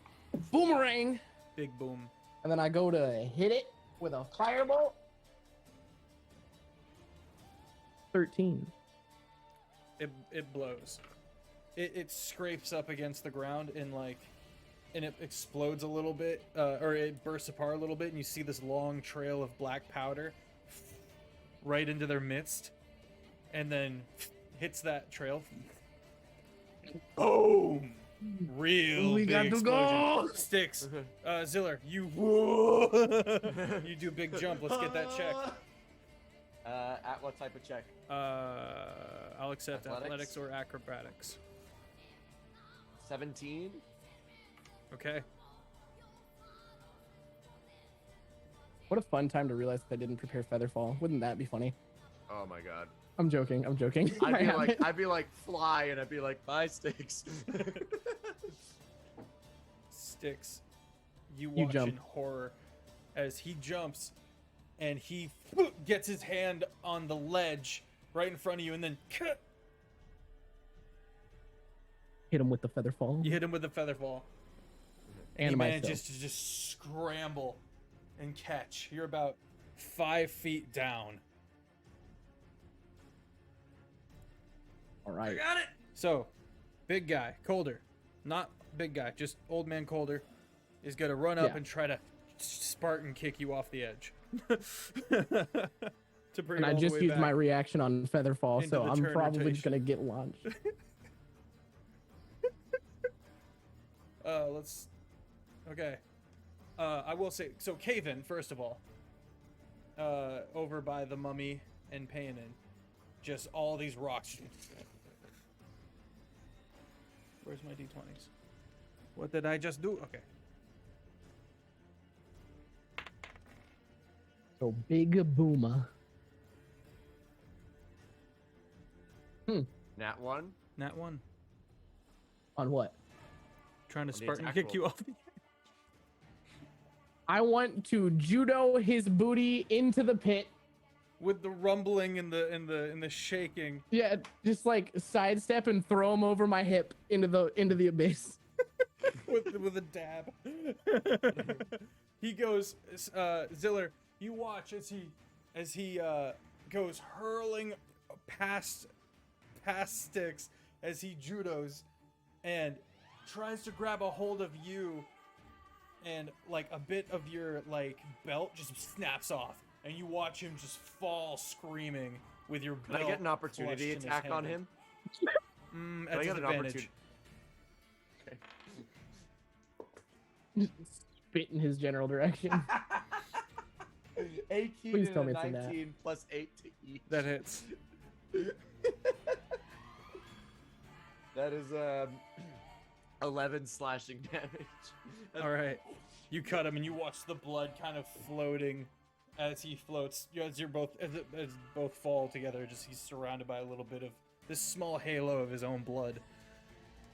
boomerang, Big boom. and then I go to hit it with a firebolt. 13. It blows. It scrapes up against the ground and it explodes a little bit, or it bursts apart a little bit, and you see this long trail of black powder right into their midst, and then hits that trail. Boom! Real We big got to explosion. go. Sticks. Ziller, you you do big jump. Let's get that check. At what type of check? I'll accept Athletics? athletics or acrobatics. 17. Okay. What a fun time to realize I didn't prepare Featherfall. Wouldn't that be funny? Oh my god. I'm joking. I'm joking. I'd be like fly, and I'd be like, bye, Sticks. Sticks, you You watch jump. in horror as he jumps and he gets his hand on the ledge right in front of you, and then Hit him with the Featherfall. you hit him with a feather fall. And He myself. manages to just scramble and catch. You're about 5 feet down. All right. Got it. So, big guy, Colder, not big guy, just old man Colder, is gonna run up Yeah. and try to Spartan kick you off the edge. To bring And it I all the just way used back. my reaction on Featherfall, Into so the I'm turn probably just rotation. gonna get launched. Let's. Okay. I will say, so Caven, first of all, over by the mummy and Payanin, just all these rocks. Where's my d20s? What did I just do? Okay. So big boomer. Nat 1. Nat 1. On what? Trying to On the Spartan attack kick roll. you off the I want to judo his booty into the pit. with the rumbling and the shaking. Yeah, just like sidestep and throw him over my hip into the abyss. with a dab. He goes, Ziller, you watch as he goes hurling past Sticks as he judos and tries to grab a hold of you, and like a bit of your like belt just snaps off, and you watch him just fall screaming with your Can belt. I get an opportunity clutched in his attack on hand. him? At I get an disadvantage. Okay. Spit in his general direction. 18 Please and tell a me it's a nat. 19 plus 8 to each. That hits. That is 11 slashing damage. All right, you cut him, and you watch the blood kind of floating as he floats. As both fall together, just he's surrounded by a little bit of this small halo of his own blood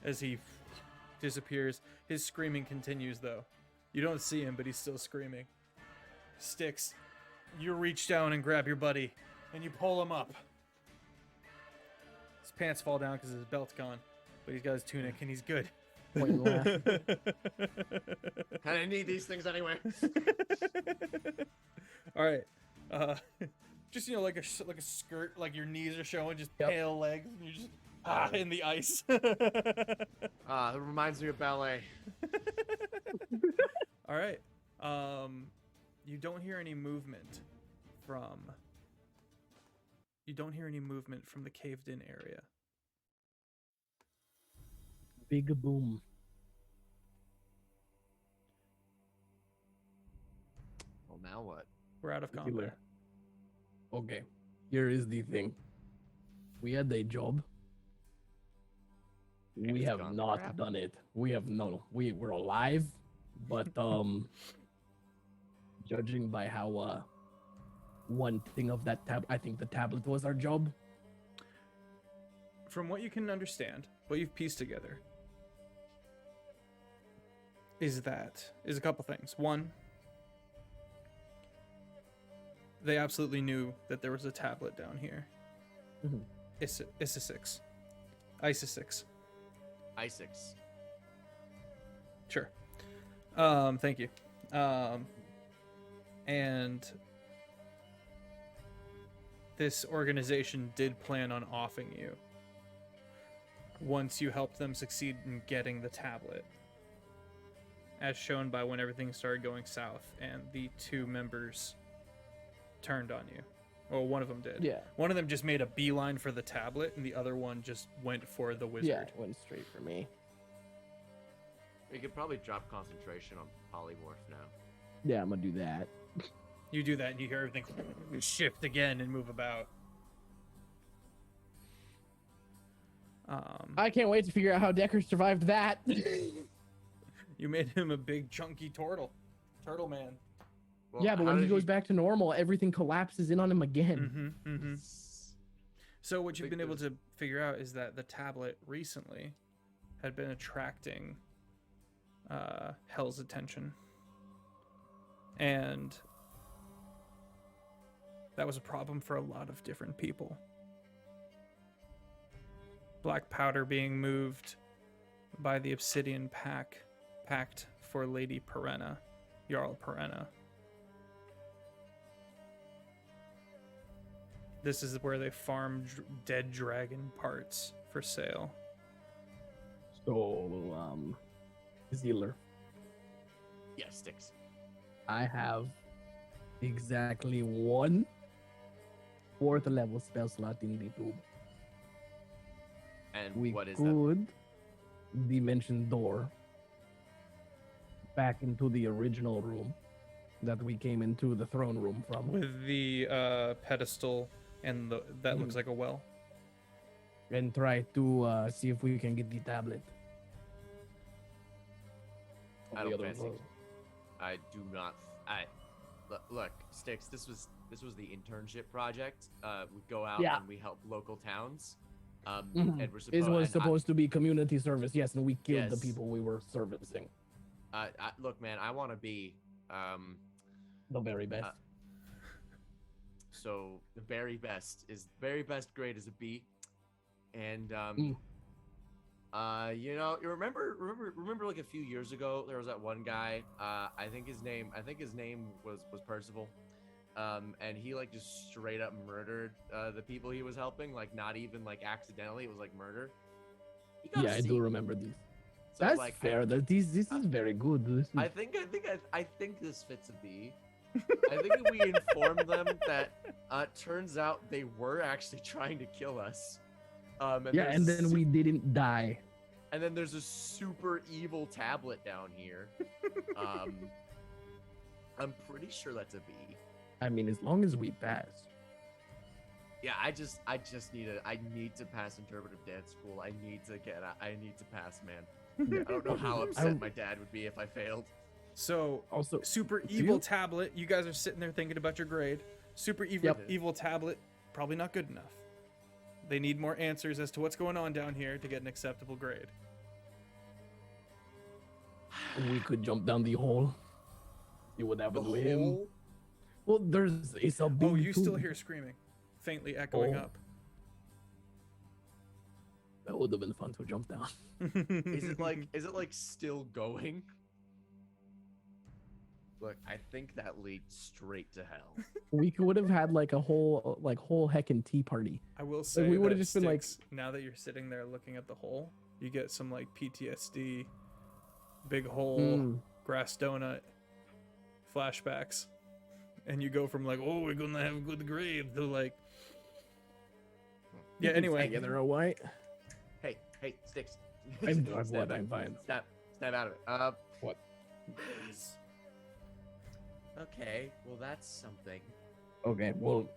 as he disappears. His screaming continues, though. You don't see him, but he's still screaming. Sticks, you reach down and grab your buddy, and you pull him up. His pants fall down because his belt's gone, but he's got his tunic, and he's good. Point and laugh. And I need these things anyway. All right, just like a skirt, like your knees are showing, just Yep. pale legs, and you're just in the ice. It reminds me of ballet. All right, you don't hear any movement from. You don't hear any movement from the caved-in area. Big boom. Well, now what? We're out of combat. Okay, here is the thing. We had a job. We It's have gone not crap. done it. We were alive, but judging by how one thing of that I think the tablet was our job. From what you can understand, what you've pieced together, is a couple things. One, they absolutely knew that there was a tablet down here. Mhm. ISIS 6. Isaacs. Sure. Thank you. And this organization did plan on offing you once you helped them succeed in getting the tablet, as shown by when everything started going south and the two members turned on you. Well, one of them did. Yeah. One of them just made a beeline for the tablet, and the other one just went for the wizard. Yeah, it went straight for me. We could probably drop concentration on polymorph now. Yeah, I'm gonna do that. You do that, and you hear everything shift again and move about. I can't wait to figure out how Decker survived that. You made him a big chunky turtle man. Well, yeah, but how when he did goes back to normal, everything collapses in on him again. So what you've Think been able to figure out is that the tablet recently had been attracting Hell's attention, and that was a problem for a lot of different people. Black powder being moved by the Obsidian Pact for Lady Perenna, Jarl Perenna. This is where they farm dead dragon parts for sale. So, Zealer, Yeah, sticks. I have exactly one 4th level spell slot in the tube. And We what is that? could dimension door back into the original room that we came into the throne room from. With the pedestal and that looks like a well. And try to see if we can get the tablet. I On the don't other fancy. road. I do not. Look, sticks. This was the internship project. We go out Yeah. and we help local towns. Mhm. And we're This was and supposed to be community service, yes, and we killed the Yes. people we were servicing. Look, man, I want to be The very best. so the very best grade is a B, and you know, you remember like a few years ago there was that one guy, I think his name was Percival, and he like just straight up murdered the people he was helping, like not even like accidentally, it was like murder. You gotta Yeah, I see. do remember these. So, That's like, fair. This is very good. I think this fits a B. I think if we inform them that turns out they were actually trying to kill us. And yeah, there's and then we didn't die. and then there's a super evil tablet down here. I'm pretty sure that's a B. I mean, as long as we pass. Yeah, I just need to pass interpretive dance school. I need to pass, man. I don't know how upset my dad would be if I failed. So Also, super do evil you- tablet. You guys are sitting there thinking about your grade. Super evil tablet. Probably not good enough. They need more answers as to what's going on down here to get an acceptable grade. we could jump down the hole. See what happened to him. hole? Well, it's a big Oh, you still tube. hear screaming, faintly echoing Oh. up. That would have been fun to jump down. Is it like still going? Look, I think that leads straight to hell. We would have had like a whole heckin' tea party. I will say we would've that just been like- Styx, now that you're sitting there looking at the hole, you get some like PTSD, big hole, Mm. grass donut flashbacks, and you go from like, oh, we're gonna have a good grade to like, yeah. Anyway, Yeah, they're a white. Hey, sticks. I'm Snap what? I'm fine. Snap out of it. What? Okay, well that's something. Okay, well,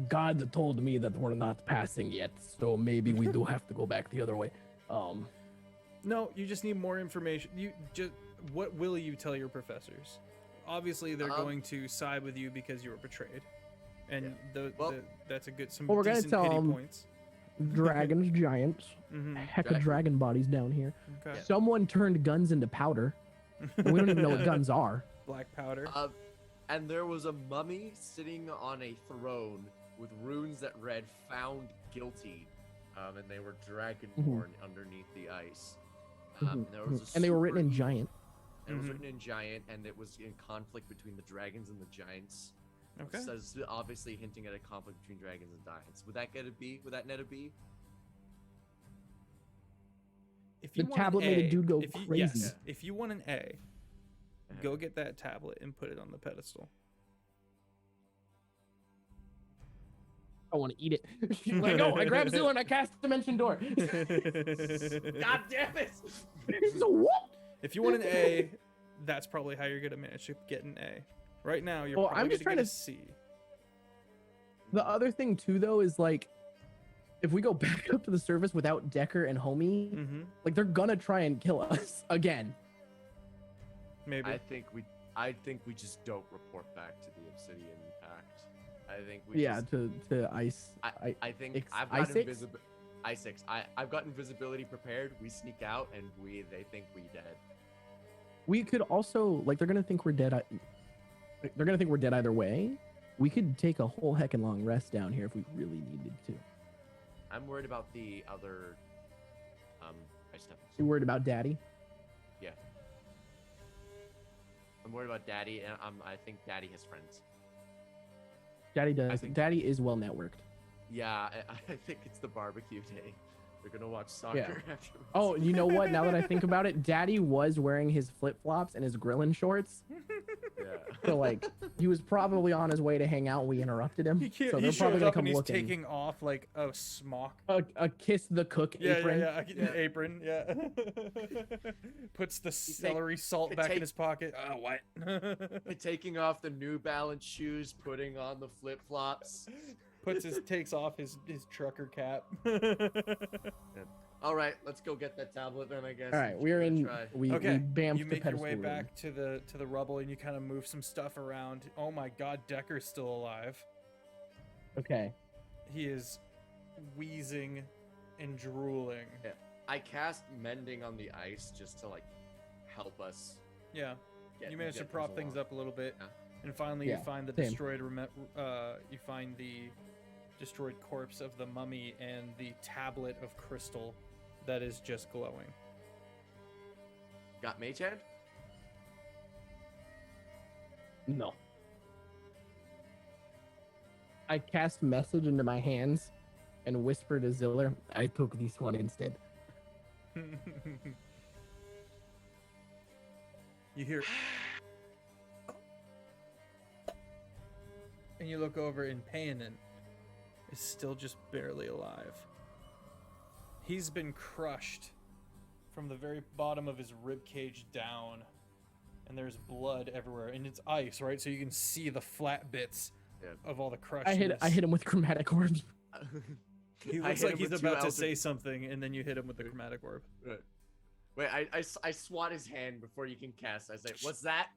God told me that we're not passing yet, so maybe we do have to go back the other way. no, you just need more information. What will you tell your professors? Obviously, they're going to side with you because you were betrayed, and that's a good some Well, we're gonna decent tell pity 'em- points. dragons, giants, Mm-hmm. heck of Dragon. dragon bodies down here. Okay. Someone turned guns into powder. And we don't even know what guns are. Black powder. And there was a mummy sitting on a throne with runes that read "Found Guilty," and they were dragonborn underneath the ice. And, there was a And they were written in super giant. It was Mhm. written in giant, and it was in conflict between the dragons and the giants. Okay. So it's obviously hinting at a conflict between dragons and giants. Would that get a B? Would that net a B? If The you want an tablet made a A- dude go if you, crazy. Yes, if you want an A, Uh-huh. go get that tablet and put it on the pedestal. I want to eat it. Like, oh, I grabbed Zilla and I cast Dimension Door. God damn it! So what? If you want an A, that's probably how you're gonna manage to get an A. Right now, you're Well, probably I'm just gonna trying get a to- C. The other thing too, though, is like, if we go back up to the surface without Decker and Homie, Mm-hmm. like they're gonna try and kill us again. Maybe. I think we just don't report back to the Obsidian Pact. I think we Yeah, just, to ice. I think Ix- I've got I6? I6. I've got invisibility prepared. We sneak out and they think we dead. We could also like they're gonna think we're dead. They're gonna think we're dead either way. We could take a whole heckin' long rest down here if we really needed to. I'm worried about the other ice steppers. You worried about Daddy? Yeah. I'm worried about Daddy, and I think Daddy has friends. Daddy does. think- Daddy is well networked. Yeah, I think it's the barbecue day. They're gonna watch soccer afterwards. Oh, you know what? Now that I think about it, Daddy was wearing his flip flops and his grilling shorts. Yeah. So like, he was probably on his way to hang out. We interrupted him. He, So he they're shows probably gonna up come and he's looking. taking off like a smock. A kiss the cook apron. Yeah. Yeah. Apron, yeah. Puts the celery salt back in take- his pocket. Oh, what? Taking off the New Balance shoes, putting on the flip flops. Takes off his trucker cap. All right, let's go get that tablet then. I guess. All right, and we're give it a in. try. We Okay, bamfed you the make your pedestal way room. back to the rubble and you kind of move some stuff around. Oh my God, Decker's still alive. Okay. He is wheezing and drooling. Yeah. I cast mending on the ice just to like help us. Yeah, Get, you manage to get prop things along. up a little bit, Yeah. and finally Yeah, you find the same. destroyed. You find the destroyed corpse of the mummy and the tablet of crystal that is just glowing. Got Mage Hand? No. I cast message into my hands and whisper to Ziller, I took this one instead. You hear, and you look over, and Payanin is still just barely alive. He's been crushed from the very bottom of his rib cage down, and there's blood everywhere, and it's ice, right? So you can see the flat bits Yeah. of all the crushed. I hit him with chromatic orb. He I looks hit like him he's with two about to Eldritch- say something, and then you hit him with the chromatic orb. Right. Wait, I swat his hand before you can cast. I say, what's that?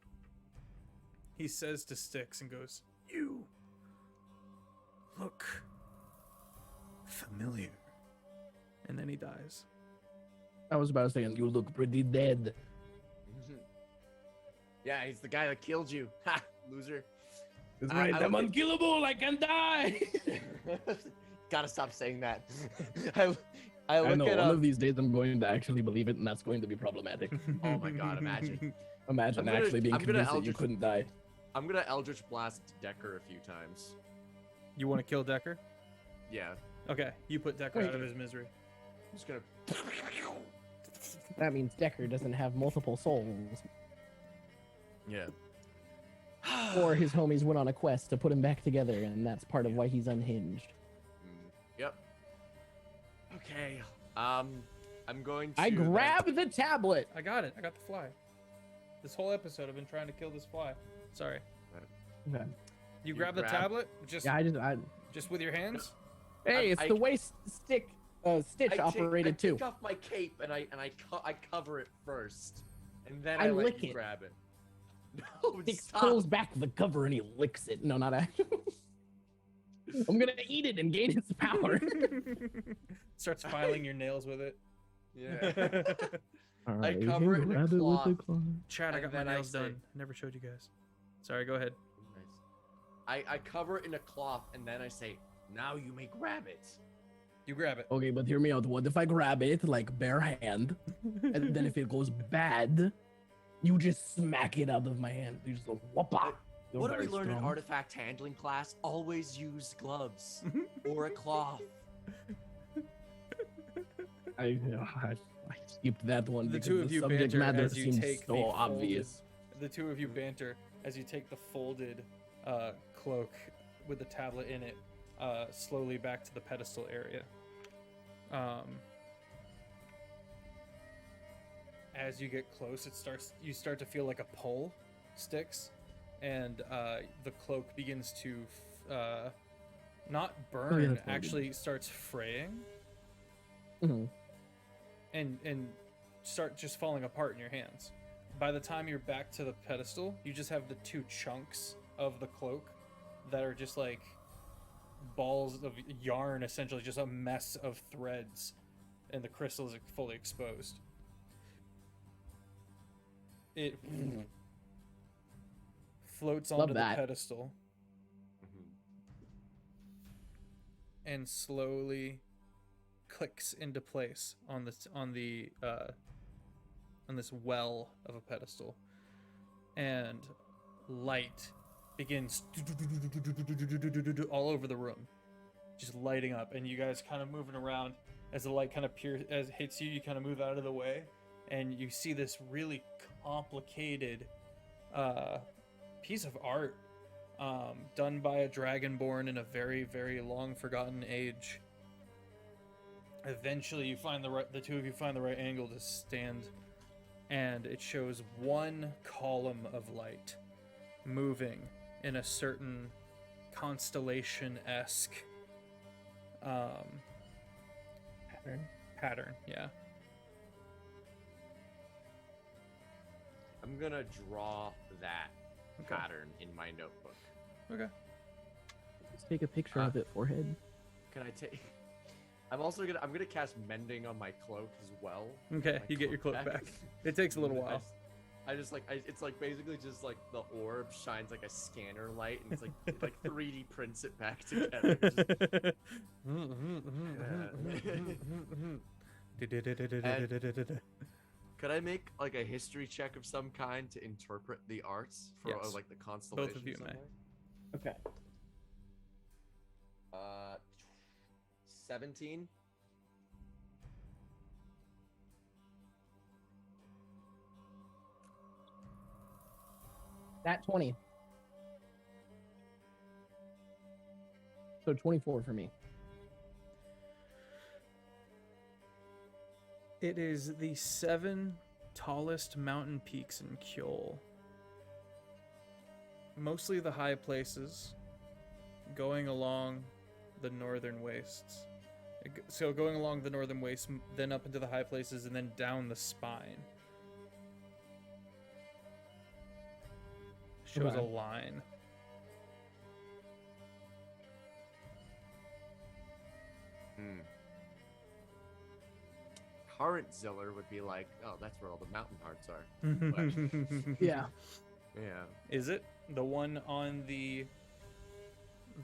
He says to Styx and goes, "You look familiar," and then he dies. I was about to say, you look pretty dead. Yeah, he's the guy that killed you. Ha, loser. That's I- right, I I'm look at- unkillable, I can die! Gotta stop saying that. I I look know, at one of these days I'm going to actually believe it, and that's going to be problematic. Oh my God, imagine. Imagine I'm gonna- actually being I'm gonna convinced that you Eldritch- couldn't die. I'm gonna Eldritch Blast Decker a few times. You want to kill Decker? Yeah. Okay, you put Decker Wait. out of his misery. I'm just gonna. That means Decker doesn't have multiple souls. Yeah. Or his homies went on a quest to put him back together, and that's part of why he's unhinged. Yep. Okay. I'm going to. I grab the tablet! I got it. I got the fly. This whole episode, I've been trying to kill this fly. Sorry. Okay. You You grab the grab- tablet just Yeah, just with your hands. Hey, it's I- the way Stitch operated I too. take off my cape and I cover it first, and then I I let lick you it. grab it. No, He stop. pulls back the cover and he licks it. No, not actually. I'm gonna eat it and gain its power. Starts filing your nails with it. Yeah. Alright, I cover it in a grab it with the cloth. claw. Chad, I And got my then I nails say- done. Never showed you guys. Sorry, go ahead. Nice. I cover it in a cloth and then I say, now you may grab it. You grab it. Okay, but hear me out. What if I grab it like bare hand, and then if it goes bad, You just smack it out of my hand. You just go whoppa. You're What did we very learn in strong. artifact handling class? Always use gloves or a cloth. I skipped that one The because two of the you subject banter matter as you seems take so the obvious. The two of you banter as you take the folded cloak with the tablet in it slowly back to the pedestal area. As you get close, you start to feel like a pull sticks, and the cloak begins to not burn, that's what I did. actually starts fraying Mhm. and start just falling apart in your hands. By the time you're back to the pedestal, you just have the two chunks of the cloak that are just like balls of yarn, essentially just a mess of threads, and the crystal is fully exposed. It floats Love onto the that. pedestal and slowly clicks into place on this well of a pedestal, and light begins all over the room, just lighting up, and you guys kind of moving around as the light kind of hits you. You kind of move out of the way, and you see this really complicated piece of art done by a dragonborn in a very, very long forgotten age. Eventually the two of you find the right angle to stand, and it shows one column of light moving in a certain constellation-esque pattern, yeah. I'm gonna draw that Okay. pattern in my notebook. Okay. Let's take a picture of it, forehead. Can I take? I'm gonna cast mending on my cloak as well. Okay, My you get your cloak back. It takes a little while. It's like basically just like the orb shines like a scanner light, and it's like it like 3D prints it back together. Could I make like a history check of some kind to interpret the arts for Yes. like the constellation? Both of you may. Okay. 17. That 20. So 24 for me. It is the 7 tallest mountain peaks in Kjol. Mostly the high places, going along the northern wastes. So going along the northern wastes, then up into the high places, and then down the spine. Shows Okay. a line. Current Ziller would be like, oh, that's where all the mountain hearts are. Yeah. Yeah. Is it the one on the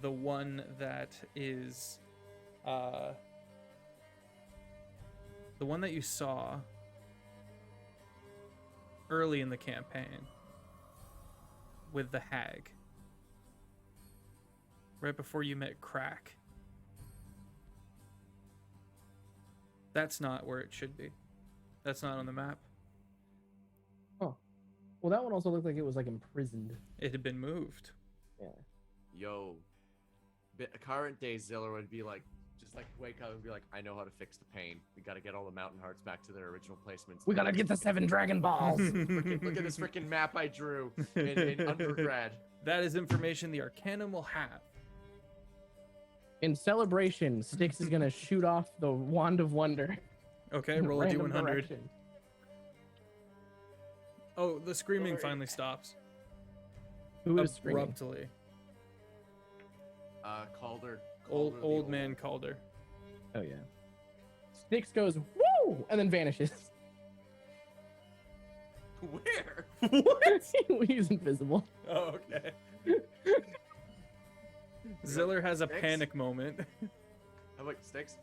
one that is the one that you saw early in the campaign with the hag, right before you met Crack? That's not where it should be. That's not on the map. Oh. Well, that one also looked like it was like imprisoned. It had been moved. Yeah. Yo. Current day Ziller would be like, just like wake up and be like, I know how to fix the pain. We gotta get all the mountain hearts back to their original placements. We gotta get the 7 Dragon Balls. Look at this freaking map I drew in undergrad. That is information the Arcanum will have. In celebration, Styx is gonna shoot off the Wand of Wonder. Okay, in roll a random d100. direction. Oh, the screaming Sorry. finally stops. Who is screaming? Abruptly. Calder. Old Calder the old man Calder. Oh yeah. Styx goes woo and then vanishes. Where? What? He's invisible. Oh, okay. Ziller has a Sticks? panic moment. I'm like, Sticks?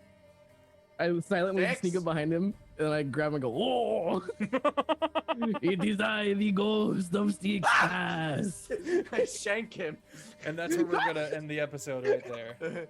I silently Styx? sneak up behind him and then I grab him and go, whoa! It is I, the ghost of Six Pass. I shank him. And that's where we're gonna end the episode right there.